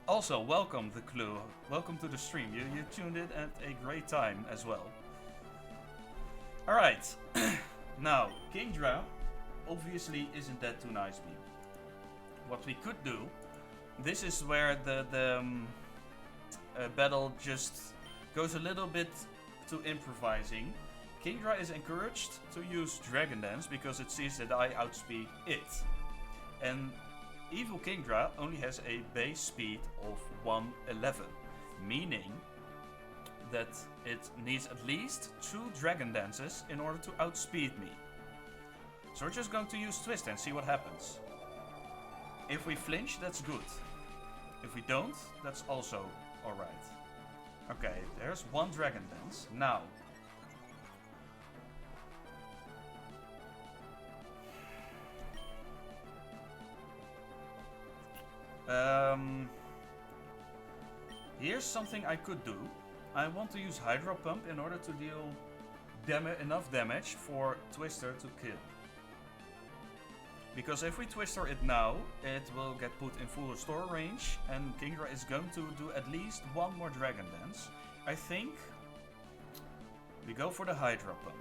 Speaker 1: Also, welcome the Clue. Welcome to the stream. You tuned in at a great time as well. Alright. Now, Kingdra obviously isn't that too nice me. What we could do, this is where the battle just goes a little bit to improvising. Kingdra is encouraged to use Dragon Dance because it sees that I outspeed it. And Evil Kingdra only has a base speed of 111, meaning that it needs at least 2 Dragon Dances in order to outspeed me. So we're just going to use Twist and see what happens. If we flinch, that's good. If we don't, that's also alright. Okay, there's 1 Dragon Dance. Now, here's something I could do. I want to use Hydro Pump in order to deal enough damage for Twister to kill. Because if we Twister it now, it will get put in full restore range, and Kingdra is going to do at least 1 more Dragon Dance. I think we go for the Hydro Pump.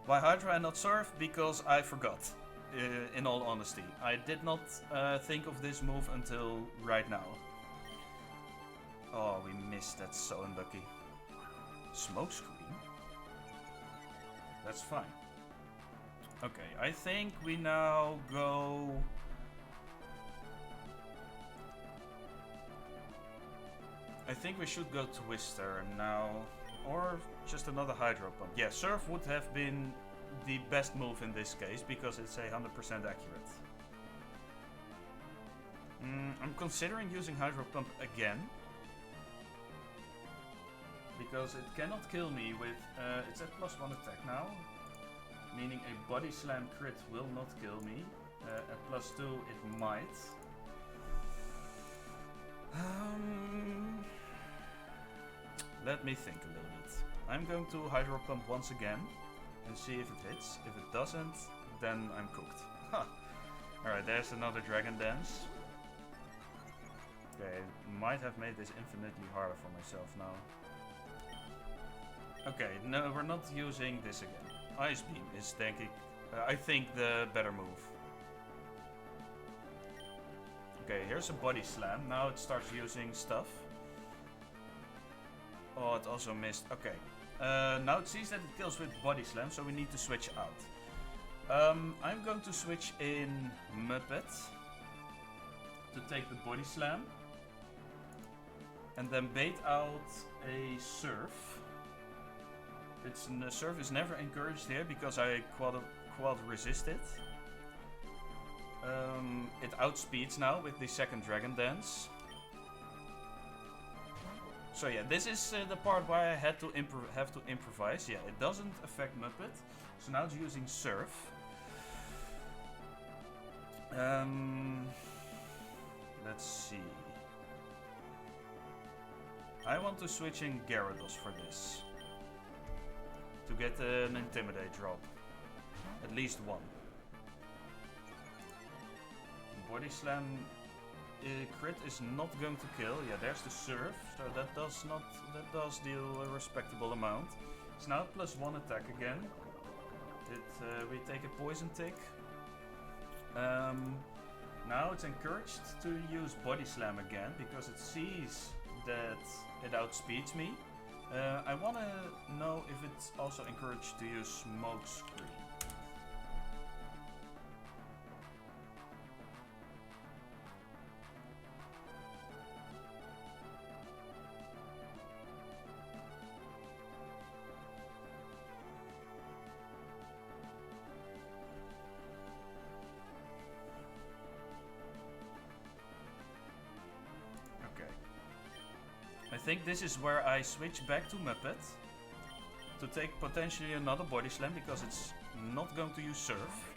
Speaker 1: Why Hydra and not Surf? Because I forgot, in all honesty. I did not think of this move until right now. Oh, we missed. That's so unlucky. Smokescreen? That's fine. Okay, I think we now go... I think we should go Twister now. Or just another Hydro Pump. Yeah, Surf would have been the best move in this case because it's 100% accurate. I'm considering using Hydro Pump again. Because it cannot kill me with... it's at +1 attack now. Meaning a body slam crit will not kill me. At +2 it might. Let me think a little bit. I'm going to Hydro Pump once again and see if it hits. If it doesn't, then I'm cooked. Alright, there's another Dragon Dance. Okay, might have made this infinitely harder for myself now. Okay, no, we're not using this again. Ice Beam is I think the better move. Okay, here's a Body Slam. Now it starts using stuff. Oh, it also missed. Okay. Now it sees that it kills with Body Slam, so we need to switch out. I'm going to switch in Muppet to take the Body Slam. And then bait out a Surf. Surf is never encouraged here because I quad resist it. It outspeeds now with the second Dragon Dance. So yeah, this is the part where I have to improvise. Yeah, it doesn't affect Muppet. So now it's using Surf. Let's see. I want to switch in Gyarados for this. To get an Intimidate drop. At least 1. Body Slam crit is not going to kill. Yeah, there's the Surf, so that does deal a respectable amount. It's now +1 attack again. We take a poison tick. Now it's encouraged to use Body Slam again because it sees that it outspeeds me. I want to know if it's also encouraged to use Smokescreen. I think this is where I switch back to Muppet to take potentially another Body Slam because it's not going to use Surf.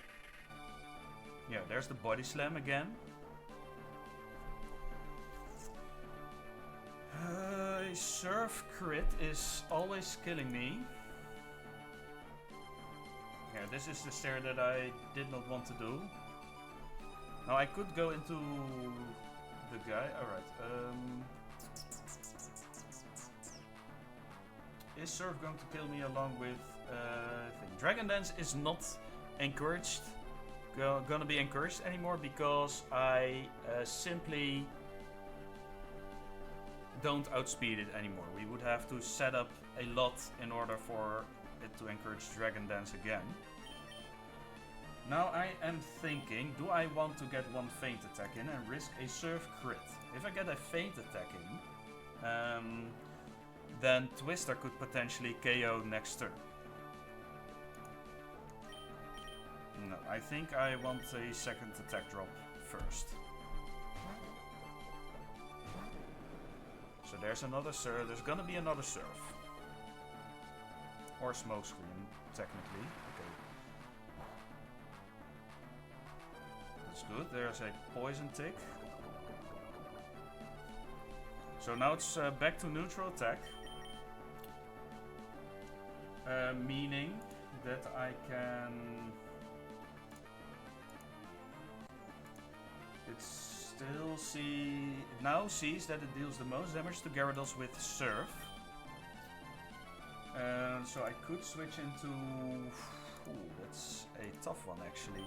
Speaker 1: Yeah, there's the Body Slam again. A surf crit is always killing me. Yeah, this is the stair that I did not want to do. Now I could go into the guy. Alright. Is surf going to kill me along with thing? Dragon Dance is not encouraged. Gonna be encouraged anymore because I simply don't outspeed it anymore. We would have to set up a lot in order for it to encourage Dragon Dance again. Now I am thinking, do I want to get one feint attack in and risk a surf crit? If I get a feint attack in, then Twister could potentially KO next turn. No, I think I want a second attack drop first. So there's another surf. There's gonna be another surf. Or smoke screen, technically. Okay. That's good. There's a poison tick. So now it's back to neutral attack. Meaning that I can... It now sees that it deals the most damage to Gyarados with Surf. So I could switch into... Ooh, that's a tough one actually.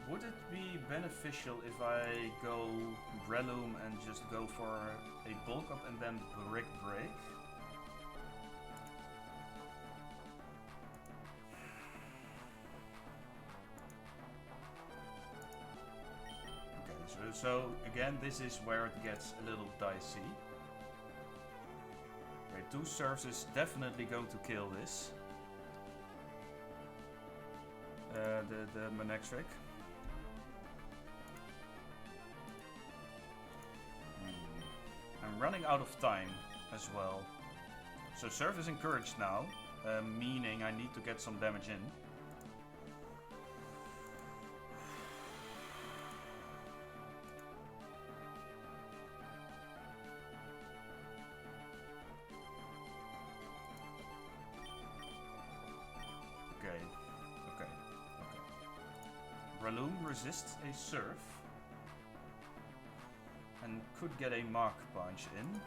Speaker 1: Would it be beneficial if I go Breloom and just go for a bulk up and then Brick Break? So again, this is where it gets a little dicey. Okay, 2 surfs is definitely going to kill this. The Manectric. I'm running out of time as well. So surf is encouraged now, meaning I need to get some damage in. Breloom resists a surf and could get a Mark Punch in.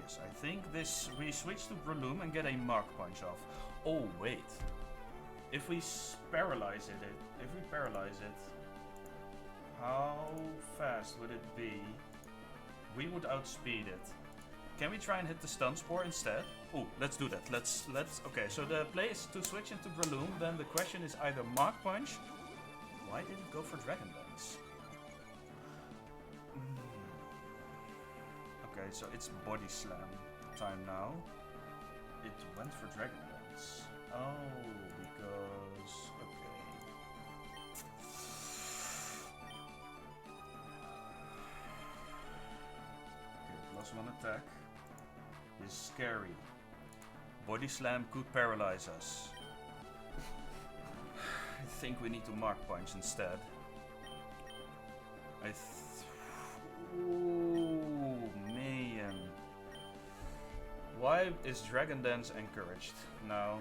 Speaker 1: Yes, I think this we switch to Breloom and get a Mark Punch off. Oh wait, if we paralyze it, how fast would it be? We would outspeed it. Can we try and hit the Stun Spore instead? Oh, let's do that. Let's. Okay, so the play is to switch into Breloom. Then the question is either Mark Punch. Why did it go for Dragon Dance? Okay, so it's Body Slam time now. It went for Dragon Dance. Oh, because... okay. Okay, +1 attack is scary. Body Slam could paralyze us. I think we need to Mark Punch instead. Ooh, man. Why is Dragon Dance encouraged now?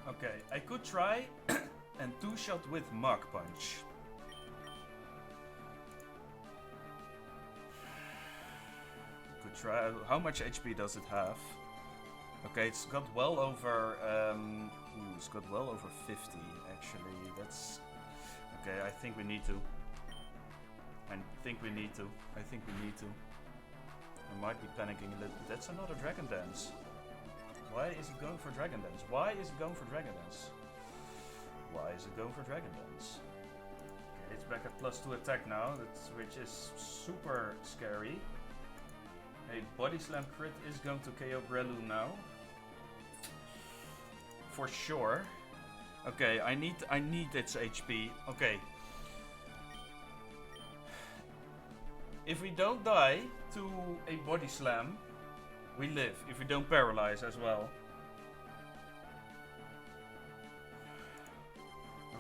Speaker 1: Okay, I could try and 2-shot with Mark Punch. Try. How much HP does it have? Okay, it's got well over. It's got well over 50 actually. That's okay. I think we need to. I think we need to. I might be panicking a little. That's another Dragon Dance. Why is it going for Dragon Dance? Why is it going for Dragon Dance? Okay, it's back at +2 attack now, which is super scary. A Body Slam crit is going to KO Breloom now. For sure. Okay, I need its HP. Okay. If we don't die to a body slam, we live. If we don't paralyze as well.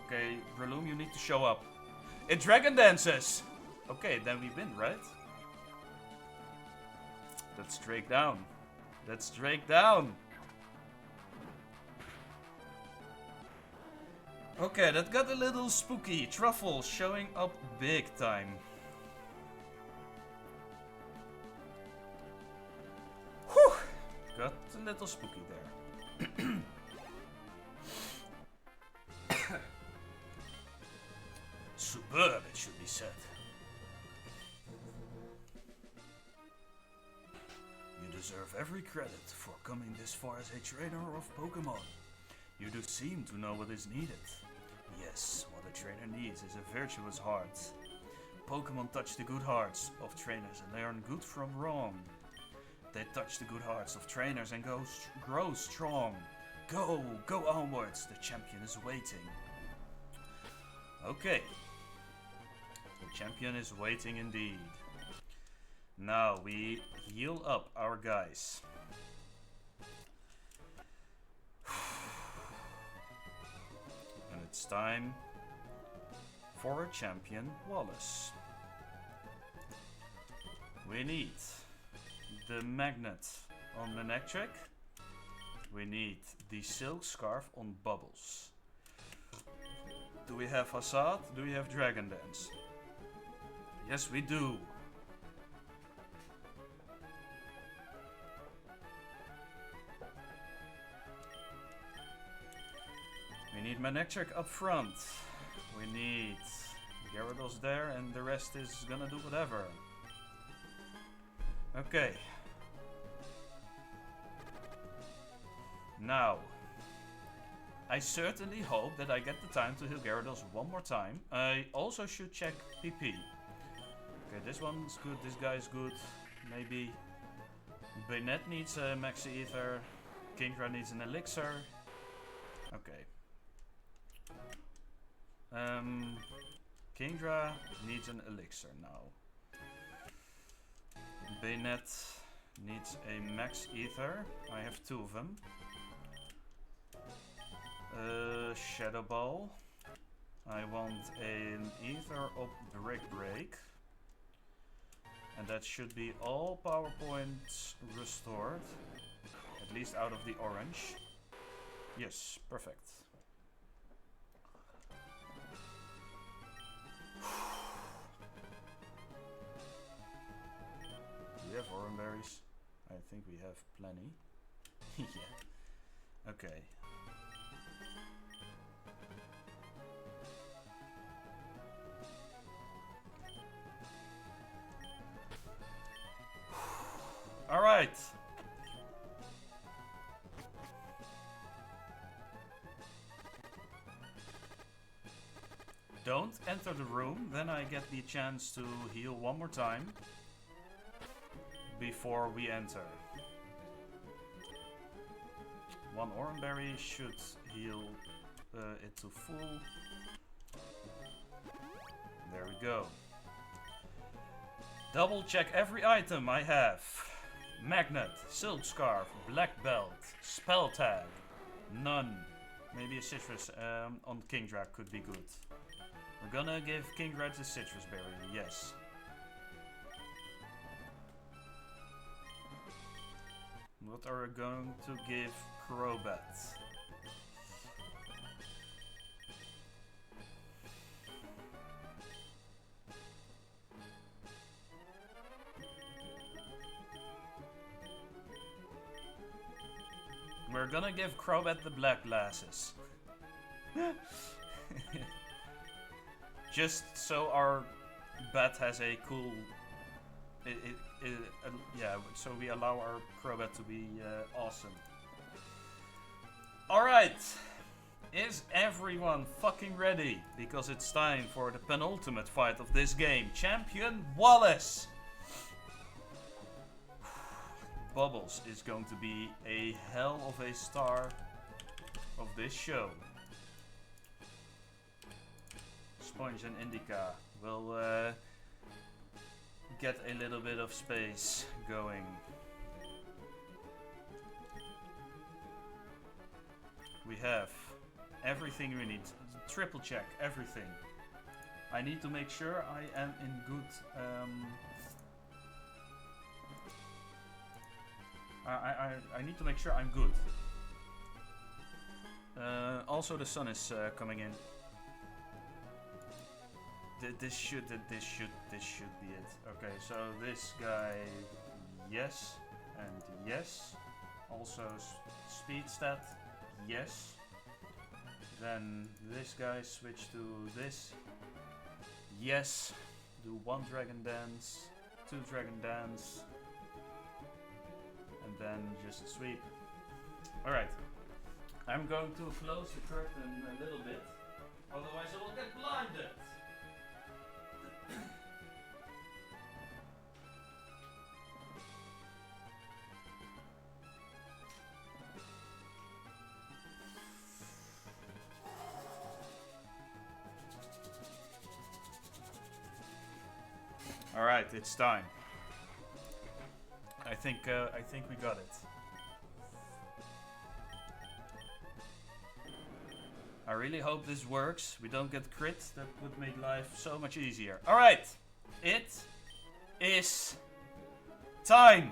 Speaker 1: Okay, Breloom, you need to show up. It dragon dances! Okay, then we win, right? Let's Drake down. Let's Drake down! Okay, that got a little spooky. Truffle showing up big time. Whew! Got a little spooky there. Superb, it should be said. You deserve every credit for coming this far as a trainer of Pokémon. You do seem to know what is needed. Yes, what a trainer needs is a virtuous heart. Pokémon touch the good hearts of trainers and learn good from wrong. They touch the good hearts of trainers and grow strong. Go onwards, the champion is waiting. Okay. The champion is waiting indeed. Now we heal up our guys. And it's time for a champion Wallace. We need the magnet on Manectric. We need the silk scarf on Bubbles. Do we have Hassad? Do we have Dragon Dance? Yes, we do. We need Manectric up front. We need Gyarados there, and the rest is gonna do whatever. Okay. Now, I certainly hope that I get the time to heal Gyarados one more time. I also should check PP. Okay, this one's good, this guy's good. Maybe Banette needs a Maxi Ether. Kingdra needs an Elixir. Okay. Kingdra needs an Elixir now. Banette needs a Max Ether. I have two of them. Shadow Ball. I want an Ether of Brick Break. And that should be all power points restored. At least out of the orange. Yes, perfect. Do we have orange berries? I think we have plenty. Yeah. Okay. Alright. Don't enter the room, then I get the chance to heal one more time before we enter. One orange berry should heal it to full. There we go. Double check every item I have. Magnet, Silk Scarf, Black Belt, Spell Tag, none. Maybe a citrus on Kingdra could be good. We're gonna give Kingdra the citrus berry, yes. What are we going to give Crobat? We're gonna give Crobat the black glasses. Just so our bat has a cool... yeah, so we allow our Crobat to be awesome. Alright. Is everyone fucking ready? Because it's time for the penultimate fight of this game. Champion Wallace! Bubbles is going to be a hell of a star of this show. Sponge and Indica will get a little bit of space going. We have everything we need. Triple check everything. I need to make sure I am in good... I need to make sure I'm good. Also the sun is coming in. This should be it. Okay, so this guy, yes, and yes. Also speed stat, yes. Then this guy switch to this. Yes. Do 1 dragon dance, 2 dragon dance, and then just a sweep. Alright. I'm going to close the curtain a little bit, otherwise I will get blinded. Alright, it's time. I think we got it. I really hope this works. We don't get crit. That would make life so much easier. Alright. It is time.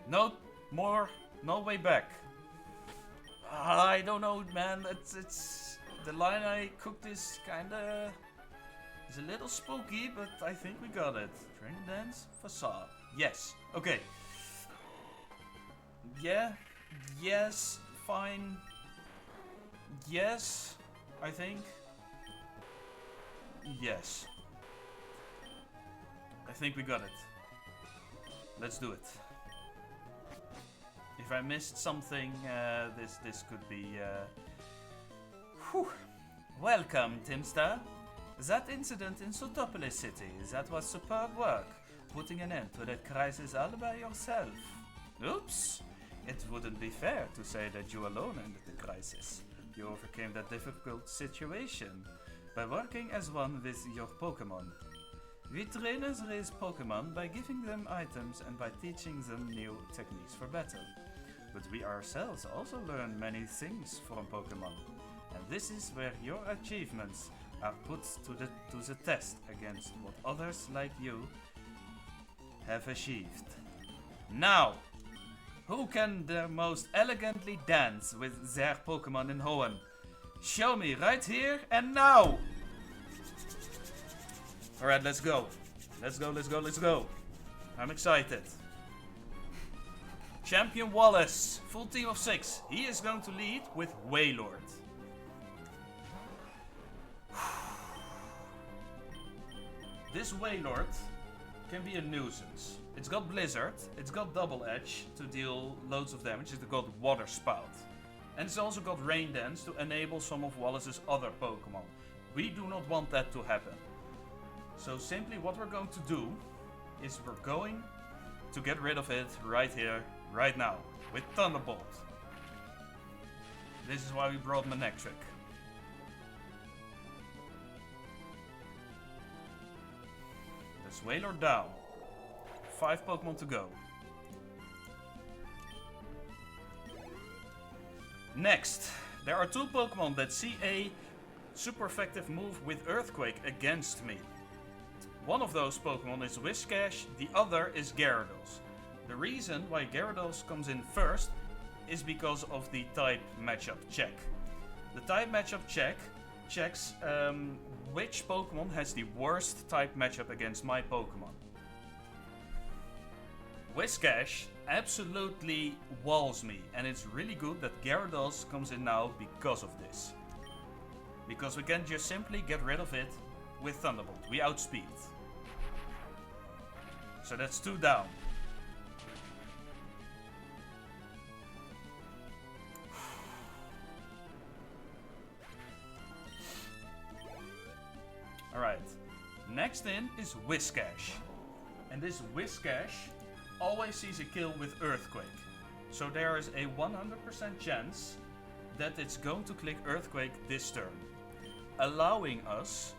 Speaker 1: No more. No way back. I don't know, man. It's the line I cooked is kinda... It's a little spooky, but I think we got it. Dragon Dance Facade. Yes. Okay. Yeah. Yes. Fine. Yes. I think. Yes. I think we got it. Let's do it. If I missed something, this could be... Whew. Welcome, Timster. That incident in Sotopolis City, that was superb work. Putting an end to that crisis all by yourself. Oops! It wouldn't be fair to say that you alone ended the crisis. You overcame that difficult situation by working as one with your Pokémon. We trainers raise Pokémon by giving them items and by teaching them new techniques for battle. But we ourselves also learn many things from Pokémon. And this is where your achievements are put to the test against what others like you have achieved. Now, who can the most elegantly dance with their Pokémon in Hoenn? Show me right here and now! Alright, let's go. Let's go, let's go, let's go. I'm excited. Champion Wallace, full team of 6. He is going to lead with Wailord. This Wailord can be a nuisance. It's got Blizzard, it's got Double Edge to deal loads of damage, it's got Water Spout. And it's also got Rain Dance to enable some of Wallace's other Pokemon. We do not want that to happen. So simply what we're going to do is we're going to get rid of it right here, right now, with Thunderbolt. This is why we brought Manectric. Let's Wailord down. 5 Pokemon to go. Next, there are 2 Pokemon that see a super effective move with Earthquake against me. One of those Pokemon is Whiscash, the other is Gyarados. The reason why Gyarados comes in first is because of the type matchup check. The type matchup check checks which Pokemon has the worst type matchup against my Pokemon. Whiscash absolutely walls me, and it's really good that Gyarados comes in now because of this. Because we can just simply get rid of it with Thunderbolt. We outspeed. So that's 2 down. Alright. Next in is Whiscash. And this Whiscash always sees a kill with Earthquake. So there is a 100% chance that it's going to click Earthquake this turn, allowing us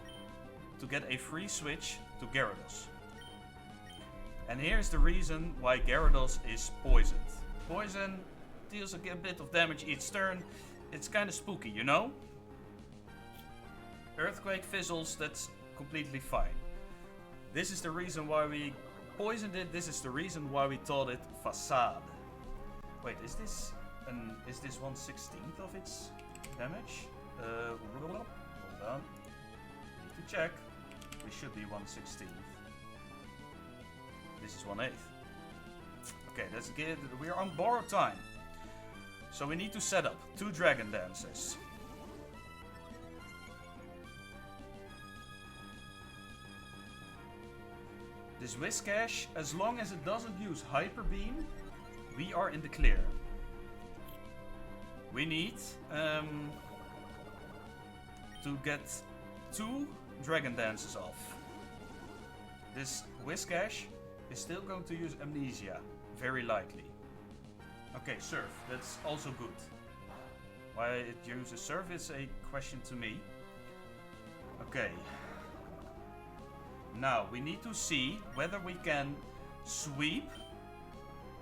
Speaker 1: to get a free switch to Gyarados. And here's the reason why Gyarados is poisoned. Poison deals a bit of damage each turn. It's kind of spooky, you know? Earthquake fizzles, that's completely fine. This is the reason why we poisoned it. This is the reason why we taught it Facade. Wait, is this 1/16th of its damage? Hold on. Need to check. We should be 1/16th. This is 1/8. Okay, that's good. We're on borrowed time. So we need to set up 2 Dragon Dances. This Whiscash, as long as it doesn't use Hyper Beam, we are in the clear. We need to get 2 Dragon Dances off. This Whiscash is still going to use Amnesia, very likely. Okay, Surf, that's also good. Why it uses Surf is a question to me. Okay. Now, we need to see whether we can sweep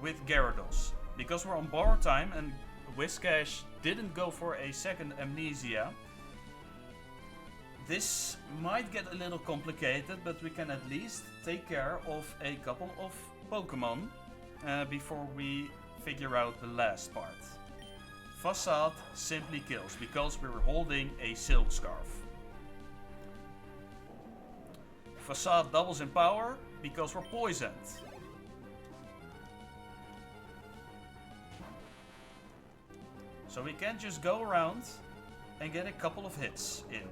Speaker 1: with Gyarados. Because we're on borrowed time and Whiscash didn't go for a second Amnesia. This might get a little complicated, but we can at least take care of a couple of Pokemon before we figure out the last part. Facade simply kills because we're holding a Silk Scarf. Facade doubles in power because we're poisoned. So we can just go around and get a couple of hits in.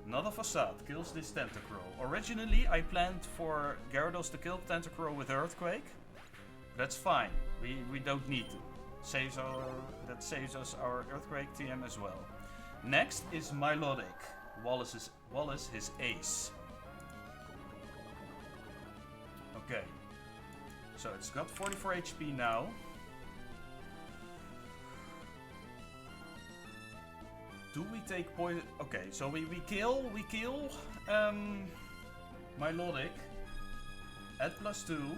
Speaker 1: Another Facade kills this Tentacruel. Originally I planned for Gyarados to kill Tentacruel with Earthquake. That's fine, we don't need to. That saves us our Earthquake TM as well. Next is Milotic. Wallace, his ace. Okay. So it's got 44 HP now. Do we take poison? Okay, so we kill Milotic at +2.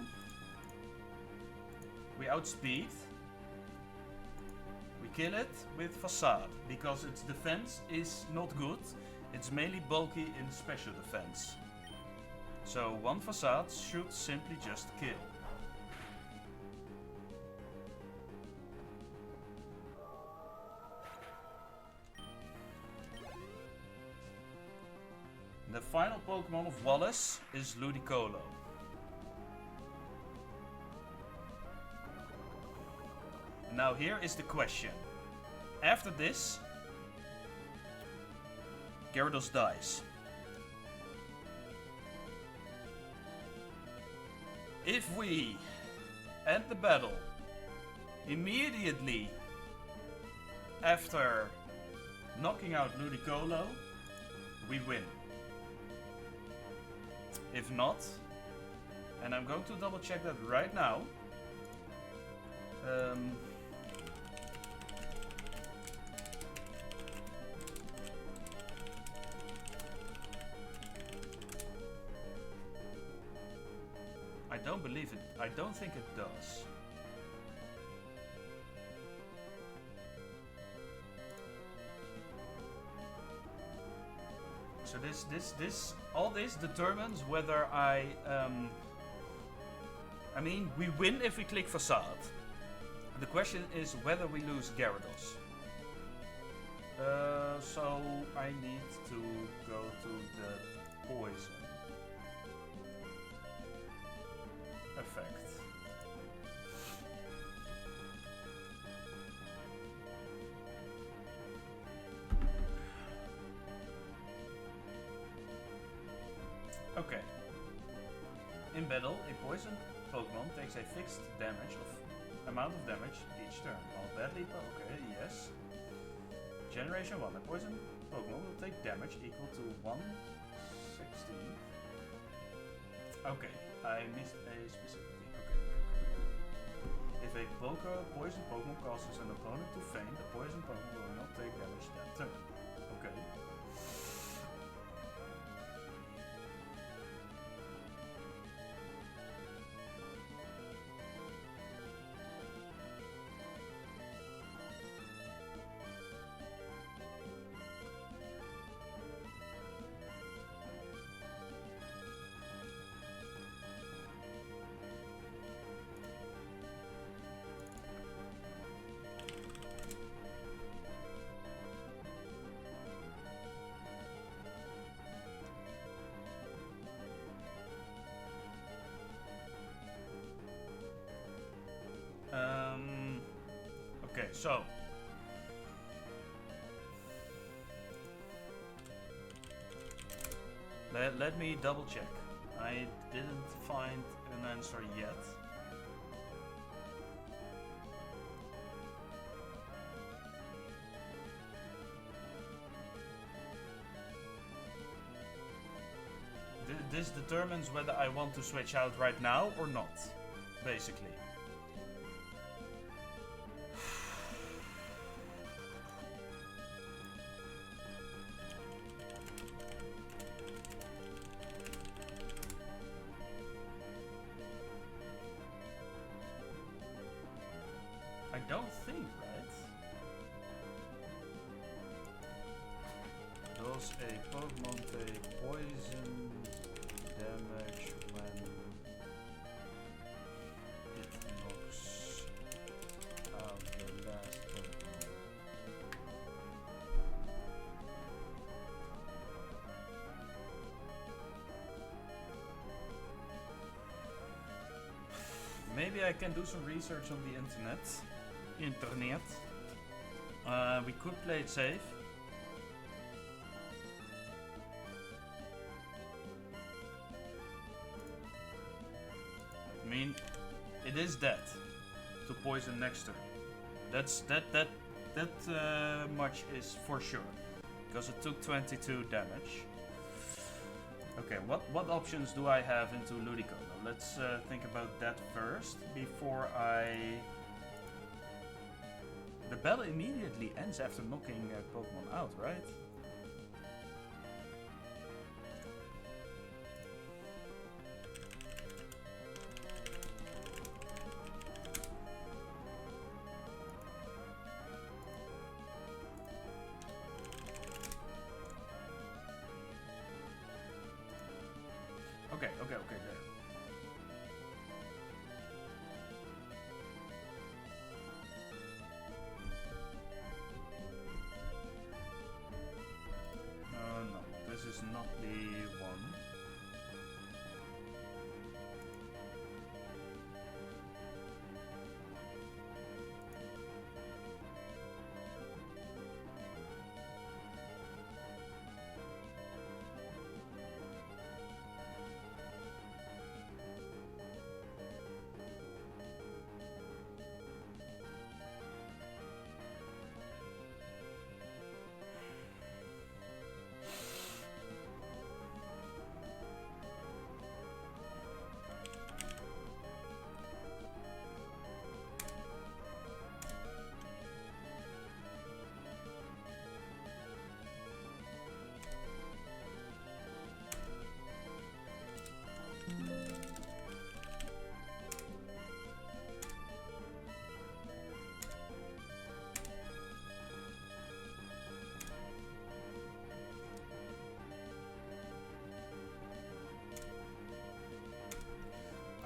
Speaker 1: We outspeed. We kill it with Facade because its defense is not good. It's mainly bulky in special defense. So 1 Facade should simply just kill. The final Pokemon of Wallace is Ludicolo. Now here is the question. After this, Gyarados dies. If we end the battle immediately after knocking out Ludicolo, we win. If not, and I'm going to double check that right now. I don't believe it. I don't think it does. So all this determines whether I mean, we win if we click Facade. The question is whether we lose Gyarados. So I need to go to the poison effect. Okay. In battle, a poison Pokemon takes a fixed amount of damage each turn. While badly, okay, yes. Generation 1, a poison Pokemon will take damage equal to 1/16. Okay, I missed a specific thing. Okay. If a poison Pokemon causes an opponent to faint, the poison Pokemon will not take damage that turn. Okay. So. Let me double check. I didn't find an answer yet. This determines whether I want to switch out right now or not, basically. I don't think, right? Does a Pokémon take poison damage when it knocks out the last Pokémon? Maybe I can do some research on the internet. We could play it safe. I mean, it is dead to poison next turn. That much is for sure, because it took 22 damage. Okay, what options do I have into Ludicolo? Let's think about that first before I. The battle immediately ends after knocking Pokemon out, right? Okay, there. No, this is not the one.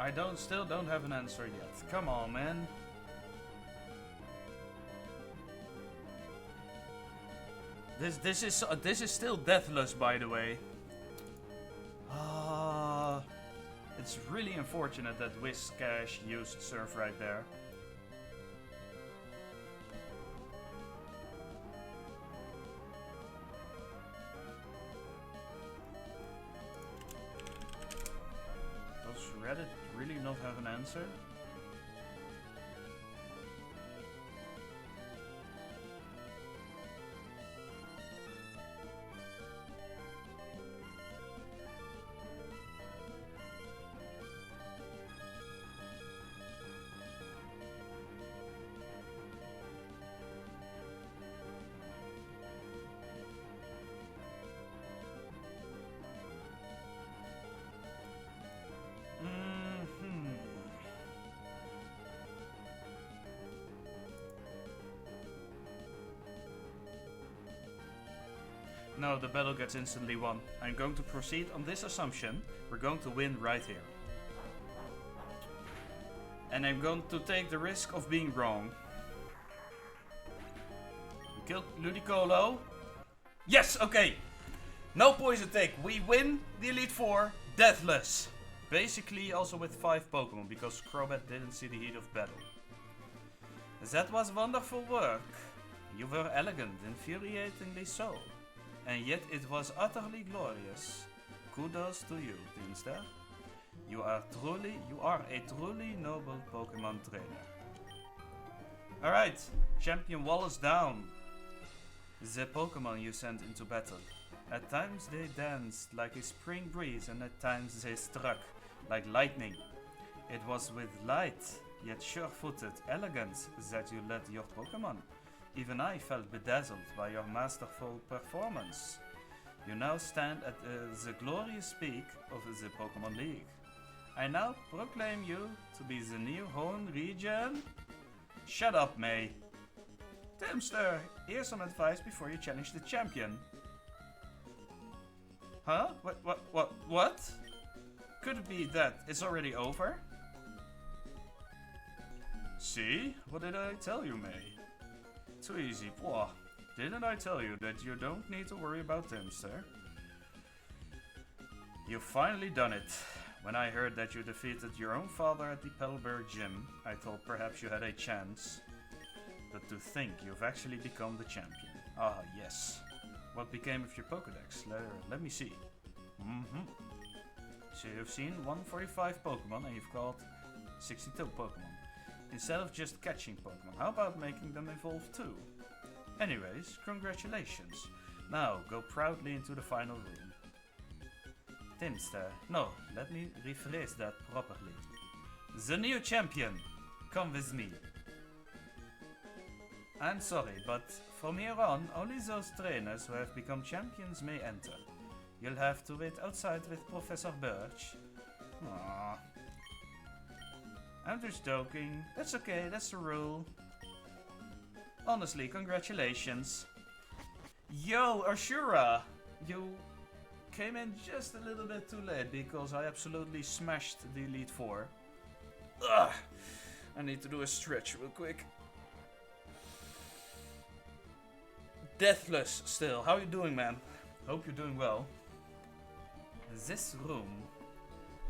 Speaker 1: I still don't have an answer yet. Come on, man. This is still deathless, by the way. It's really unfortunate that Whiscash used Surf right there. Does Reddit really not have an answer? No, the battle gets instantly won. I'm going to proceed on this assumption. We're going to win right here. And I'm going to take the risk of being wrong. We killed Ludicolo. Yes, okay. No poison take. We win the Elite Four deathless. Basically also with 5 Pokemon, because Crobat didn't see the heat of battle. That was wonderful work. You were elegant, infuriatingly so. And yet it was utterly glorious. Kudos to you, Teamster. You are a truly noble Pokemon trainer. Alright, Champion Wallace down. The Pokemon you sent into battle. At times they danced like a spring breeze, and at times they struck like lightning. It was with light, yet sure-footed elegance that you led your Pokemon. Even I felt bedazzled by your masterful performance. You now stand at the glorious peak of the Pokemon League. I now proclaim you to be the new home region. Shut up, May. Timster, here's some advice before you challenge the champion. Huh? What? Could it be that it's already over? See? What did I tell you, May? Too easy. Blah. Didn't I tell you that you don't need to worry about Timster? You've finally done it. When I heard that you defeated your own father at the Petalburg gym, I thought perhaps you had a chance. But to think you've actually become the champion. Ah, yes. What became of your Pokédex? Let me see. So you've seen 145 Pokemon and you've caught 62 Pokemon. Instead of just catching Pokemon, how about making them evolve too? Anyways, congratulations. Now, go proudly into the final room. Timster. No, let me rephrase that properly. The new champion. Come with me. I'm sorry, but from here on, only those trainers who have become champions may enter. You'll have to wait outside with Professor Birch. Aww. I'm just joking. That's okay, that's the rule. Honestly, congratulations. Yo, Ashura! You came in just a little bit too late because I absolutely smashed the Elite Four. Ugh! I need to do a stretch real quick. Deathless still. How you doing, man? Hope you're doing well. This room.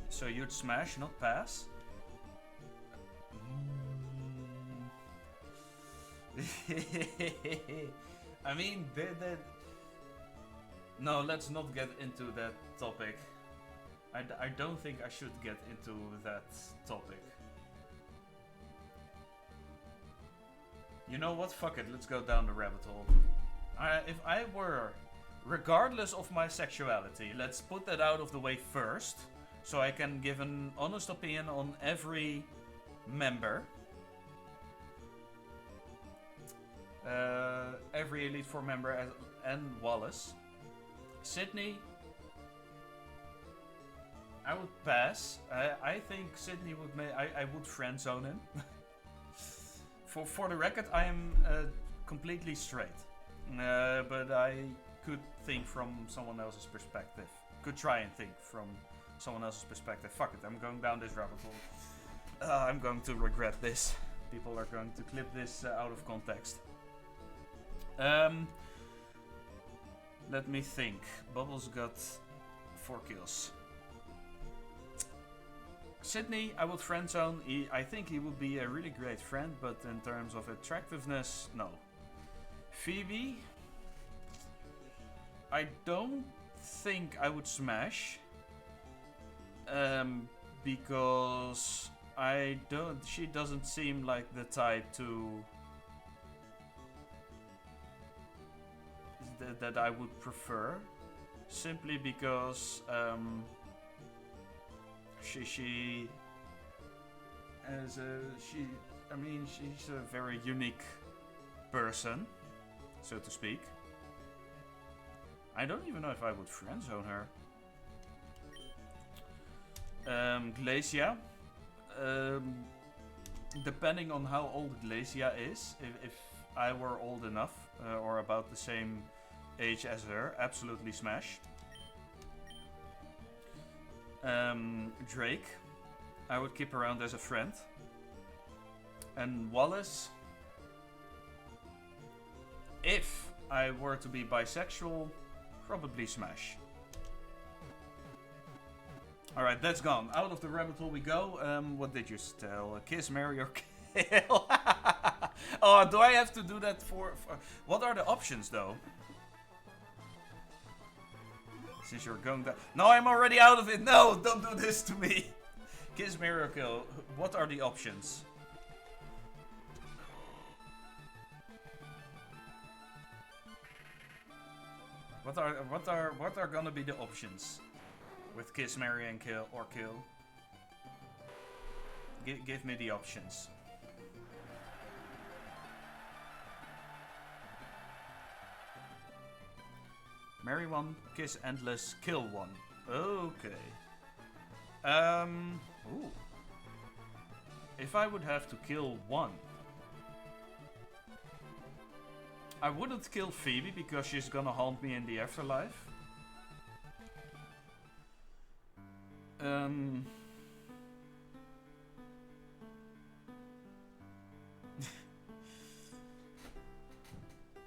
Speaker 1: So you'd smash, not pass? I mean, no, let's not get into that topic. I don't think I should get into that topic. You know what? Fuck it. Let's go down the rabbit hole. If I were, regardless of my sexuality, let's put that out of the way first, so I can give an honest opinion on every member. Every Elite Four member and Wallace. Sydney, I would pass. I think Sydney would I would friend zone him. For the record, I am completely straight. But I could think from someone else's perspective. Could try and think from someone else's perspective. Fuck it, I'm going down this rabbit hole. I'm going to regret this. People are going to clip this out of context. Let me think. Bubbles got 4 kills. Sydney, I would friend zone. I think he would be a really great friend, but in terms of attractiveness, no. Phoebe, I don't think I would smash. Because she doesn't seem like the type to that I would prefer, simply because she's a very unique person, so to speak. I don't even know if I would friend zone her. Glacia, depending on how old Glacia is, if I were old enough or about the same age as her, absolutely smash. Drake, I would keep around as a friend. And Wallace, if I were to be bisexual, probably smash. Alright, that's gone. Out of the rabbit hole we go. What did you tell? Kiss, marry, or kill? Oh, do I have to do that for... What are the options, though? Since you're going down... No, I'm already out of it. No, don't do this to me. Kiss, marry, or kill. What are the options? What are gonna be the options with kiss, marry, and kill or kill? Give me the options. Marry one, kiss endless, kill one. Okay. Ooh. If I would have to kill one, I wouldn't kill Phoebe because she's gonna haunt me in the afterlife.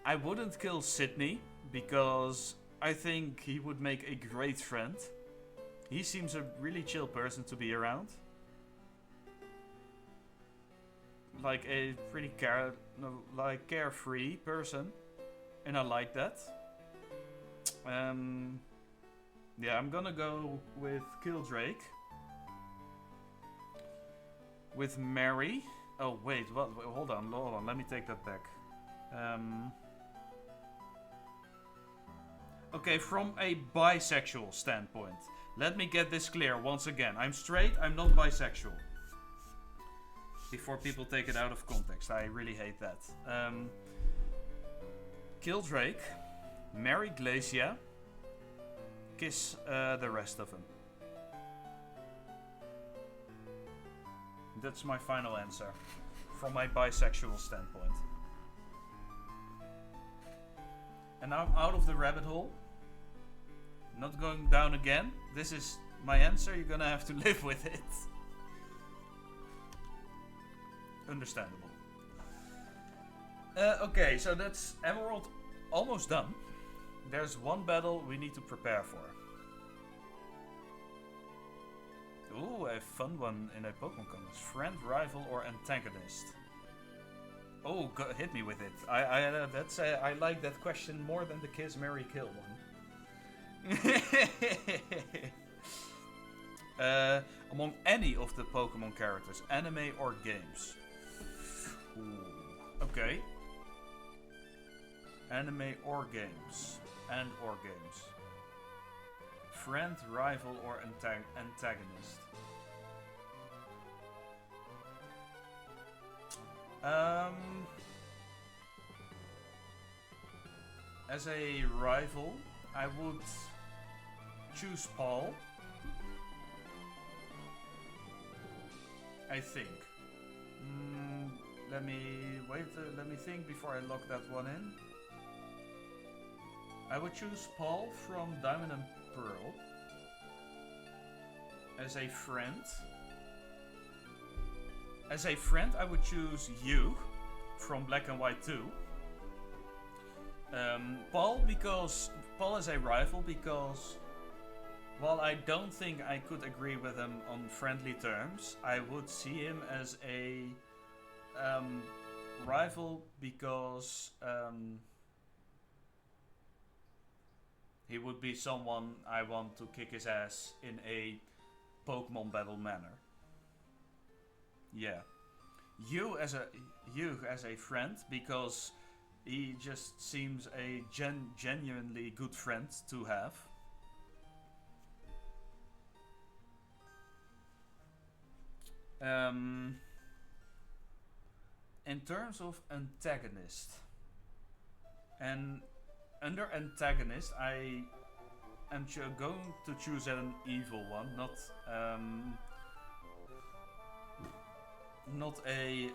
Speaker 1: I wouldn't kill Sydney because I think he would make a great friend. He seems a really chill person to be around. Like a pretty carefree person, and I like that. Yeah, I'm gonna go with Killdrake. With Mary. Oh wait, what? Hold on. Let me take that back. Okay, from a bisexual standpoint, let me get this clear once again. I'm straight. I'm not bisexual. Before people take it out of context. I really hate that. Kill Drake. Marry Glacia. Kiss the rest of them. That's my final answer. From my bisexual standpoint. And now I'm out of the rabbit hole. Not going down again. This is my answer. You're gonna have to live with it. Understandable. Okay, so that's Emerald almost done. There's one battle we need to prepare for. Ooh, a fun one in a Pokemon contest. Friend, rival, or antagonist? Oh, hit me with it. I like that question more than the kiss, marry, kill one. Among any of the Pokemon characters, anime or games? Ooh. Okay. Anime or games. Or games. Friend, rival, or antagonist? As a rival, I would choose Paul. I think. Let me think before I lock that one in. I would choose Paul from Diamond and Pearl as a friend. As a friend, I would choose you from Black and White 2. Paul is a rival because while I don't think I could agree with him on friendly terms, I would see him as a rival because he would be someone I want to kick his ass in a Pokemon battle manner. Yeah. You as a friend because he just seems a genuinely good friend to have. In terms of antagonist, and under antagonist, I am going to choose an evil one, not a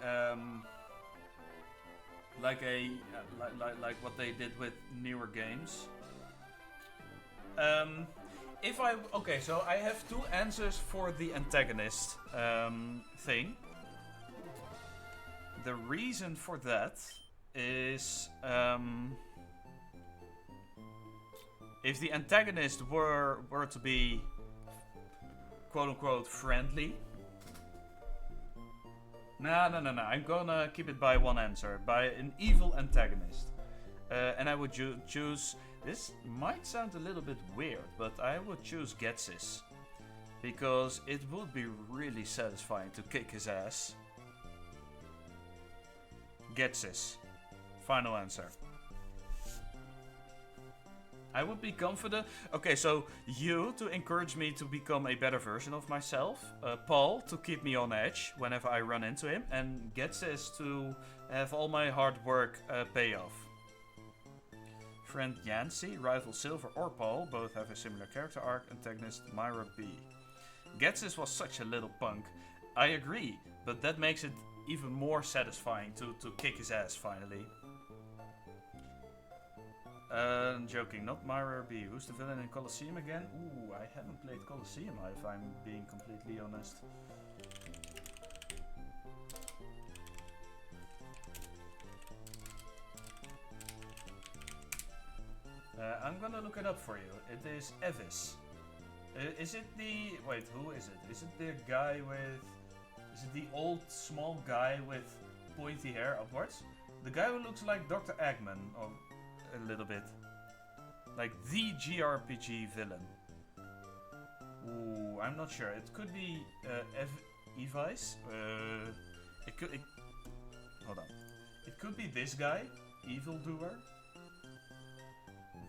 Speaker 1: like what they did with newer games. Okay, so I have two answers for the antagonist thing. The reason for that is if the antagonist were to be quote unquote friendly, No, no, no, no. I'm gonna keep it by one answer. By an evil antagonist. And I would choose... This might sound a little bit weird, but I would choose Getsis. Because it would be really satisfying to kick his ass. Getsis. Final answer. I would be confident. Okay, so you to encourage me to become a better version of myself. Paul to keep me on edge whenever I run into him. And Getsis to have all my hard work pay off. Friend Yancy, rival Silver or Paul, both have a similar character arc. Antagonist Myra B. Getsis was such a little punk. I agree, but that makes it even more satisfying to kick his ass finally. Joking, not Myra B. Who's the villain in Colosseum again? Ooh, I haven't played Colosseum if I'm being completely honest. I'm gonna look it up for you. It is Evis. Is it the... Wait, who is it? Is it the guy with... Is it the old small guy with pointy hair upwards? The guy who looks like Dr. Eggman, or a little bit. Like the JRPG villain. Ooh, I'm not sure. It could be Evice. Hold on. It could be this guy, Evildoer.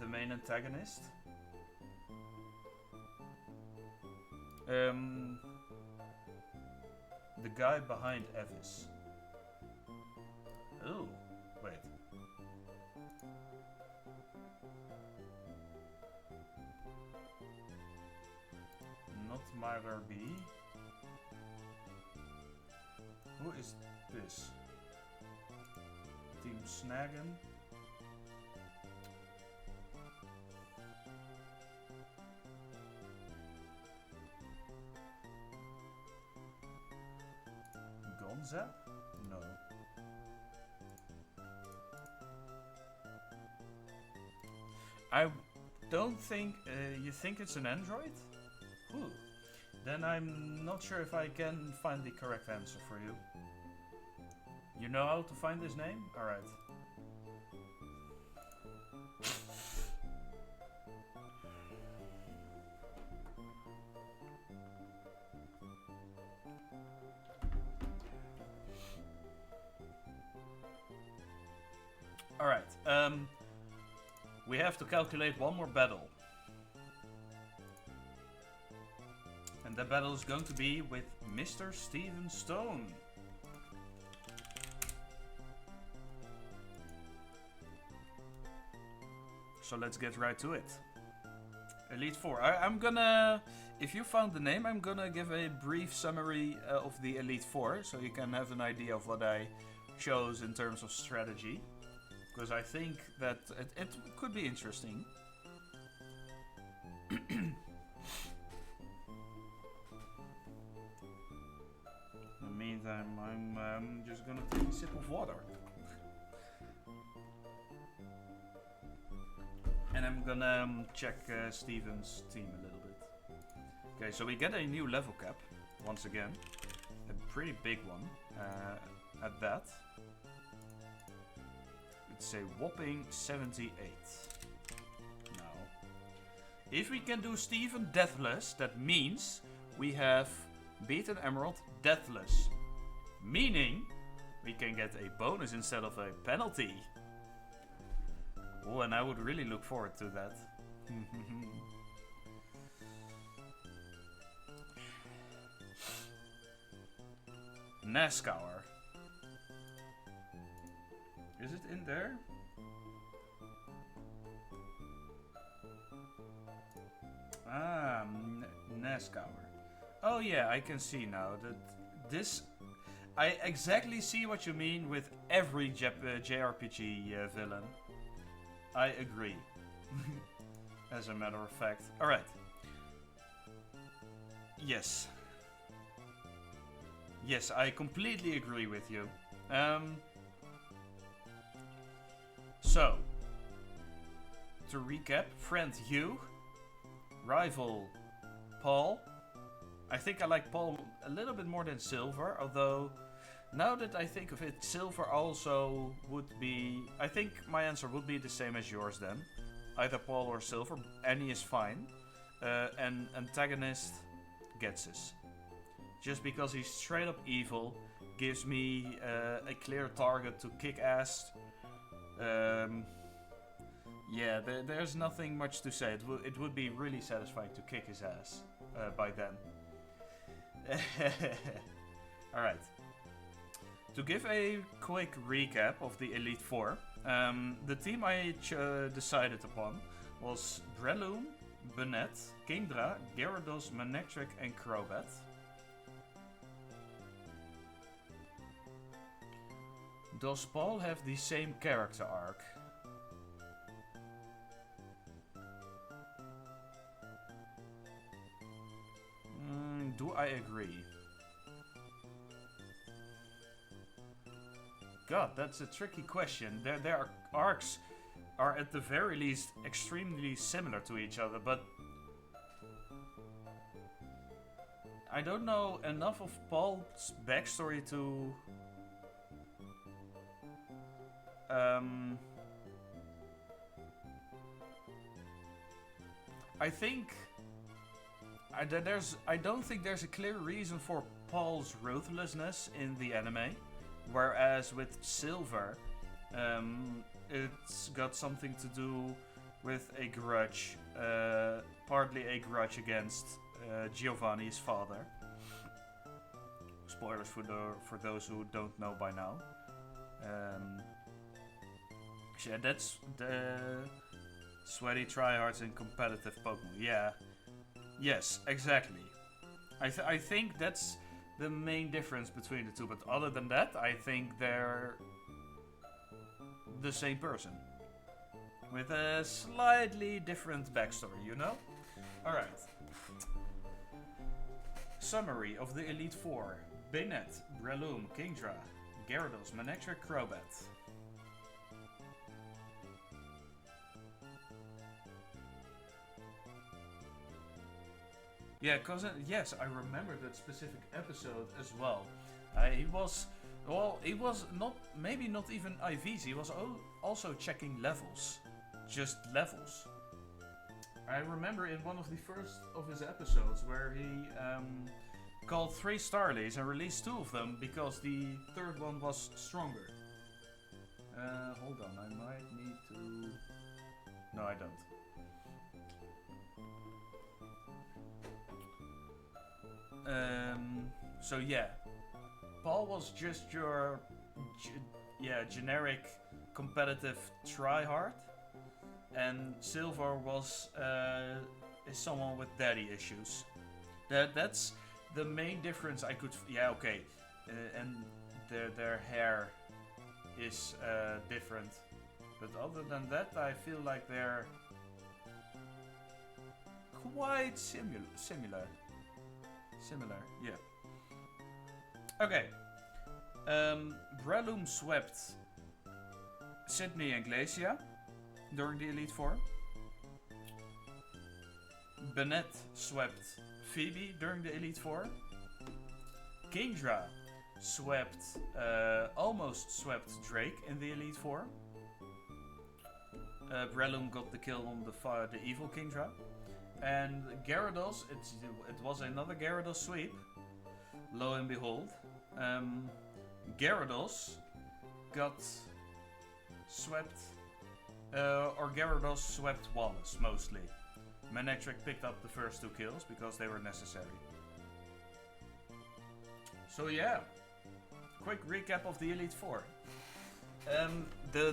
Speaker 1: The main antagonist. The guy behind Evis. Oh, wait. Not Myra B. Who is this? Team Snagen. Gonza? No. I don't think... you think it's an android? Ooh. Then I'm not sure if I can find the correct answer for you. You know how to find his name? Alright. Alright, we have to calculate one more battle. And that battle is going to be with Mr. Steven Stone. So let's get right to it. Elite Four. I'm gonna... If you found the name, I'm gonna give a brief summary of the Elite Four. So you can have an idea of what I chose in terms of strategy. Because I think that it could be interesting. In the meantime, I'm just gonna take a sip of water. And I'm gonna check Steven's team a little bit. Okay, so we get a new level cap, once again. A pretty big one, at that. It's a whopping 78. Now, if we can do Steven deathless, that means we have beaten Emerald deathless. Meaning, we can get a bonus instead of a penalty. Oh, and I would really look forward to that. NASCAR. Is it in there? Ah, NASCAR. Oh yeah, I can see now that this... I exactly see what you mean with every JRPG villain. I agree. As a matter of fact. Alright. Yes. Yes, I completely agree with you. So, to recap, friend Hugh, rival Paul. I think I like Paul a little bit more than Silver, although Now that I think of it, silver also would be... I think my answer would be the same as yours then. Either Paul or silver, any is fine. And antagonist gets us. Just because he's straight up evil, gives me a clear target to kick ass. Yeah, there's nothing much to say. It would be really satisfying to kick his ass by then. Alright. To give a quick recap of the Elite Four, the team I decided upon was Breloom, Bennett, Kingdra, Gyarados, Manectric and Crobat. Does Paul have the same character arc? Do I agree? God, that's a tricky question. Their arcs are at the very least extremely similar to each other, but I don't know enough of Paul's backstory to I think I don't think there's a clear reason for Paul's ruthlessness in the anime, whereas with Silver, it's got something to do with a grudge, partly a grudge against Giovanni's father. Spoilers for those who don't know by now. Yeah, that's the sweaty tryhards in competitive Pokemon. Yeah. Yes, exactly. I think that's the main difference between the two, but other than that, I think they're the same person. With a slightly different backstory, you know? Alright. Summary of the Elite Four. Bennett, Breloom, Kingdra, Gyarados, Manectric, Crobat. Yeah, cause yes, I remember that specific episode as well. He was not, maybe not even IVs, he was also checking levels. Just levels. I remember in one of the first of his episodes where he called 3 Starlies and released 2 of them because the third one was stronger. Hold on, I might need to... No, I don't. So yeah, Paul was just your generic competitive tryhard, and Silver was is someone with daddy issues. That's the main difference I could. Yeah, okay, and their hair is different, but other than that, I feel like they're quite similar. Similar, yeah. Okay. Breloom swept Sydney and Glacia during the Elite Four. Bennett swept Phoebe during the Elite Four. Kingdra swept, almost swept Drake in the Elite Four. Breloom got the kill on the evil Kingdra. And Gyarados, it was another Gyarados sweep. Lo and behold, Gyarados got swept, or Gyarados swept Wallace mostly. Manectric picked up the first 2 kills because they were necessary. So yeah, quick recap of the Elite Four.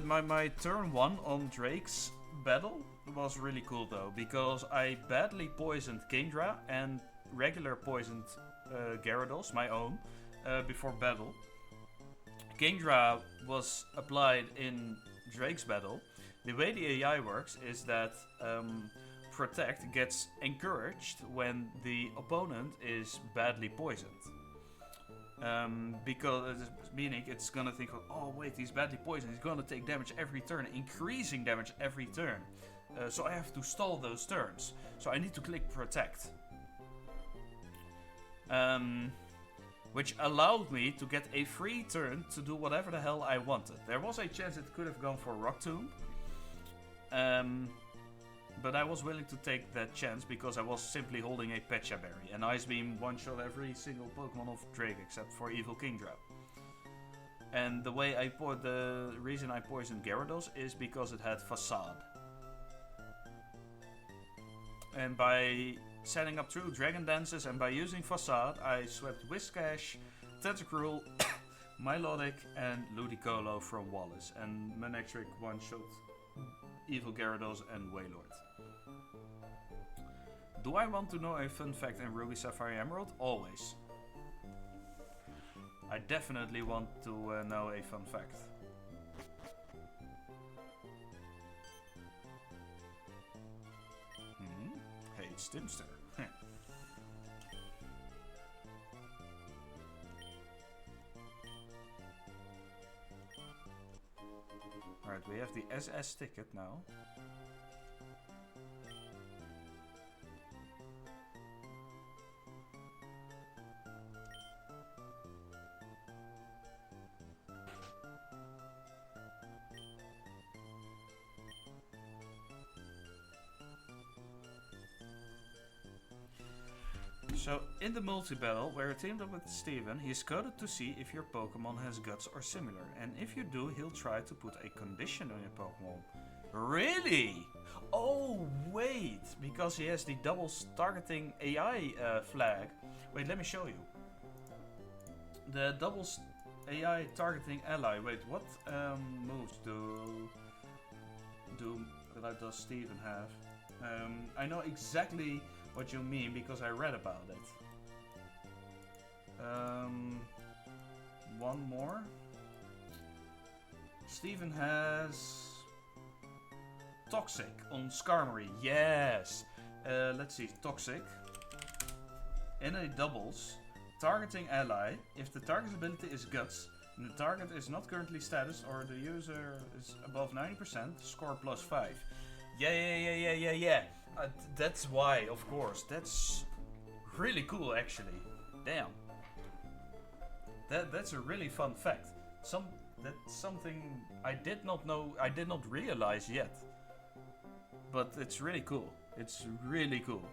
Speaker 1: My turn 1 on Drake's battle was really cool though, because I badly poisoned Kingdra and regular poisoned Gyarados, my own, before battle. Kingdra was applied in Drake's battle. The way the AI works is that Protect gets encouraged when the opponent is badly poisoned. Because meaning it's gonna think, oh wait, he's badly poisoned, he's gonna take damage every turn, increasing damage every turn. So I have to stall those turns. So I need to click Protect. which allowed me to get a free turn to do whatever the hell I wanted. There was a chance it could have gone for Rock Tomb, but I was willing to take that chance because I was simply holding a Pecha Berry, and Ice Beam one-shot every single Pokemon of Drake except for Evil Kingdra. And the reason I poisoned Gyarados is because it had Facade. And by setting up 2 Dragon Dances and by using Facade, I swept Whiscash, Tentacruel, Milotic, and Ludicolo from Wallace. And Manectric one-shot Evil Gyarados and Wailord. Do I want to know a fun fact in Ruby, Sapphire, Emerald? Always. I definitely want to know a fun fact. Hey, it's Timster. Alright, we have the SS ticket now. So, in the multi-battle, where you teamed up with Steven, he's coded to see if your Pokemon has guts or similar. And if you do, he'll try to put a condition on your Pokemon. Really? Oh, wait! Because he has the double targeting AI flag. Wait, let me show you. The double AI targeting ally. Wait, what moves does Steven have? I know exactly what you mean because I read about it. One more. Steven has Toxic on Skarmory. Yes. Let's see. Toxic. In a doubles, targeting ally. If the target's ability is Guts, and the target is not currently status or the user is above 90%, score +5. Yeah. That's why, of course. That's really cool, actually. Damn. That's a really fun fact. That's something I did not know. I did not realize yet. But it's really cool. It's really cool.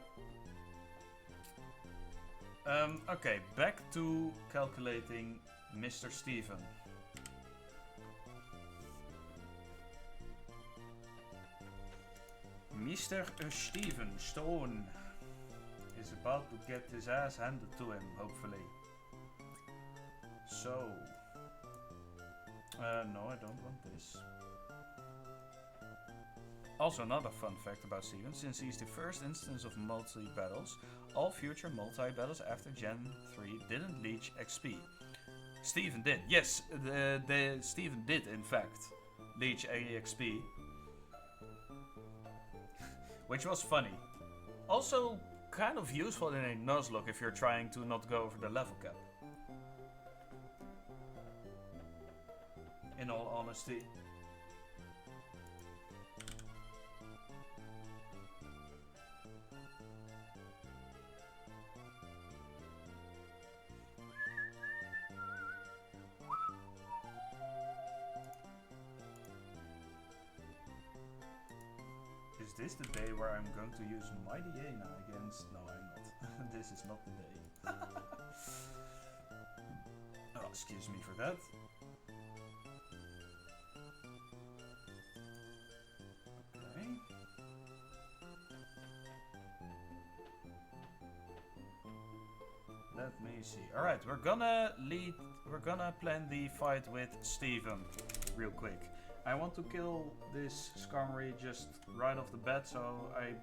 Speaker 1: Okay, back to calculating Mr. Steven. Mr. Steven Stone is about to get his ass handed to him, hopefully. So, no, I don't want this. Also, another fun fact about Steven, since he's the first instance of multi-battles, all future multi-battles after Gen 3 didn't leech XP. Steven did, yes, Steven did in fact leech XP. Which was funny. Also, kind of useful in a Nuzlocke if you're trying to not go over the level cap. In all honesty. Is this the day where I'm going to use Mighty Aina against... No, I'm not. This is not the day. Oh, excuse me for that. Okay. Let me see. Alright, we're gonna plan the fight with Steven real quick. I want to kill this Skarmory just right off the bat, so I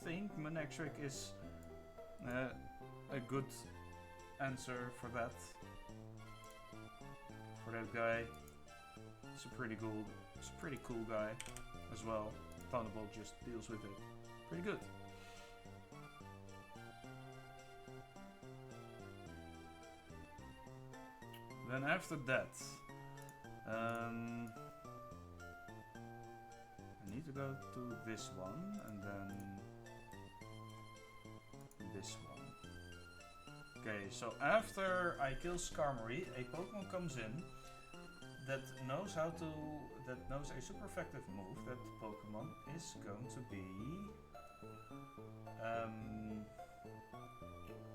Speaker 1: think Manectric is a good answer for that. For that guy. It's a pretty cool guy as well. Thunderbolt just deals with it pretty good. Then after that, I need to go to this one and then this one. Okay, so after I kill Skarmory, a Pokemon comes in that knows a super effective move. That Pokemon is going to be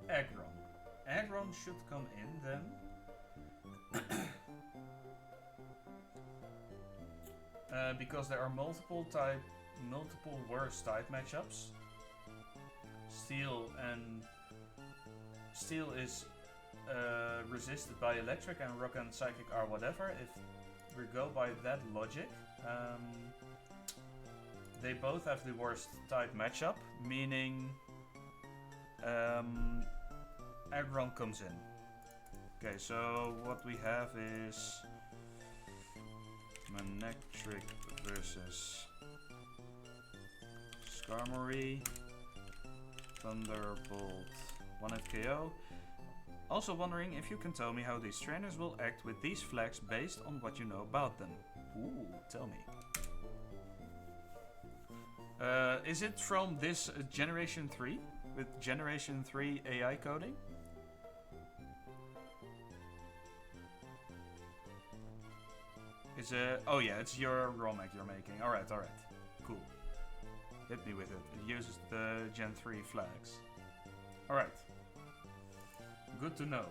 Speaker 1: Aggron. Aggron should come in then. Because there are multiple worse type matchups. Steel is resisted by electric, and rock and psychic are whatever. If we go by that logic, they both have the worst type matchup, meaning Aggron comes in. Okay, so what we have is Manectric versus Skarmory, Thunderbolt, 1-hit KO. Also wondering if you can tell me how these trainers will act with these flags based on what you know about them. Ooh, tell me. Is it from this Generation 3? With Generation 3 AI coding? Oh yeah, it's your ROMhack you're making. Alright, cool. Hit me with it. It uses the Gen 3 flags. Alright. Good to know.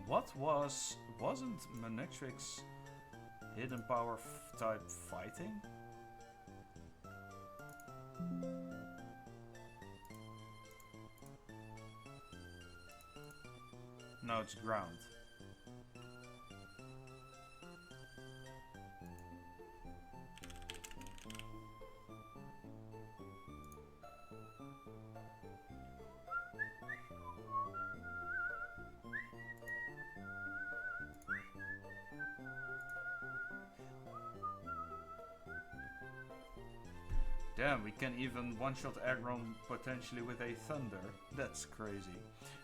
Speaker 1: Wasn't Manectric's hidden power type fighting? No, it's ground. Damn, we can even one-shot Aggron potentially with a Thunder. That's crazy.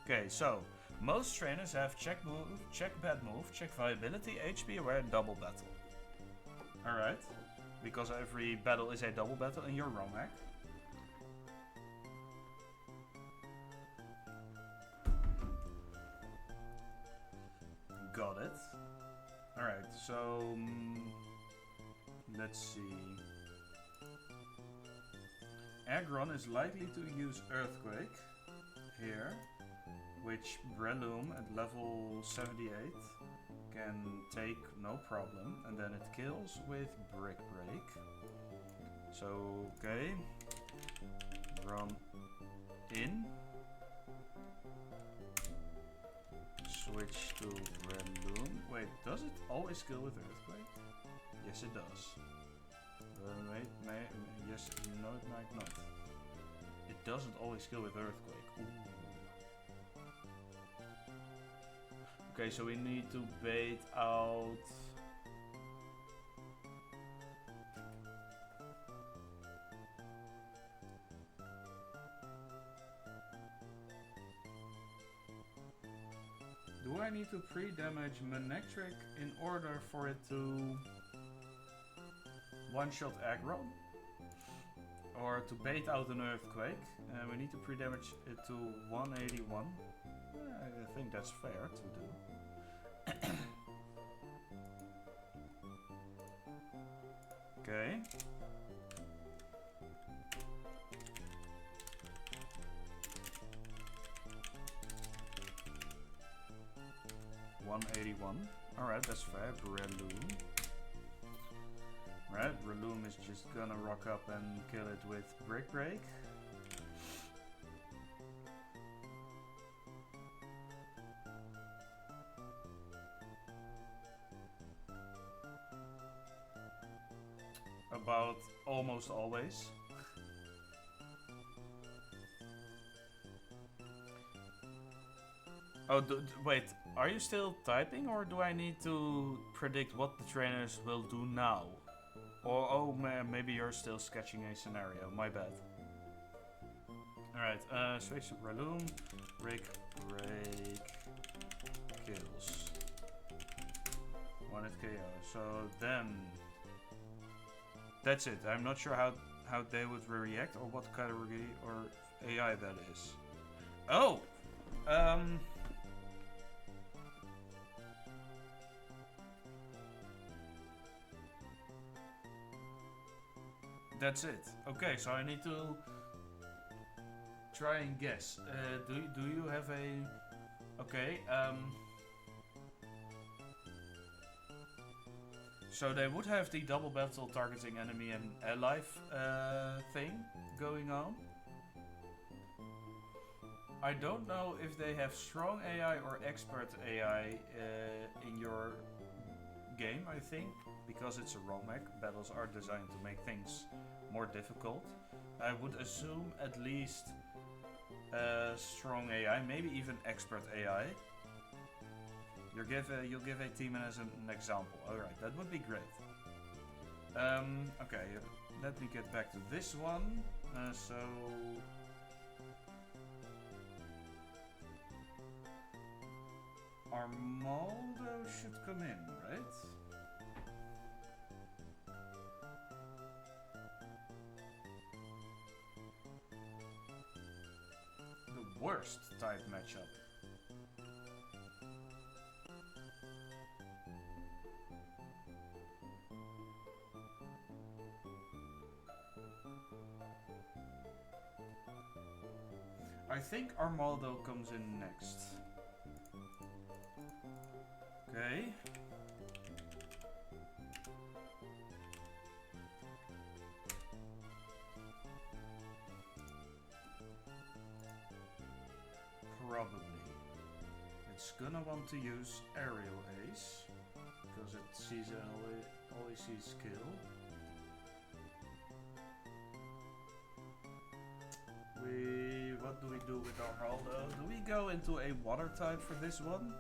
Speaker 1: Okay, so most trainers have check move, check bad move, check viability, HP aware, and double battle. Alright, because every battle is a double battle in your ROMhack. Got it. Alright, so let's see. Aggron is likely to use Earthquake here, which Breloom at level 78 can take no problem, and then it kills with Brick Break. So, okay, run in, switch to Breloom. Wait, does it always kill with Earthquake? Yes, it does. Wait, yes, no, it might not. It doesn't always kill with Earthquake. Ooh. Okay, so we need to bait out. Do I need to pre-damage Manectric in order for it to one-shot Aggron? Or to bait out an Earthquake? We need to pre-damage it to 181. I think that's fair to do. Okay. Alright, that's fair. Breloom. Right, Breloom is just gonna rock up and kill it with Brick Break. About almost always. Oh, wait, are you still typing, or do I need to predict what the trainers will do now? Or, oh man, maybe you're still sketching a scenario, my bad. Alright, switch to Breloom, Brick Break, kills. 1-hit KO, so then... That's it, I'm not sure how they would react or what category or AI that is. Oh! That's it. Okay, so I need to try and guess. Do you have a... Okay, so they would have the double battle targeting enemy and ally thing going on. I don't know if they have strong AI or expert AI in your game, I think. Because it's a ROM mech, battles are designed to make things more difficult. I would assume at least strong AI, maybe even expert AI. You'll give a team as an example. Alright, that would be great. Okay, let me get back to this one. So... Armaldo should come in, right? The worst type matchup. I think Armaldo comes in next. Okay. Probably. It's gonna want to use Aerial Ace because it sees always sees skill. What do we do with Armaldo? Do we go into a water type for this one?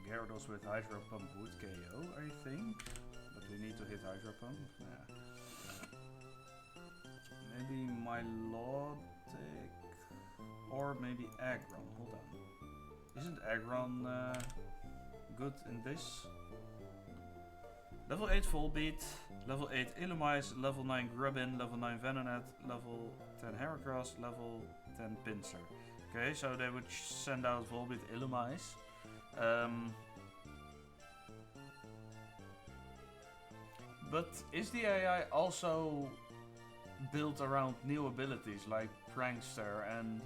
Speaker 1: Gyarados with Hydro Pump would KO, I think. But we need to hit Hydro Pump. Yeah. Maybe Milotic. Or maybe Aggron. Hold on. Isn't Aggron good in this? Level 8 Volbeat, level 8 Illumise, level 9 Grubbin, level 9 Venonat, level 10 Heracross, level 10 Pinsir. Okay, so they would send out Volbeat Illumise. But is the AI also built around new abilities like Prankster and...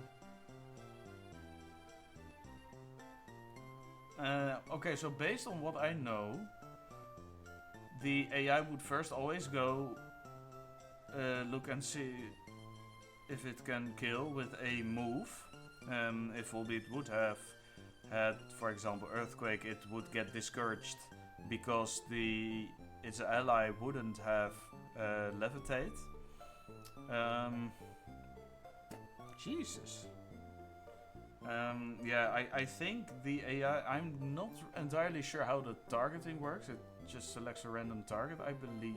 Speaker 1: okay, so based on what I know, the AI would first always go look and see if it can kill with a move. If Volbeat would have had, for example, Earthquake, it would get discouraged because its ally wouldn't have Levitate. Jesus. Yeah, I think the AI, I'm not entirely sure how the targeting works. It just selects a random target, I believe.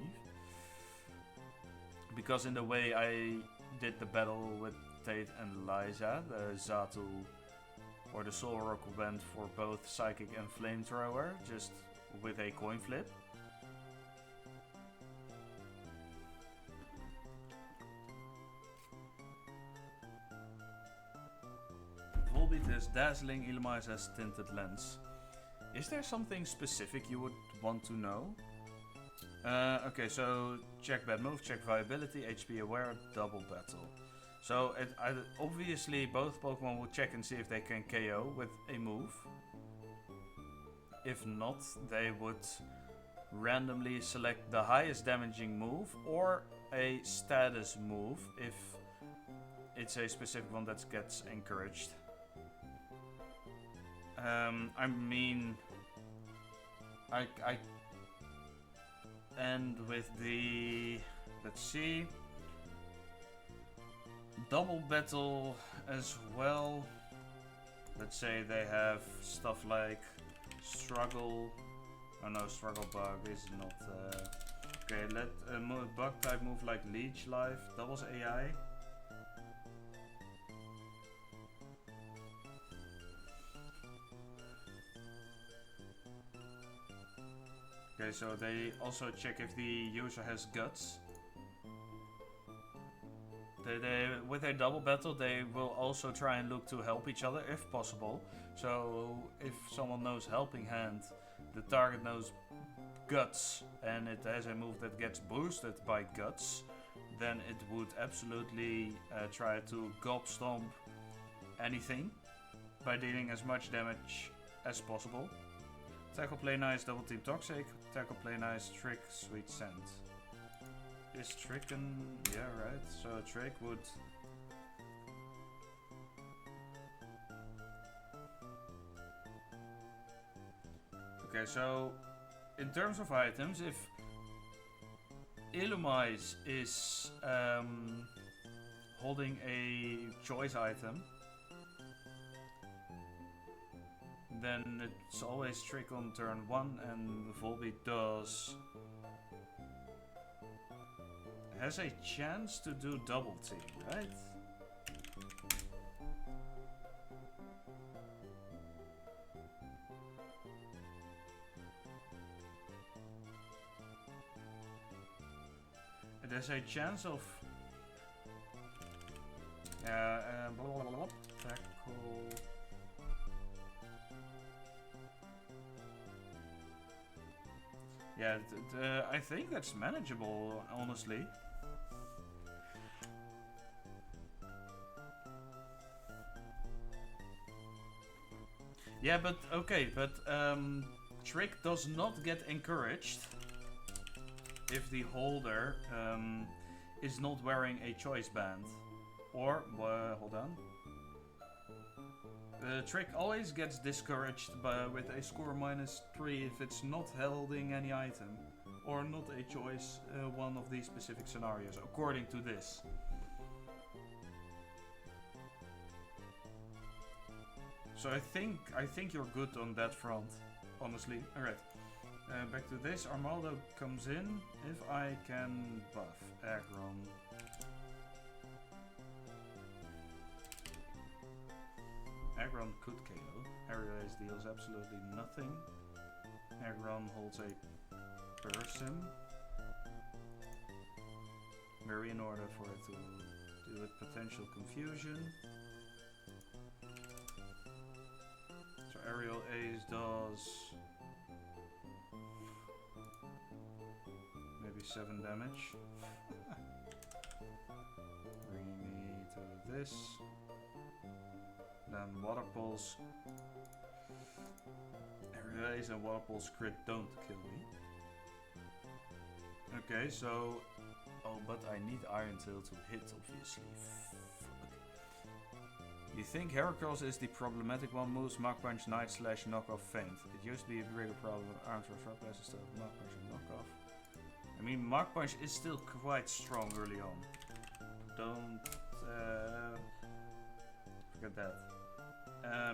Speaker 1: Because in the way I did the battle with Tate and Liza, the Zatu or the Solrock went for both Psychic and Flamethrower, just with a coin flip. Volbeat has Dazzling, Illumise has Tinted Lens. Is there something specific you would want to know? Okay, so check bad move, check viability, HP aware, double battle. So obviously both Pokemon will check and see if they can KO with a move. If not, they would randomly select the highest damaging move or a status move if it's a specific one that gets encouraged. I mean, I end with the, let's see, double battle as well. Let's say they have stuff like struggle. Oh no, struggle bug is not. Okay, let a bug type move like leech life. Doubles AI. Okay, so they also check if the user has guts. with a double battle, they will also try and look to help each other if possible. So if someone knows Helping Hand, the target knows Guts, and it has a move that gets boosted by Guts, then it would absolutely try to gobstomp anything by dealing as much damage as possible. Tackle, Play Nice, Double Team Toxic. Tackle, Play Nice, Trick, Sweet Scent. Is Tricken... yeah, right. So Trick would... okay, so in terms of items, if Illumise is holding a choice item, then it's always Trick on turn 1, and Volbeat has a chance to do double team, right? It has a chance of blah, blah, blah, blah, tackle. Yeah, I think that's manageable, honestly. Yeah, but okay, but Trick does not get encouraged if the holder is not wearing a choice band. Or, hold on. The Trick always gets discouraged with a score -3 if it's not holding any item. Or not a choice, one of these specific scenarios, according to this. So I think you're good on that front, honestly. Alright. Back to this. Armaldo comes in. If I can buff Aggron. Aggron could KO. Area Ace deals absolutely nothing. Aggron holds a person. Very in order for it to deal with potential confusion. So Aerial Ace does maybe 7 damage. Bring me to this. Then Water Pulse. Aerial Ace and Water Pulse crit don't kill me. Okay, so... oh, but I need Iron Tail to hit, obviously. You think Heracross is the problematic one? Moves Mach Punch, Night Slash, Knockoff, Feint. It used to be a bigger problem with Arms or Frog Blast instead of Mach Punch and Knockoff. I mean, Mach Punch is still quite strong early on. Don't forget that.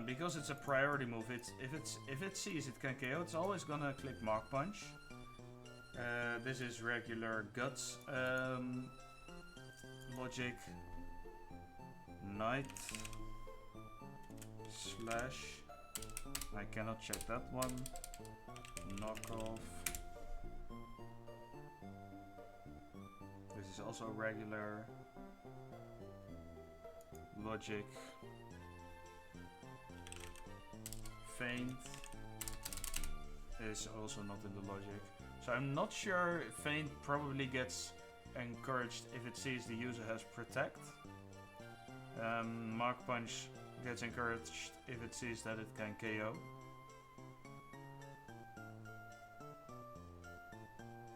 Speaker 1: Because it's a priority move, if it sees it can KO, it's always gonna click Mach Punch. This is regular Guts logic. Night Slash. I cannot check that one. Knockoff. This is also regular logic. Feint is also not in the logic. So I'm not sure. Feint probably gets encouraged if it sees the user has Protect. Mach Punch gets encouraged if it sees that it can KO.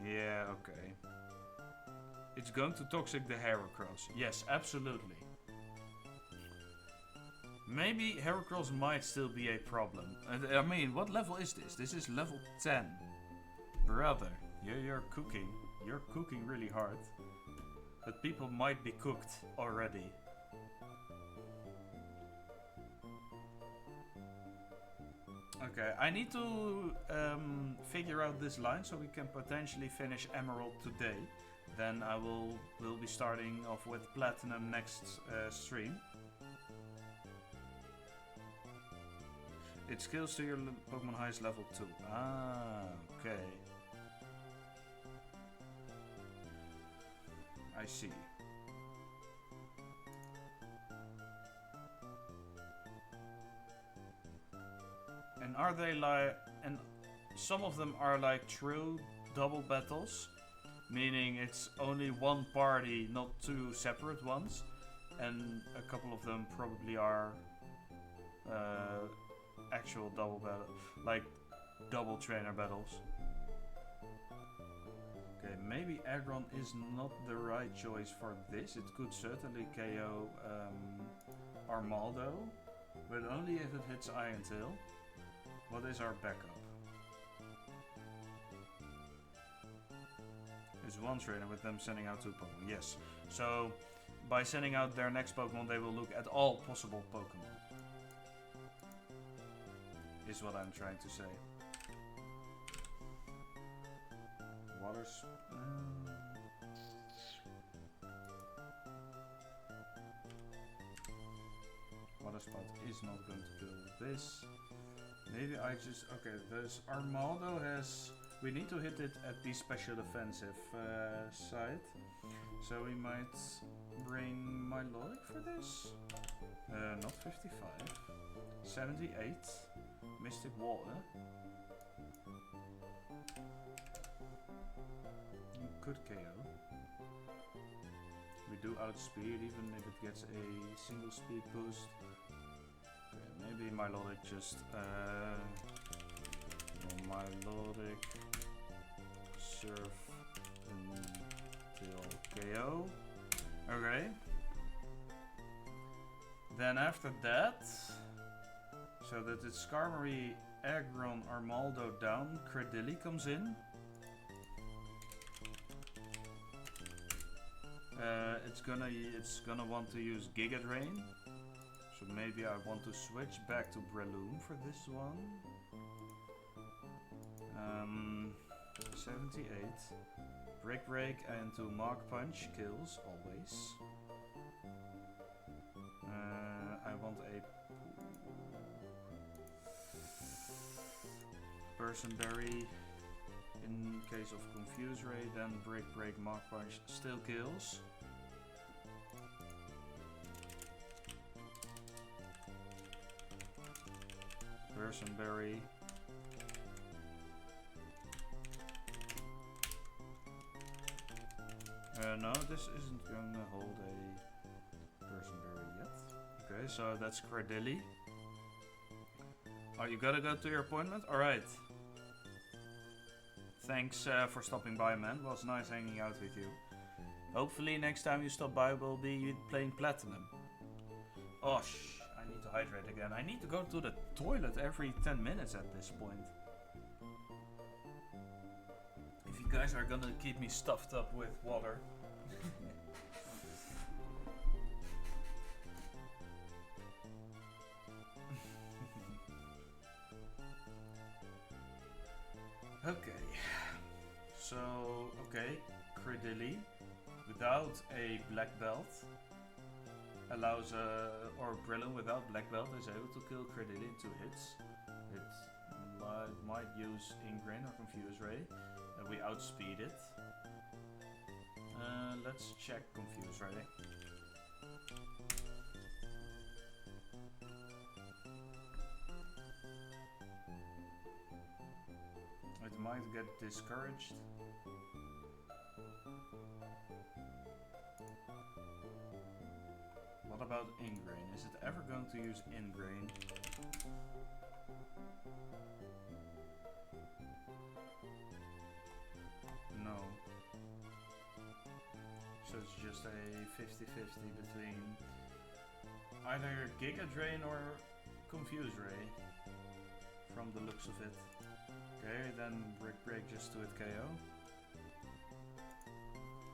Speaker 1: Yeah, okay. It's going to Toxic the Heracross. Yes, absolutely. Maybe Heracross might still be a problem. I mean, what level is this? This is level 10. Brother, you're cooking. You're cooking really hard. But people might be cooked already. Okay, I need to figure out this line so we can potentially finish Emerald today. Then I will be starting off with Platinum next stream. It scales to your Pokemon highest level 2. Ah, okay. I see. And are they like... And some of them are like true double battles, meaning it's only one party, not two separate ones. And a couple of them probably are actual double battle, like double trainer battles. Okay, maybe Aggron is not the right choice for this. It could certainly KO Armaldo, but only if it hits Iron Tail. What is our backup? Is one trainer with them sending out 2 Pokemon. Yes. So by sending out their next Pokemon, they will look at all possible Pokemon. Is what I'm trying to say. Water Spout is not going to kill this. Maybe I just... Okay, this Armaldo has... We need to hit it at the special defensive side. So we might bring Milotic for this. Not 55. 78. Mystic Water. You could KO. We do outspeed even if it gets a single speed boost. Okay, maybe Milotic just... Milotic Surf until KO. Okay. Then after that, so that it's Skarmory, Aggron, Armaldo down, Credilli comes in. It's gonna want to use Giga Drain. So maybe I want to switch back to Breloom for this one. 78. Break and to Mach Punch kills always. I want a Person Berry in case of Confuse Ray, then Break, Mach Punch still kills. Person Berry. No, this isn't going to hold a Person Berry yet. Okay, so that's Credilli. Oh, you gotta go to your appointment? Alright. Thanks for stopping by, man. It was nice hanging out with you. Hopefully next time you stop by we'll be playing Platinum. Oh, I need to hydrate again. I need to go to the toilet every 10 minutes at this point. If you guys are gonna keep me stuffed up with water. Okay. So, okay, Credilli without a black belt allows or Breloom without black belt is able to kill Credilli in 2 hits. It might use Ingrain or Confuse Ray. We outspeed it. Let's check Confuse Ray. It might get discouraged. What about Ingrain? Is it ever going to use Ingrain? No. So it's just a 50-50 between either Giga Drain or Confuse Ray from the looks of it. Okay, then Break just to it KO.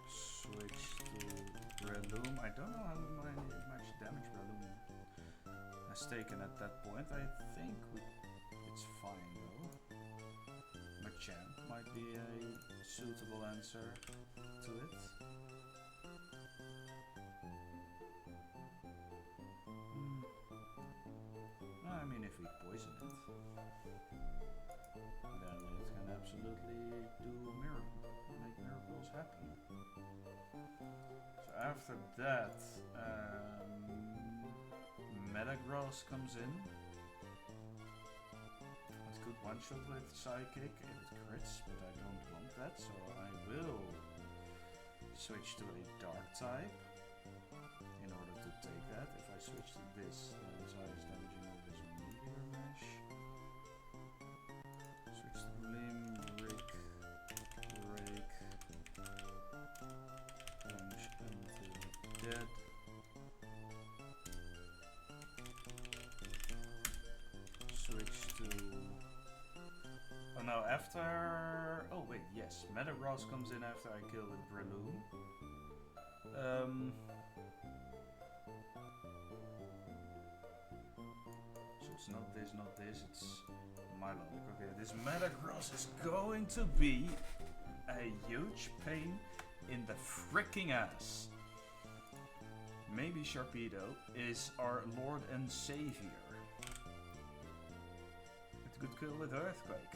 Speaker 1: Switch to Breloom. I don't know how much damage Breloom has taken at that point. I think it's fine though. Machamp might be a suitable answer to it. I mean, if we poison it, then it can absolutely make miracles happen. So after that, Metagross comes in. could one-shot with Psychic if it crits, but I don't want that, so I will switch to a Dark type in order to take that. If I switch to this, then its highest damaging move is Meteor Mash. Switch to Limb, Break, Plunge until dead. Switch to... Oh no, after... Oh wait, yes. Metagross comes in after I kill with Breloom. So it's not this, it's my logic. Okay, this Metagross is going to be a huge pain in the freaking ass. Maybe Sharpedo is our Lord and Savior. It could kill with Earthquake.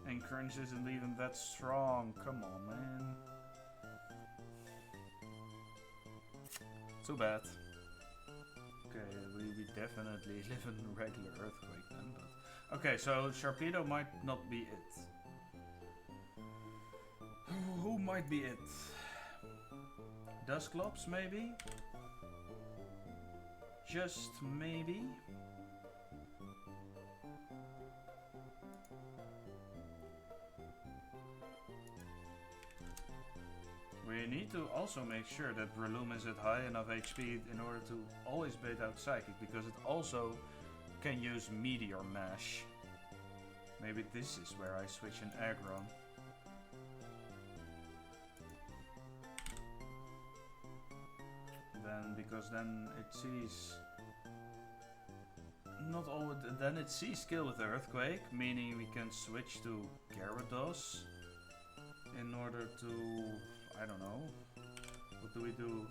Speaker 1: And Crunch isn't even that strong. Come on, man. Too bad. Okay, we definitely live in a regular Earthquake then. But okay, so Sharpedo might not be it. Who might be it? Dusclops, maybe? Just maybe? We need to also make sure that Breloom is at high enough HP in order to always bait out Psychic, because it also can use Meteor Mash. Maybe this is where I switch an aggro. Because then it sees not all. Then it sees kill with Earthquake, meaning we can switch to Gyarados in order to, I don't know, what do we do?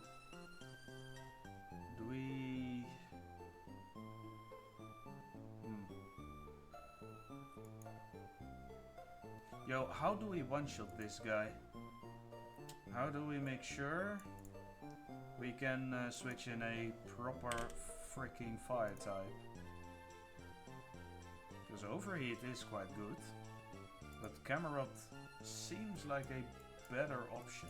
Speaker 1: Do we? Yo, how do we one-shot this guy? How do we make sure we can switch in a proper freaking fire type? Because Overheat is quite good, but Camerot seems like a better option.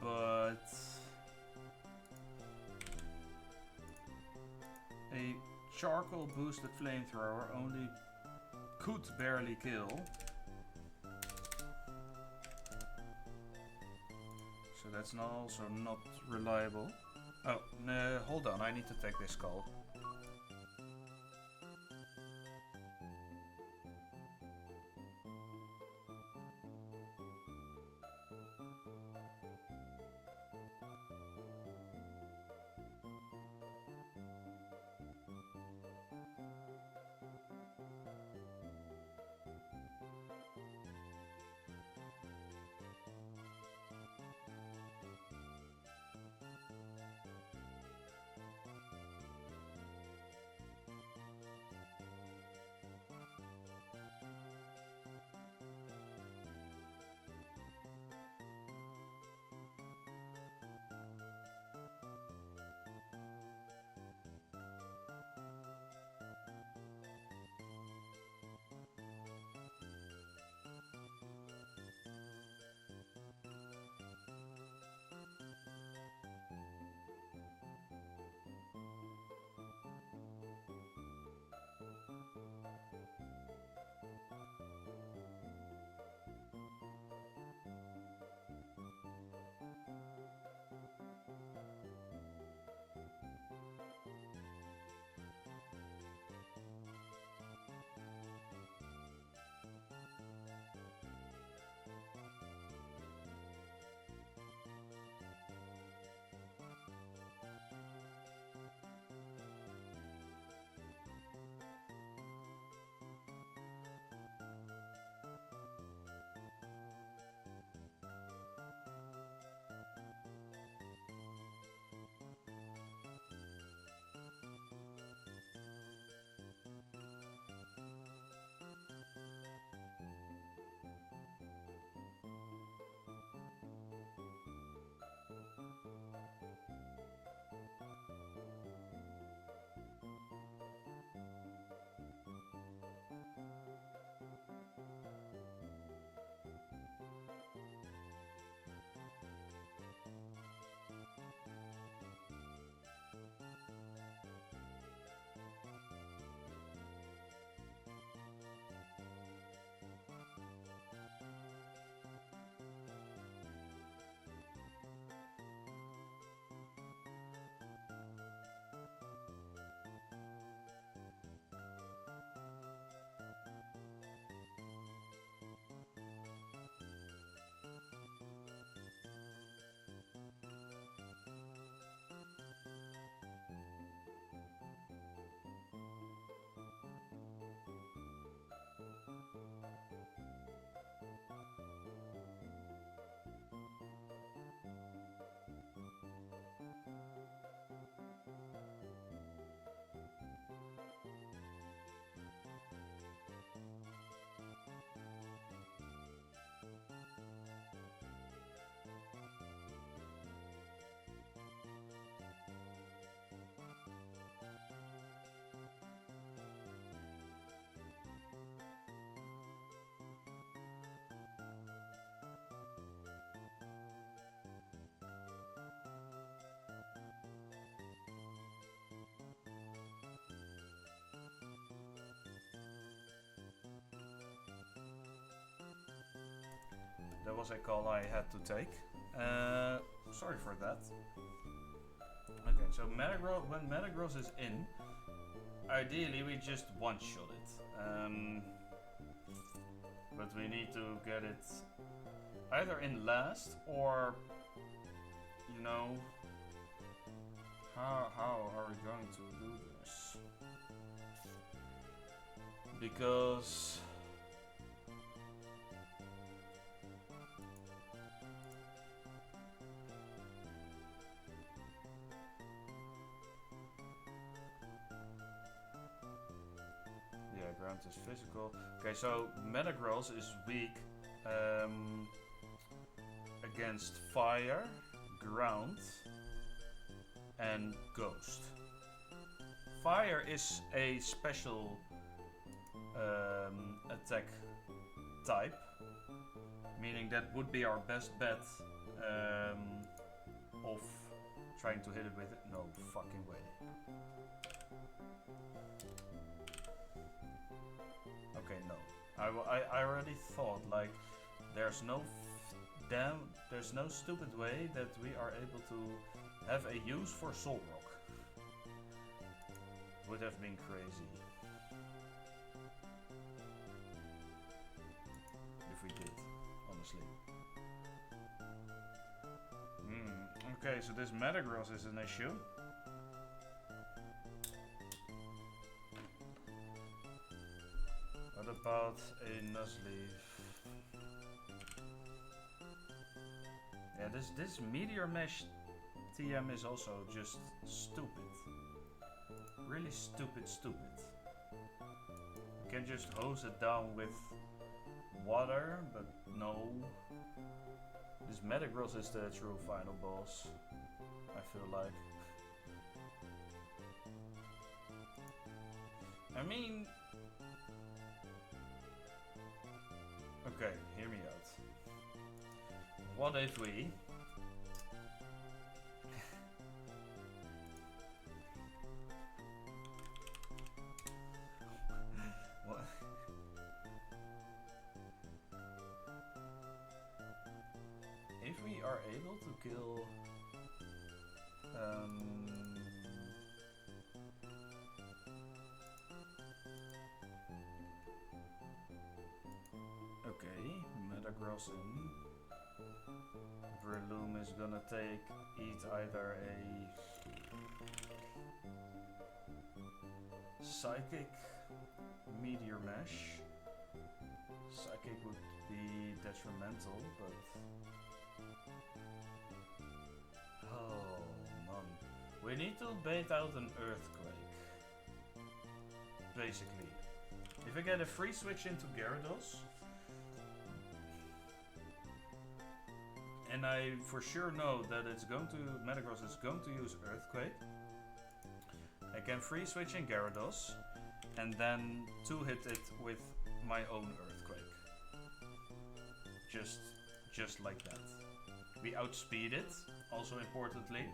Speaker 1: But a charcoal boosted flamethrower only could barely kill. So that's also not reliable. Oh, no, hold on, I need to take this call. That was a call I had to take. Sorry for that. Okay, so when Metagross is in, ideally we just one-shot it. But we need to get it either in last or, you know, how are we going to do this? Because yeah, ground is physical. Okay, so Metagross is weak against fire, ground, and ghost. Fire is a special attack type, meaning that would be our best bet of trying to hit it with it. No fucking way. Okay, no. I already thought, like, there's no stupid way that we are able to have a use for Soul Rock. Would have been crazy if we did, honestly. Okay, so this Metagross is an issue. What about a Nuzleaf? Yeah, this Meteor Mesh TM is also just stupid. Really stupid. You can just hose it down with water, but no. This Metagross is the true final boss, I feel like. I mean... Okay, hear me out. What if we... What? If we are able to kill... Okay, Metagross in. Breloom is gonna eat either a Psychic Meteor Mesh. Psychic would be detrimental, but... Oh, man. We need to bait out an Earthquake. Basically. If I get a free switch into Gyarados, and I for sure know that Metagross is going to use Earthquake, I can free switch in Gyarados and then two-hit it with my own Earthquake. Just like that. We outspeed it, also importantly.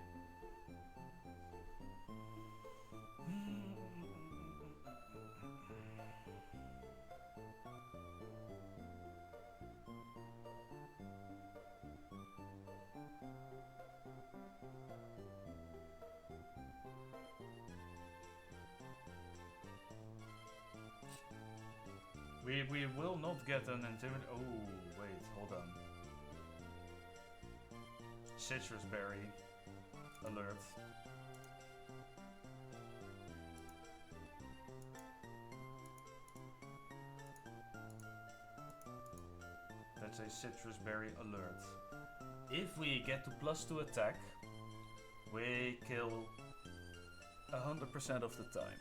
Speaker 1: We will not get an intimidate. Oh, wait, hold on. Citrus Berry alert. That's a Citrus Berry alert. If we get to +2 attack, we kill 100% of the time.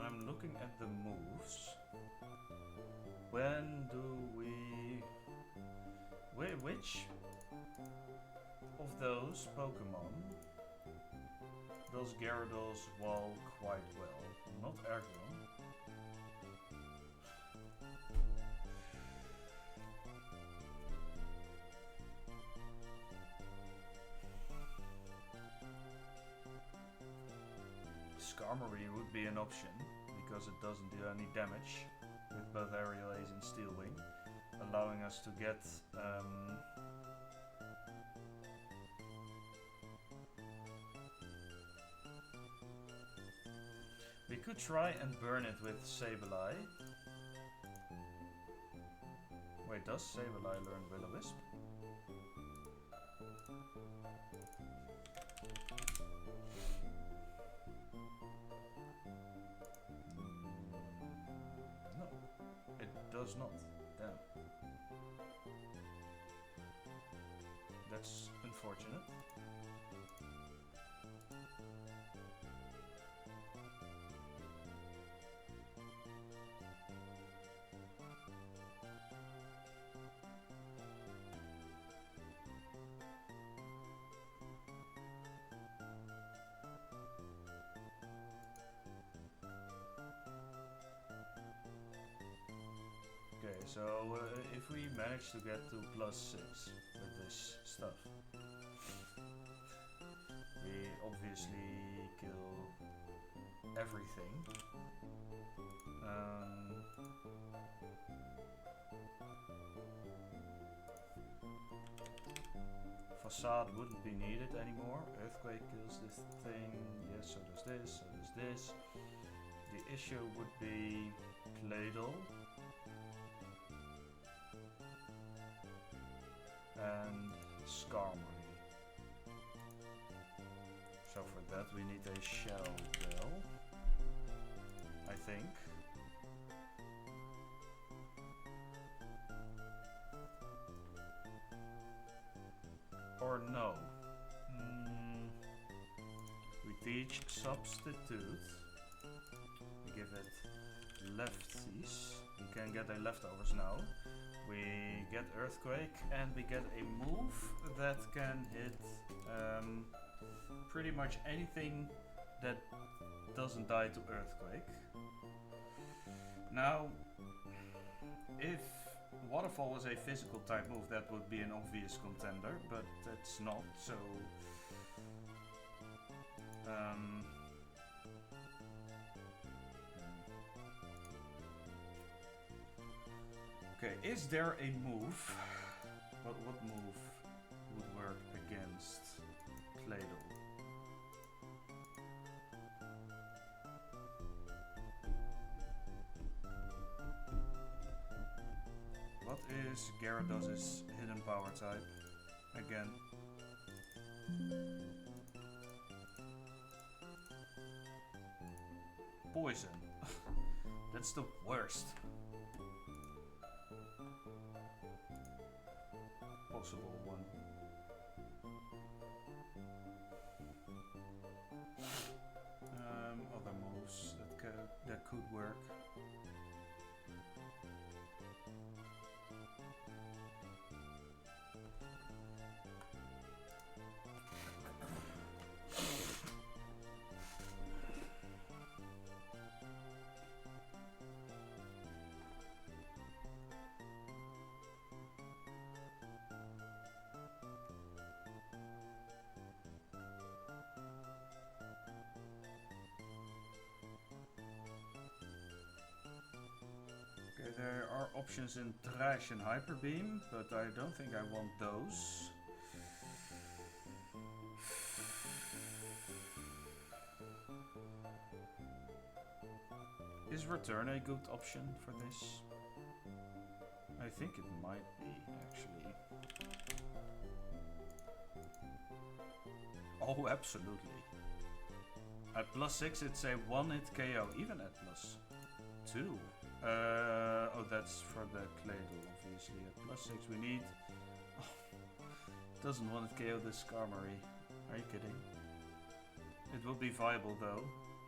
Speaker 1: I'm looking at the moves. When do we... Which of those Pokemon does Gyarados wall quite well? Not Aggro. Skarmory would be an option, because it doesn't do any damage with both Aerial Ace and Steel Wing, allowing us to get we could try and burn it with Sableye. Wait, does Sableye learn Will-O-Wisp? No, it does not. Damn. That's unfortunate. Okay, so if we manage to get to +6 with this stuff, we obviously kill everything. Facade wouldn't be needed anymore. Earthquake kills this thing. Yes, so does this, so does this. The issue would be Claydol. And Skarmory. So for that we need a Shell Bell, I think. Or no. We teach Substitute. We give it lefties. We can get a leftovers now. We get Earthquake and we get a move that can hit pretty much anything that doesn't die to Earthquake. Now, if Waterfall was a physical type move, that would be an obvious contender, but that's not, so... Okay, is there a move? What move would work against Claydol? What is Gyarados' hidden power type? Again. Poison. That's the worst possible one. Other moves that could work. There are options in Trash and Hyper Beam, but I don't think I want those. Is Return a good option for this? I think it might be, actually. Oh, absolutely. At +6 it's a 1-hit KO, even at +2. Oh, that's for the Claydol, obviously. At +6 we need... Oh, doesn't want to KO the Skarmory. Are you kidding? It would be viable though.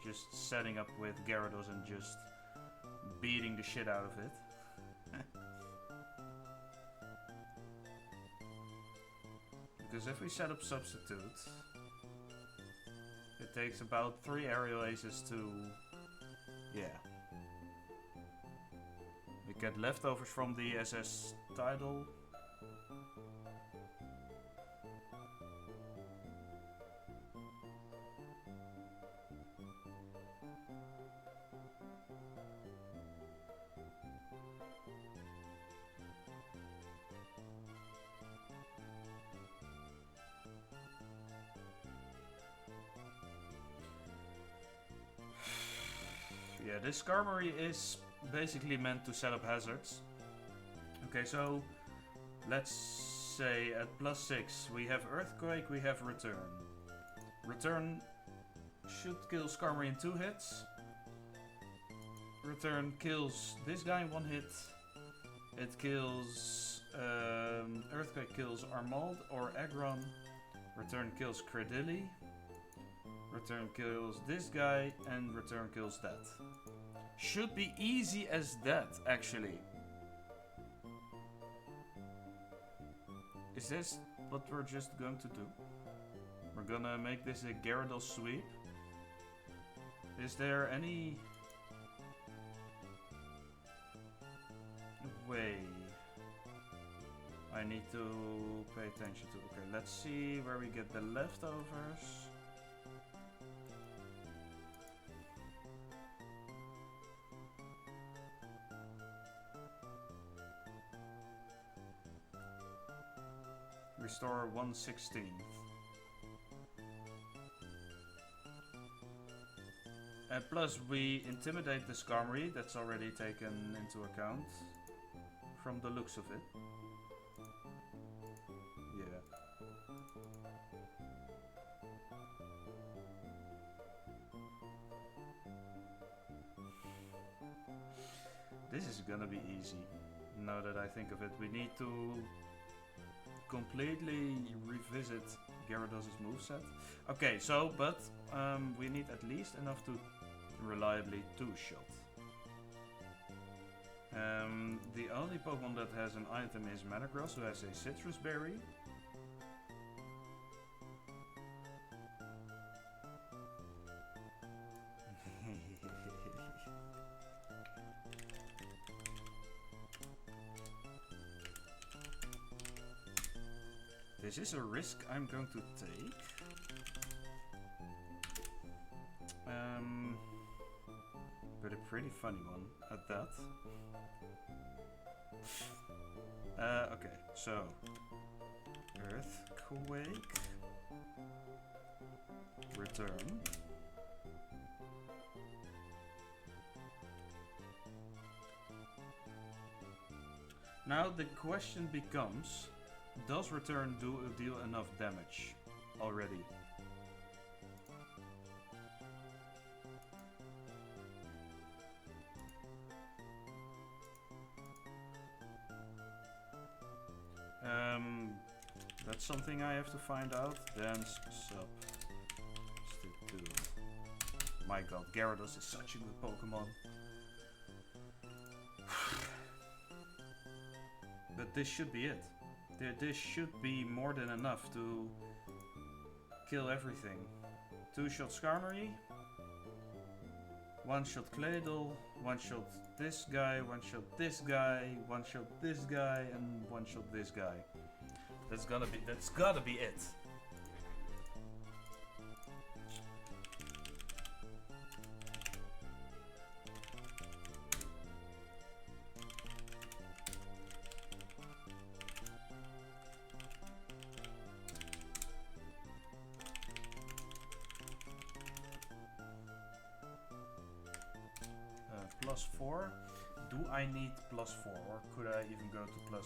Speaker 1: Just setting up with Gyarados and just beating the shit out of it. Because if we set up Substitute, it takes about 3 Aerial Aces to... yeah. We get leftovers from the SS Tidal. Yeah, this Skarmory is basically meant to set up hazards. Okay, so let's say at +6 we have Earthquake, we have Return. Return should kill Skarmory in 2 hits. Return kills this guy in 1 hit. It kills... Earthquake kills Armald or Aggron. Return kills Credilli. Return kills this guy. And Return kills that. Should be easy as that, actually. Is this what we're just going to do? We're gonna make this a Gyarados sweep. Is there any way I need to pay attention to? Okay, let's see where we get the leftovers. Restore 1/16. And plus we intimidate the Skarmory, that's already taken into account from the looks of it. Yeah. This is gonna be easy, now that I think of it. We need to completely revisit Gyarados' moveset. Okay, so, but we need at least enough to reliably two-shot. The only Pokemon that has an item is Metagross, who has a Citrus Berry. This is a risk I'm going to take. But a pretty funny one at that. Okay, so Earthquake, Return. Now the question becomes, does Return deal enough damage already? That's something I have to find out. Dance Substitute. My god, Gyarados is such a good Pokemon. But this should be it. This should be more than enough to kill everything. 2-shot Skarmory, 1-shot Claydol, 1-shot this guy, 1-shot this guy, 1-shot this guy, and 1-shot this guy. That's gotta be it. +4. Do I need +4 or could I even go to +3?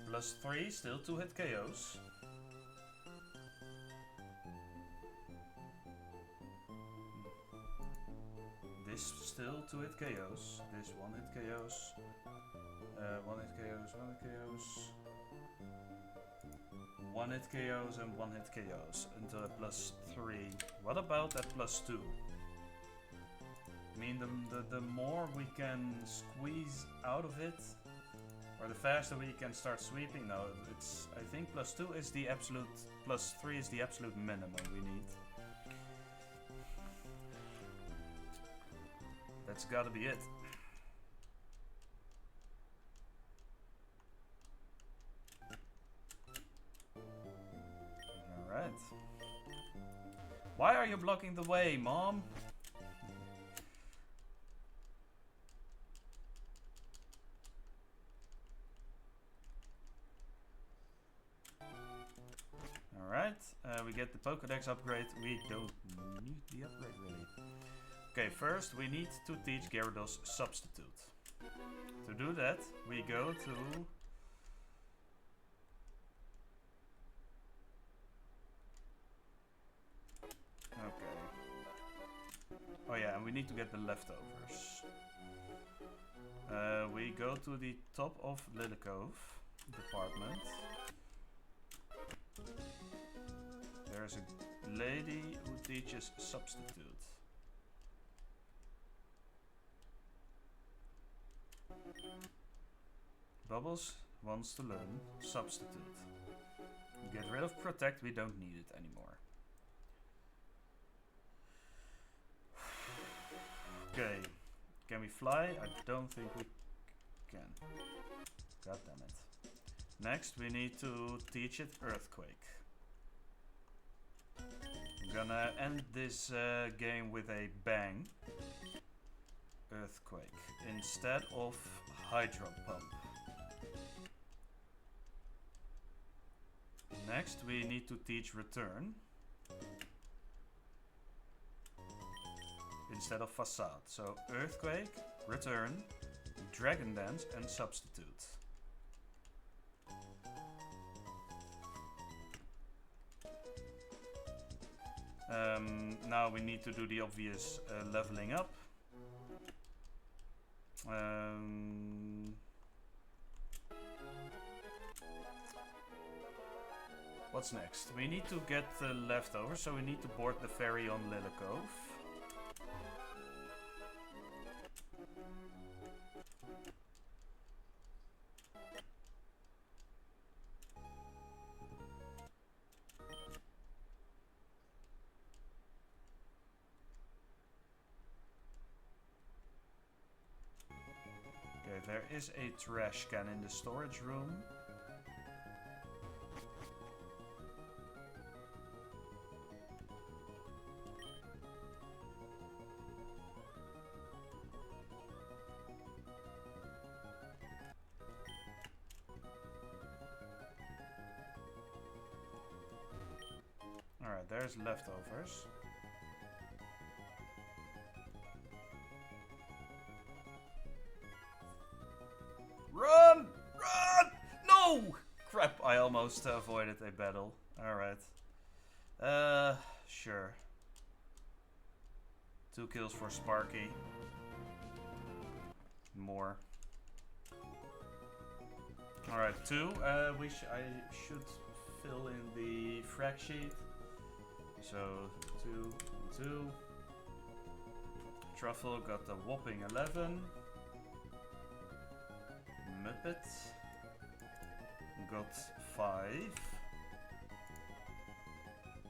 Speaker 1: +3, still 2-hit KOs. This still 2-hit KOs. This 1-hit KOs. 1-hit KOs, 1-hit KOs. 1-hit KOs and 1-hit KOs until at +3. What about at +2? I mean, the more we can squeeze out of it, or the faster we can start sweeping. No, it's, I think +2 is the absolute, +3 is the absolute minimum we need. That's gotta be it. Alright. Why are you blocking the way, Mom? Alright, we get the Pokédex upgrade. We don't need the upgrade really. Okay, first we need to teach Gyarados Substitute. To do that, we go to... Okay. Oh yeah, and we need to get the leftovers. We go to the top of Lilycove department. There's a lady who teaches Substitute. Bubbles wants to learn Substitute. Get rid of Protect, we don't need it anymore. Okay, can we fly? I don't think we can. God damn it. Next we need to teach it Earthquake. I'm gonna end this game with a bang. Earthquake instead of Hydro Pump. Next we need to teach Return instead of Facade. So Earthquake, Return, Dragon Dance and Substitute. Now we need to do the obvious leveling up. What's next? We need to get the leftovers, so we need to board the ferry on Lilycove. Okay, there is a trash can in the storage room. Alright, there's leftovers. Run! Run! No! Crap, I almost avoided a battle. Alright. Sure. 2 kills for Sparky. More. Alright, 2. I should fill in the frag sheet. So 2, 2. Truffle got a whopping 11. Muppet got 5.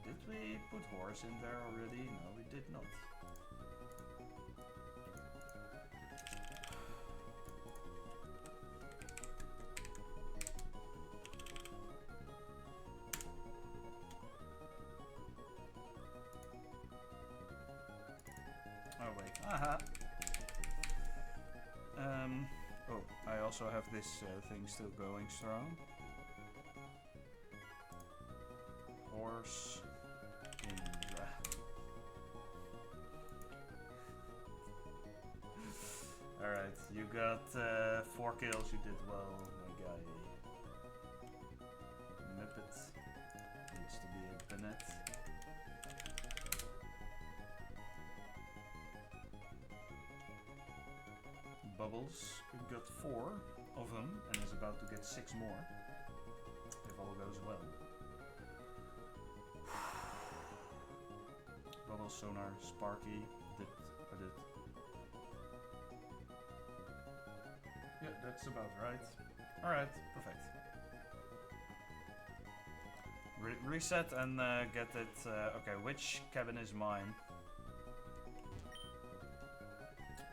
Speaker 1: Did we put horse in there already? No, we did not. Oh wait, aha! Oh, I also have this thing still going strong. Horse Indra. Alright, you got 4 kills, you did well, my guy. Muppet needs to be a Bennett. Bubbles got 4 of them and is about to get 6 more if all goes well. Bubbles, Sonar, Sparky, did. Yeah, that's about right. Alright, perfect. Reset and get it. Okay, which cabin is mine?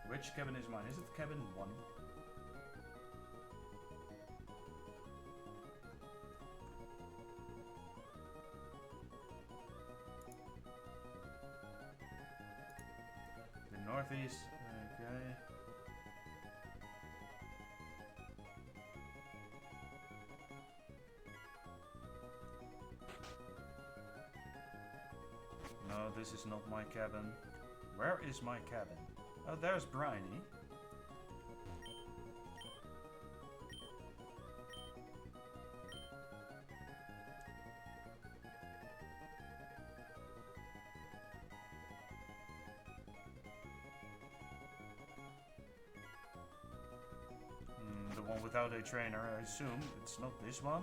Speaker 1: Which cabin is mine? Is it cabin 1? The northeast. Okay. this is not my cabin. Where is my cabin? Oh, there's Briny. The one without a trainer, I assume. It's not this one.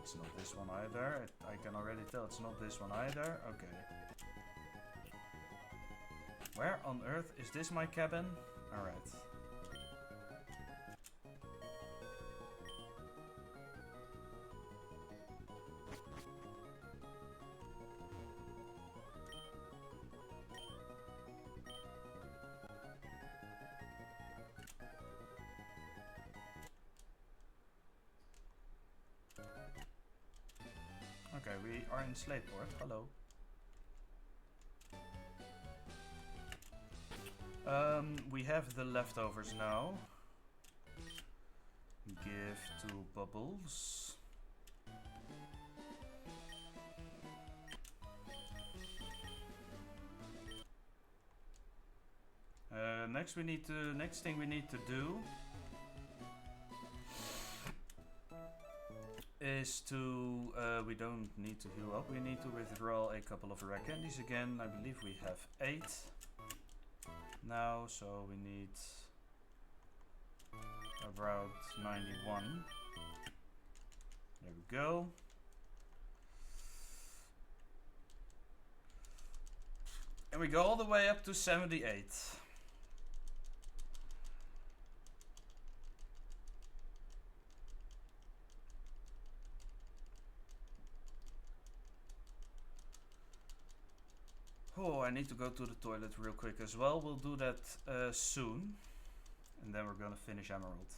Speaker 1: It's not this one either. I can already tell it's not this one either. Okay. Where on earth is this my cabin? Alright. Okay, we are in Slateport. Hello. We have the leftovers now. Give to Bubbles. Next thing we need to do is to, we don't need to heal up, we need to withdraw a couple of rare candies again. I believe we have 8 now, so we need about 91. There we go. And we go all the way up to 78. Oh, I need to go to the toilet real quick as well. We'll do that soon. And then we're gonna finish Emerald.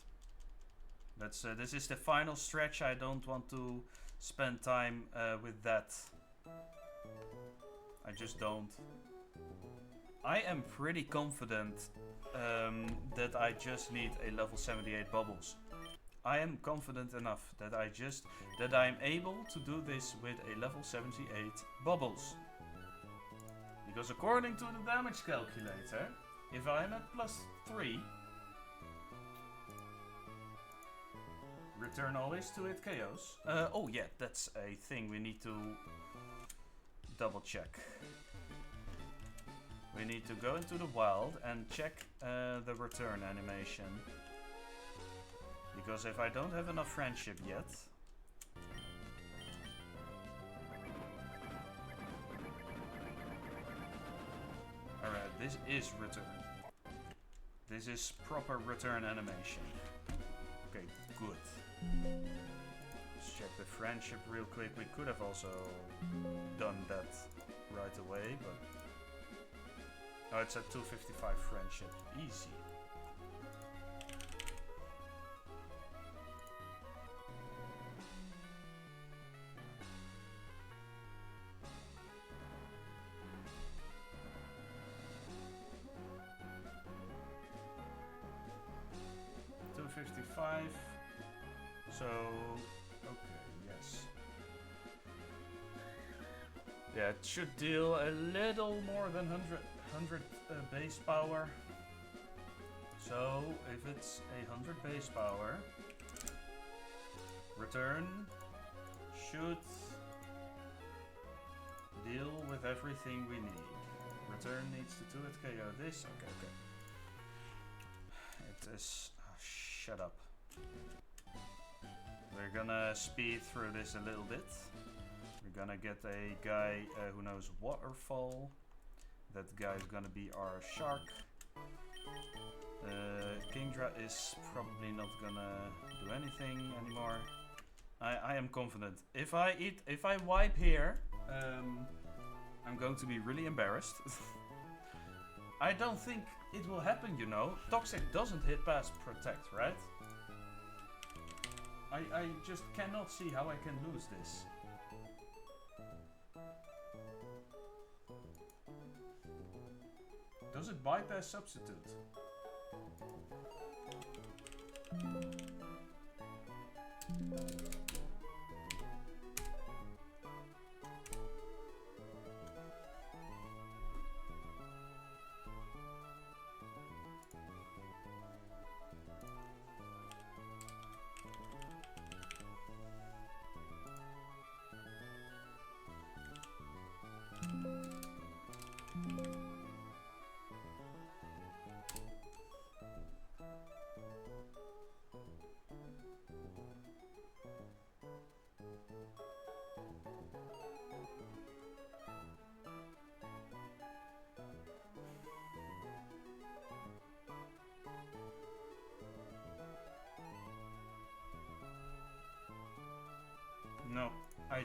Speaker 1: This is the final stretch. I don't want to spend time with that. I just don't. I am pretty confident that I just need a level 78 Bubbles. I am confident enough that I'm able to do this with a level 78 Bubbles. Because according to the damage calculator, if I'm at +3, return always to hit KOs. Oh yeah, that's a thing we need to double check. We need to go into the wild and check the return animation. Because if I don't have enough friendship yet, alright, this is return. This is proper return animation. Okay, good. Let's check the friendship real quick. We could have also done that right away, but... Oh, it's at 255 friendship. Easy. So, okay, yes. Yeah, it should deal a little more than 100 base power. So, if it's 100 base power, return should deal with everything we need. Return needs to 2-hit KO this. Okay, okay. It is... Oh, shut up. We're gonna speed through this a little bit. We're gonna get a guy who knows waterfall. That guy is gonna be our shark. Kingdra is probably not gonna do anything anymore. I am confident. If I wipe here, I'm going to be really embarrassed. I don't think it will happen, you know. Toxic doesn't hit past protect, right? I just cannot see how I can lose this. Does it bypass substitute?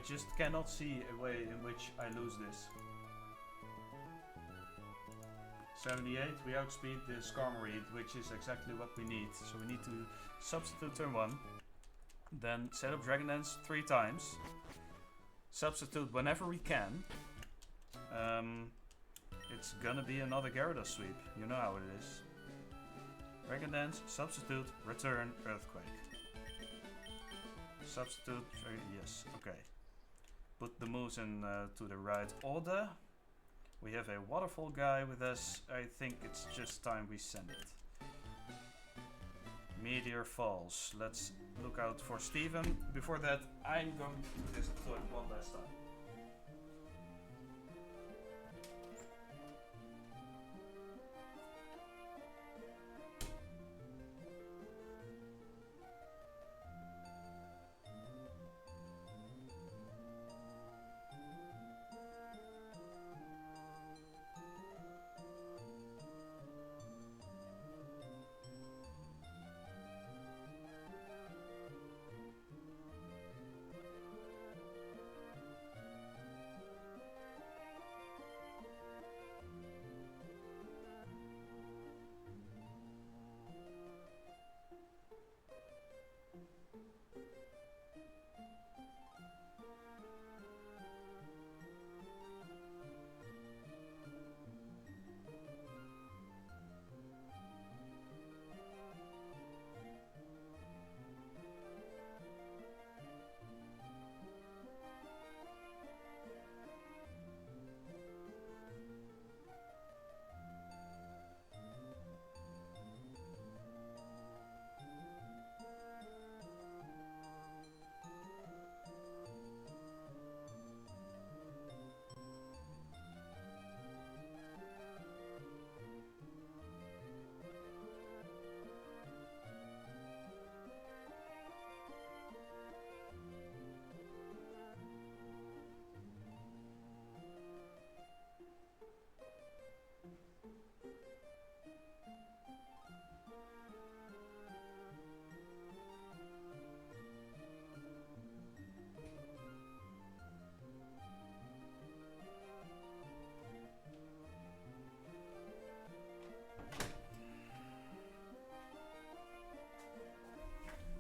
Speaker 1: just cannot see a way in which I lose this. 78, we outspeed the Skarmory, which is exactly what we need. So we need to substitute turn 1. Then set up Dragon Dance 3 times. Substitute whenever we can. It's gonna be another Gyarados sweep. You know how it is. Dragon Dance, substitute, return, Earthquake. Substitute, yes, okay. Put the moves in to the right order. We have a waterfall guy with us. I think it's just time we send it. Meteor falls. Let's look out for Steven. Before that, I'm going to test the toilet one last time.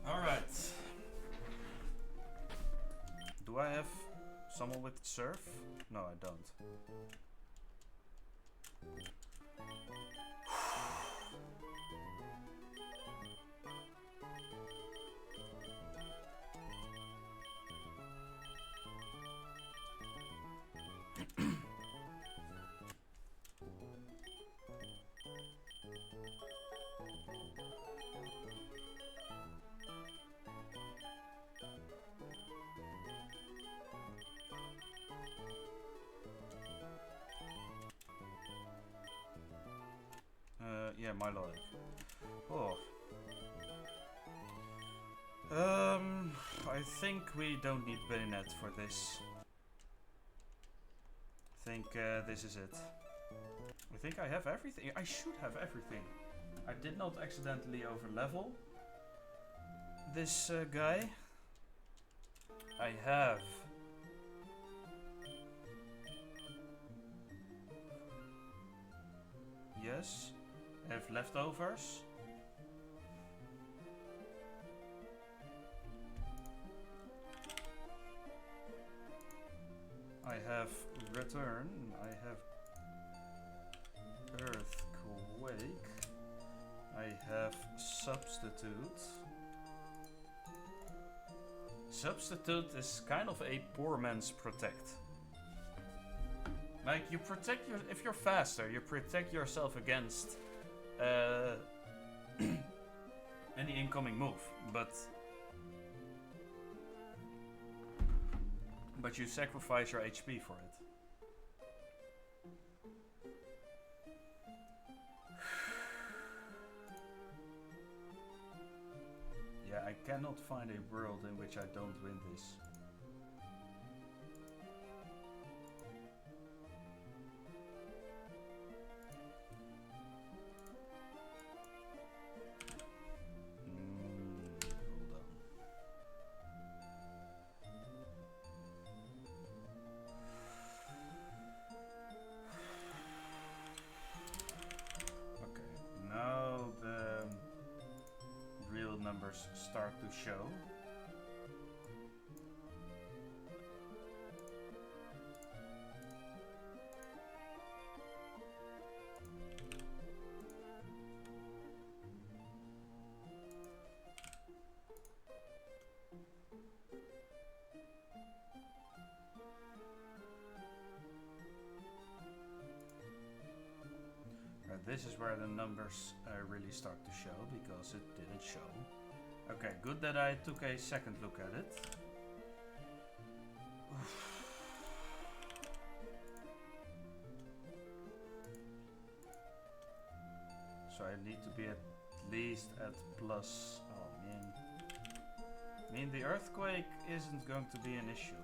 Speaker 1: Alright. Do I have someone with surf? No, I don't. Yeah, my lord. Oh. I think we don't need Bayonet for this. I think this is it. I think I have everything. I should have everything. I did not accidentally overlevel this guy. I have yes. I have leftovers. I have return. I have earthquake. I have substitute. Substitute is kind of a poor man's protect. Like you protect your, if you're faster, you protect yourself against any incoming move, but you sacrifice your HP for it. Yeah, I cannot find a world in which I don't win this. Hold on. numbers start to show. This is where the numbers really start to show, because it didn't show. Okay, good that I took a second look at it. So I need to be at least at plus... Oh man. I mean, the earthquake isn't going to be an issue.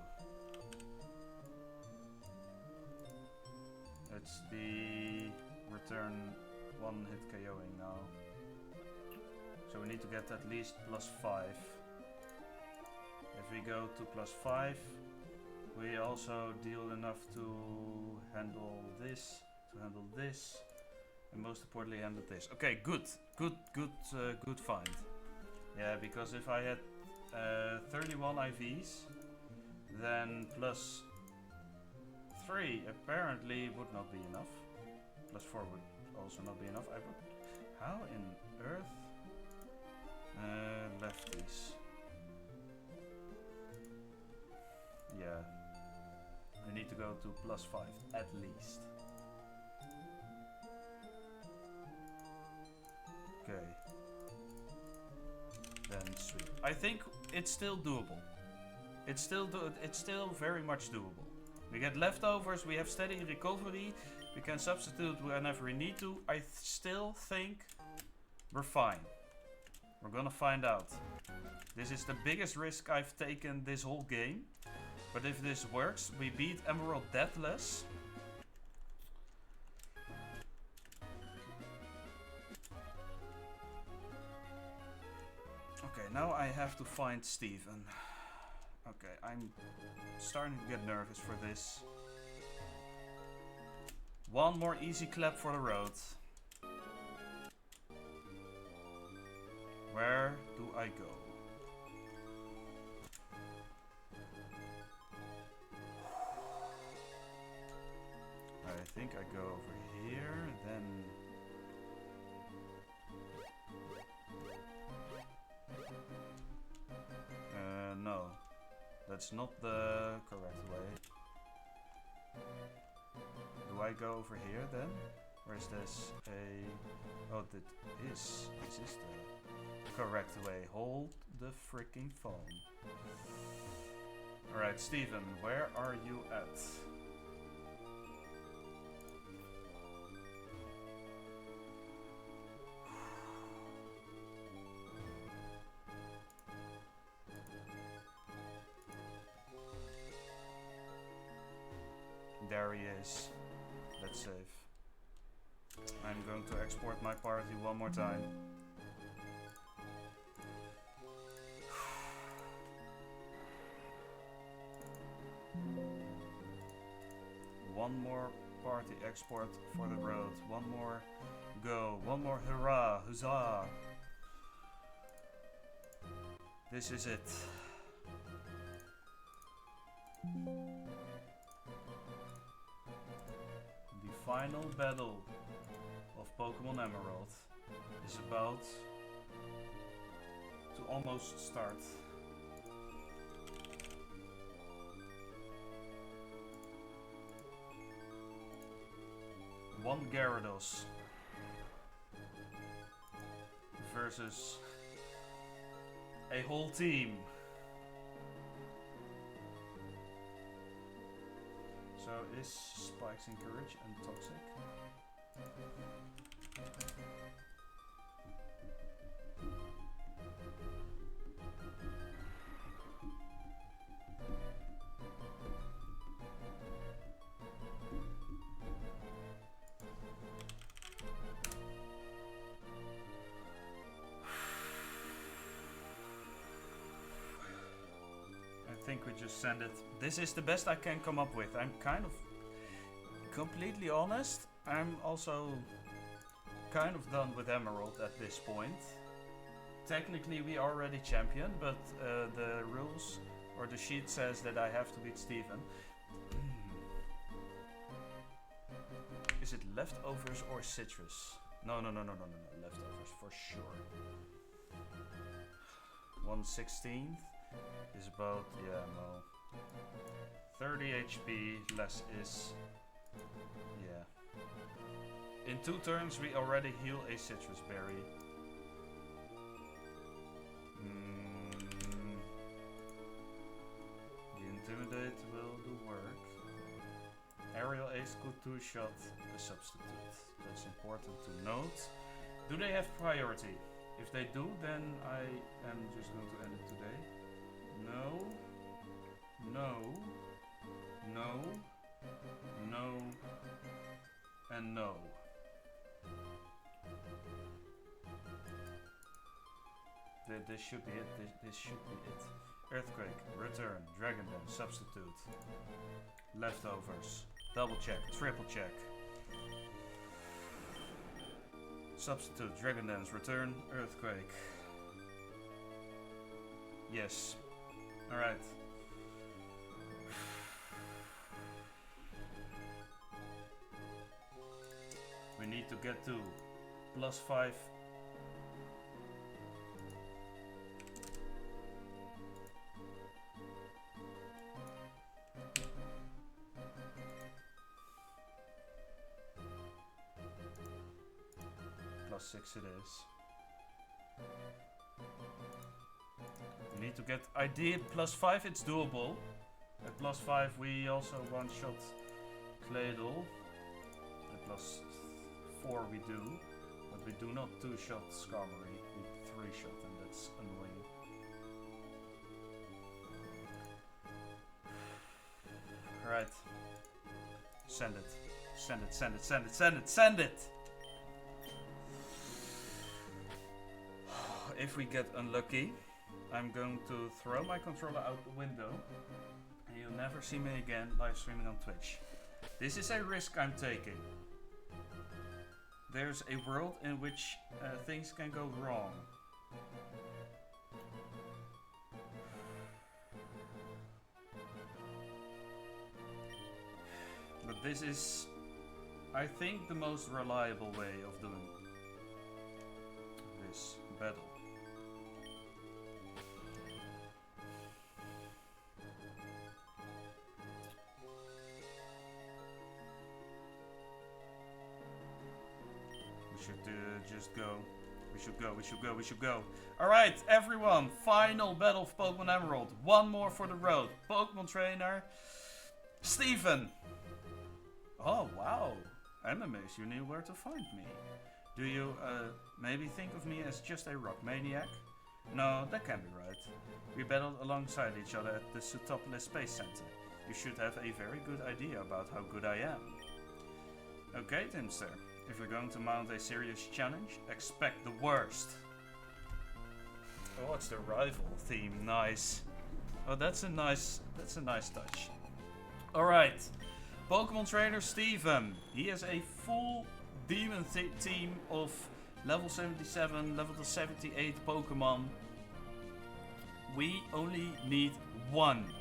Speaker 1: It's the... return one hit KOing now. So we need to get at least plus 5. If we go to plus 5, we also deal enough to handle this, and most importantly handle this. Okay, good find. Yeah, because if I had 31 IVs, then plus 3 apparently would not be enough. Plus 4 would also not be enough. How in earth? Lefties. Yeah. I need to go to plus 5 at least. Okay. Then sweep. I think it's still doable. It's still very much doable. We get leftovers, we have steady recovery. We can substitute whenever we need to. I still think we're fine. We're gonna find out. This is the biggest risk I've taken this whole game. But if this works, we beat Emerald deathless. Okay, now I have to find Steven. Okay, I'm starting to get nervous for this. One more easy clap for the road. Where do I go? I think I go over here, then... no. That's not the correct way. Do I go over here then? Or is this a... Oh, this is the correct way. Hold the freaking phone. Alright, Steven, where are you at? There he is. Let's save. I'm going to export my party one more time. One more party export for the road. One more go. One more hurrah. Huzzah. This is it. The final battle of Pokémon Emerald is about to almost start. One Gyarados versus a whole team. So is Spikes Encourage and Toxic? I think we just send it. This is the best I can come up with. I'm kind of completely honest. I'm also kind of done with Emerald at this point. technically we are already champion, but the rules or the sheet says that I have to beat Steven. Is it leftovers or citrus? No. Leftovers for sure. 1/16 is about, yeah, no. 30 HP, less is, yeah. In 2 turns we already heal a citrus berry. The intimidate will do work. Aerial ace could 2-shot a substitute. That's important to note. Do they have priority? If they do, then I am just going to end it today. No. And no. This should be it. This should be it. Earthquake, return, dragon dance, substitute. Leftovers. Double check, triple check. Substitute, dragon dance, return, earthquake. Yes. Alright. We need to get to +5. +6 it is. We need to get ID +5, it's doable. At +5 we also one-shot Cladle. At +4 we do. But we do not 2-shot Skarmory, we 3-shot, and that's annoying. Alright. Send it. Send it, send it, send it, send it, send it! If we get unlucky, I'm going to throw my controller out the window and you'll never see me again live streaming on Twitch. This is a risk I'm taking. There's a world in which things can go wrong. But this is, I think, the most reliable way of doing this battle. Just go. We should go. Alright, everyone. Final battle of Pokemon Emerald. One more for the road. Pokemon trainer Steven. Oh, wow. I'm amazed you knew where to find me. Do you maybe think of me as just a rock maniac? No, that can't be right. We battled alongside each other at the Sutopolis Space Center. You should have a very good idea about how good I am. Okay, Timster. If you're going to mount a serious challenge, expect the worst. Oh, it's the rival theme. Nice. Oh, that's a nice touch. Alright. Pokemon trainer Steven. He has a full demon team of level 77, level 78 Pokemon. We only need one.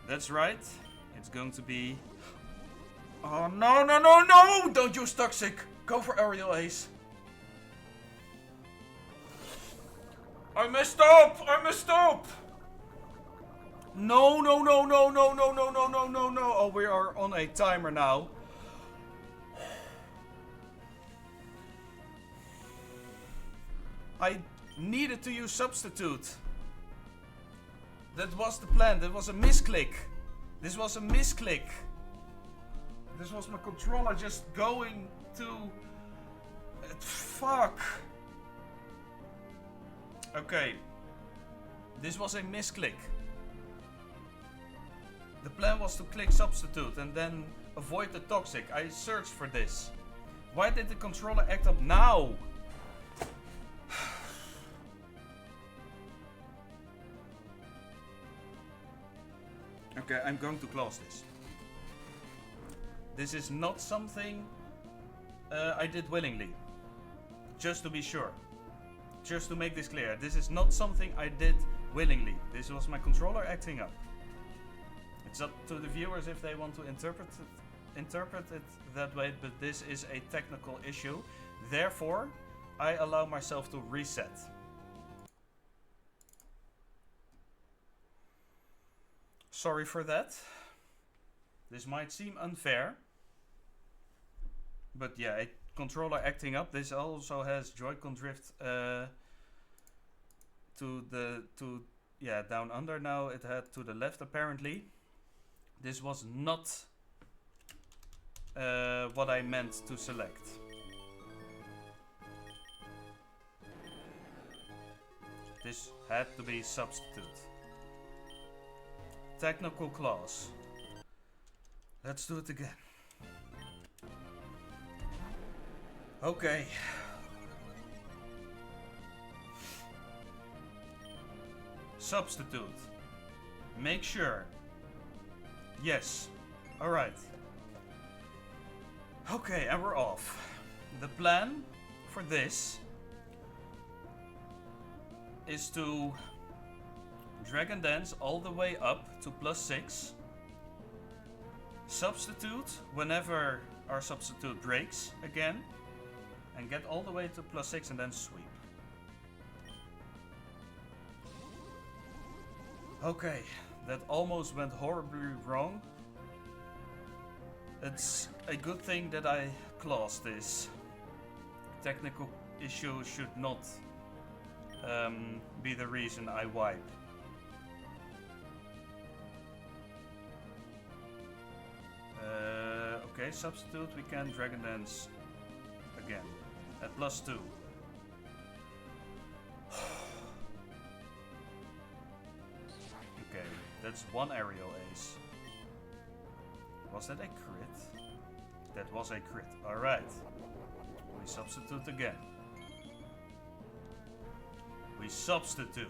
Speaker 1: That's right. It's going to be... Oh, no! Don't use Toxic! Go for Aerial Ace. I messed up! No! Oh, we are on a timer now. I needed to use Substitute. That was the plan. That was a misclick. This was a misclick. This was my controller just going to... Fuck. Okay. This was a misclick. The plan was to click Substitute and then avoid the Toxic. I searched for this. Why did the controller act up now? Okay, I'm going to close this. This is not something I did willingly. Just to be sure. just to make this clear, this is not something I did willingly. This was my controller acting up. It's up to the viewers if they want to interpret it that way, but this is a technical issue. Therefore, I allow myself to reset. Sorry for that. This might seem unfair, but yeah, a controller acting up. This also has Joy-Con drift down under. Now it had to the left apparently. This was not what I meant to select. This had to be substitute. Technical clause. Let's do it again. Okay. Substitute. Make sure. Yes. Alright. Okay, and we're off. The plan for this is to Dragon Dance all the way up to +6. Substitute whenever our substitute breaks again. And get all the way to +6 and then sweep. Okay, that almost went horribly wrong. It's a good thing that I claused this. Technical issue should not be the reason I wipe. Okay, substitute, we can Dragon Dance again at +2. Okay, that's one aerial ace. Was that a crit? That was a crit. Alright. We substitute again. We substitute.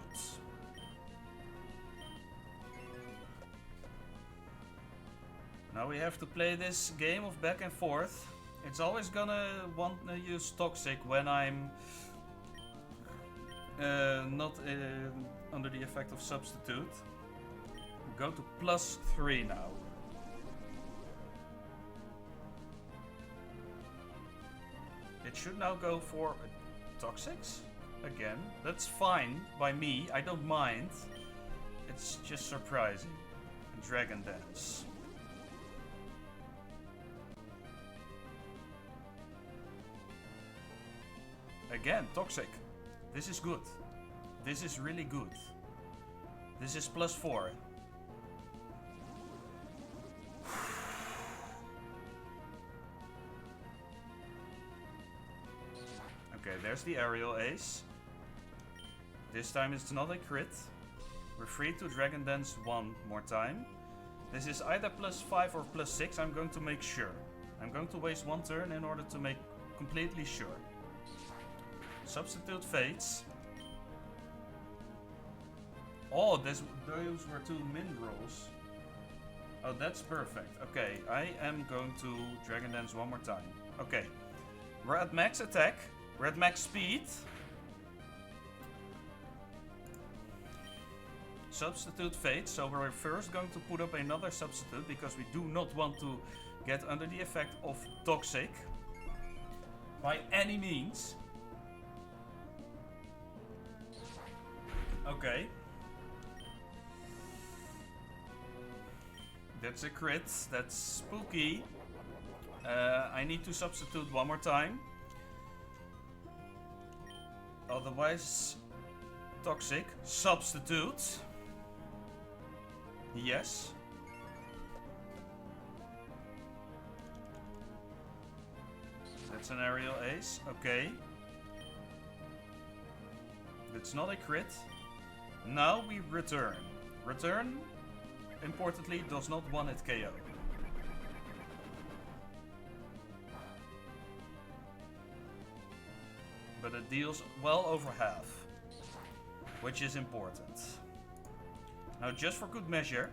Speaker 1: Now we have to play this game of back and forth. It's always gonna want to use Toxic when I'm not under the effect of Substitute. Go to +3 now. It should now go for Toxics again. That's fine by me, I don't mind. It's just surprising. Dragon Dance. Again, Toxic. This is good. This is really good. This is +4. Okay, there's the aerial ace. This time it's not a crit. We're free to Dragon Dance one more time. This is either +5 or +6. I'm going to make sure. I'm going to waste one turn in order to make completely sure. Substitute fades. Oh, those were 2 min rolls. Oh, that's perfect. Okay, I am going to Dragon Dance one more time. Okay, we're at max attack. We're at max speed. Substitute fades, so we're first going to put up another substitute because we do not want to get under the effect of Toxic by any means. Okay. That's a crit. That's spooky. I need to substitute one more time. Otherwise, Toxic. Substitute. Yes. That's an aerial ace. Okay. That's not a crit. Now we return. Return, importantly, does not one-hit KO. But it deals well over half, which is important. Now, just for good measure,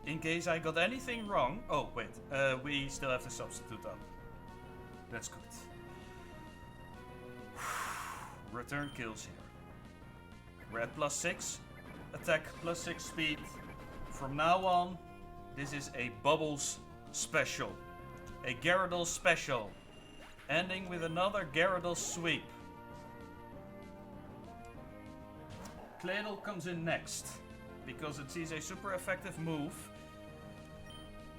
Speaker 1: in case I got anything wrong... Oh, wait, we still have to substitute up. That's good. return kills here. We're at +6 attack, +6 speed. From now on, this is a Bubbles special. A Gyarados special. Ending with another Gyarados sweep. Claydol comes in next, because it sees a super effective move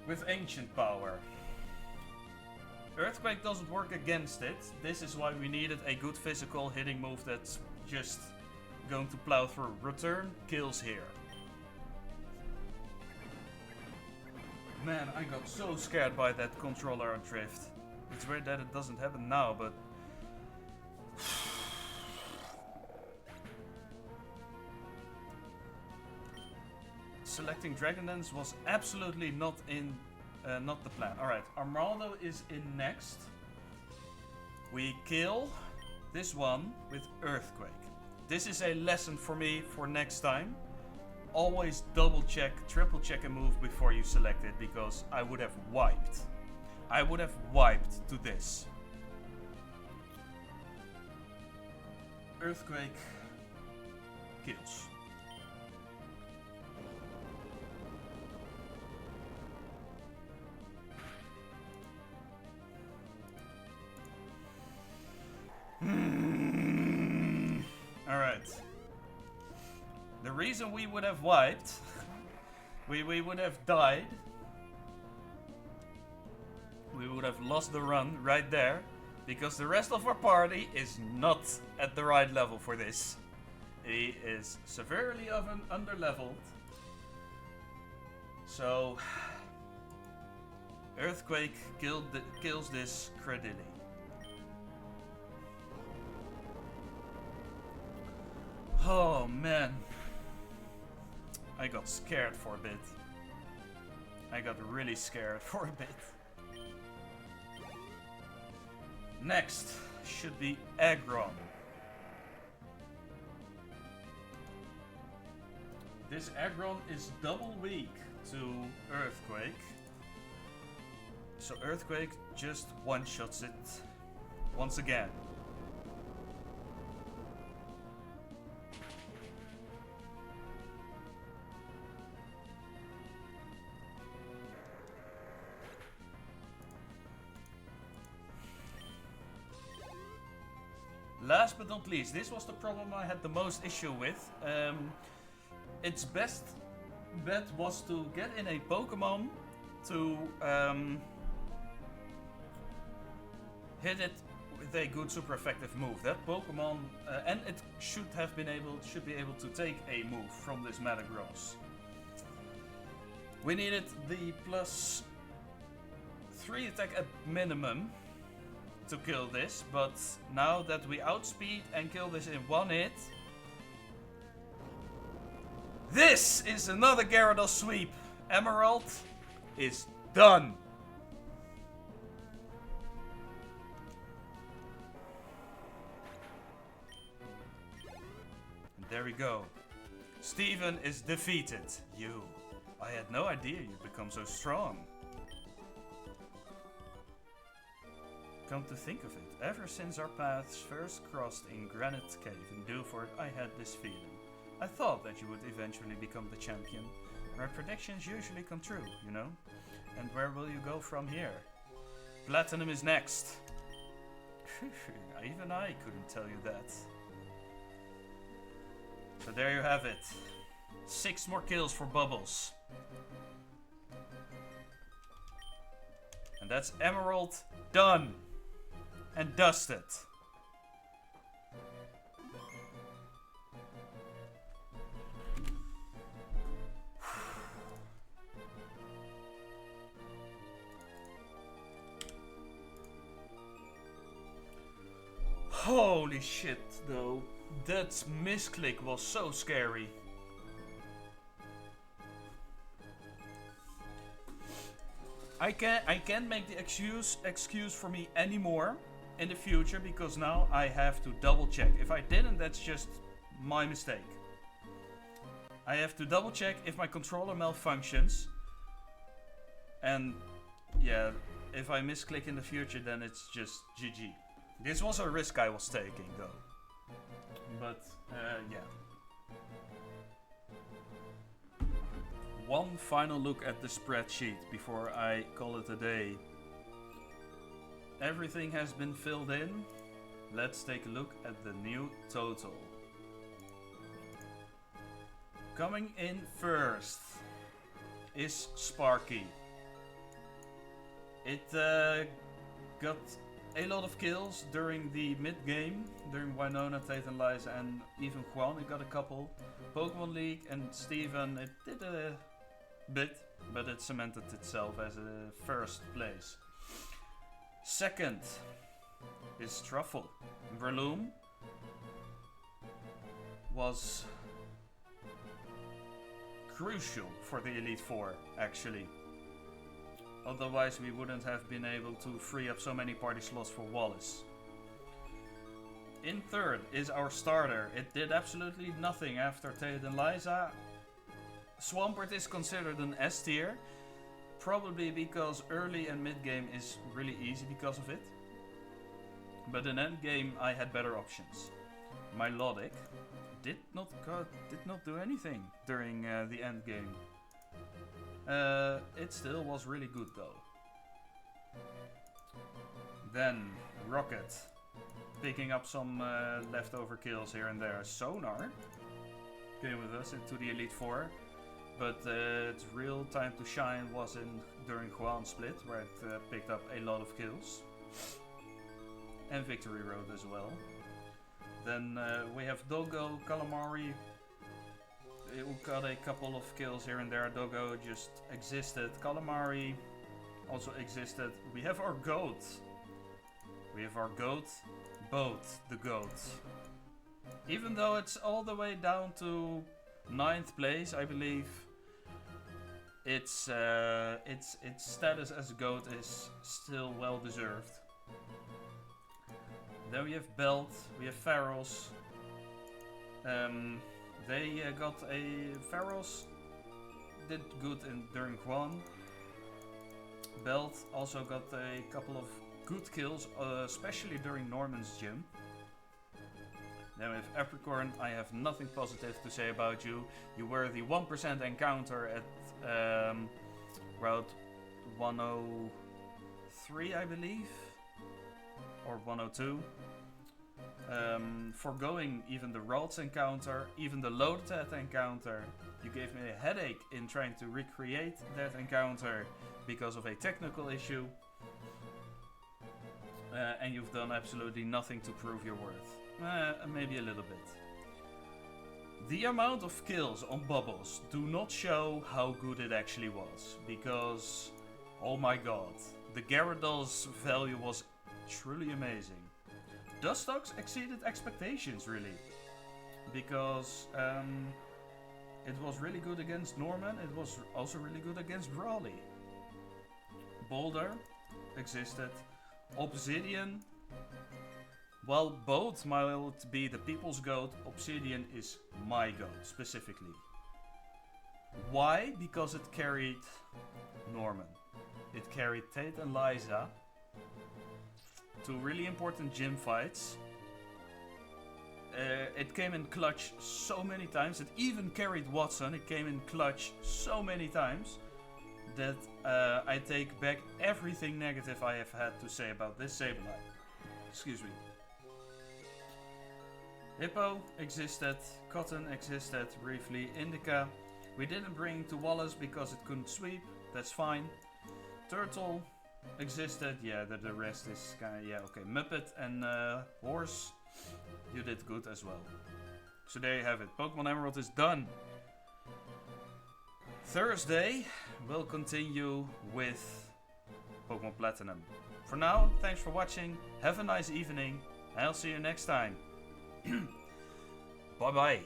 Speaker 1: with Ancient Power. Earthquake doesn't work against it. This is why we needed a good physical hitting move that's just going to plow through. Return kills here. Man, I got so scared by that controller drift. It's weird that it doesn't happen now, but... Selecting Dragon Dance was absolutely not the plan. Alright, Armaldo is in next. We kill this one with Earthquake. This is a lesson for me for next time. Always double check, triple check a move before you select it, because I would have wiped. I would have wiped to this. Earthquake kills. Alright. The reason we would have wiped, we would have died. We would have lost the run right there, because the rest of our party is not at the right level for this. He is severely under-leveled. So, Earthquake kills this Credilli. Oh man, I got scared for a bit. I got really scared for a bit. Next should be Aggron. This Aggron is double weak to Earthquake. So Earthquake just one-shots it once again. Last but not least, this was the problem I had the most issue with. Its best bet was to get in a Pokemon to hit it with a good super effective move. That Pokemon, and it should be able to take a move from this Metagross. We needed the +3 attack at minimum to kill this, but now that we outspeed and kill this in one hit, this is another Gyarados sweep. Emerald is done. And there we go. Steven is defeated. I had no idea you'd become so strong. Come to think of it, ever since our paths first crossed in Granite Cave in Dewford, I had this feeling. I thought that you would eventually become the champion. My predictions usually come true, you know? And where will you go from here? Platinum is next. Even I couldn't tell you that. So there you have it. 6 more kills for Bubbles. And that's Emerald done. And dusted. Holy shit though, that misclick was so scary. I can't make the excuse for me anymore in the future, because now I have to double check. If I didn't, that's just my mistake. I have to double check if my controller malfunctions. And yeah, if I misclick in the future, then it's just GG. This was a risk I was taking though. But yeah. One final look at the spreadsheet before I call it a day. Everything has been filled in. Let's take a look at the new total. Coming in first is Sparky. It got a lot of kills during the mid-game, during Winona, Tate and Liza, and even Juan. It got a couple. Pokemon League and Steven, it did a bit, but it cemented itself as a first place. Second is Truffle. Breloom was crucial for the Elite Four, actually. Otherwise we wouldn't have been able to free up so many party slots for Wallace. In third is our starter. It did absolutely nothing after Tate and Liza. Swampert is considered an S tier, probably because early and mid game is really easy because of it. But in end game I had better options. Milotic did not do anything during the end game. It still was really good though. Then Rocket, picking up some leftover kills here and there. Sonar came with us into the Elite Four, but its real time to shine was during Juan Split, where it picked up a lot of kills. And Victory Road as well. Then we have Doggo, Calamari. It got a couple of kills here and there. Doggo just existed. Calamari also existed. We have our goat. We have our goat, Boat the goat. Even though it's all the way down to 9th place, I believe, its status as a goat is still well deserved. Then we have Belt, we have Pharaohs. They got a... Pharaohs did good during Juan. Belt also got a couple of good kills, especially during Norman's gym. Then we have Apricorn. I have nothing positive to say about you. You were the 1% encounter at Route 103, I believe. Or 102. Forgoing even the Ralts encounter, even the Loadet encounter. You gave me a headache in trying to recreate that encounter because of a technical issue. And you've done absolutely nothing to prove your worth. Maybe a little bit. The amount of kills on Bubbles do not show how good it actually was. Because, oh my god, the Gyarados value was truly amazing. Dustox exceeded expectations, really. Because it was really good against Norman, it was also really good against Brawly. Boulder existed. Obsidian, while both might be the people's goat, Obsidian is my goat, specifically. Why? Because it carried Norman. It carried Tate and Liza to really important gym fights. It came in clutch so many times. It even carried Watson. It came in clutch so many times that I take back everything negative I have had to say about this Sableye. Excuse me. Hippo existed, Cotton existed briefly, Indica. We didn't bring to Wallace because it couldn't sweep, that's fine. Turtle existed, yeah, the rest is kinda, yeah, okay. Muppet and Horse, you did good as well. So there you have it, Pokemon Emerald is done. Thursday, we'll continue with Pokemon Platinum. For now, thanks for watching, have a nice evening, and I'll see you next time. Bye bye.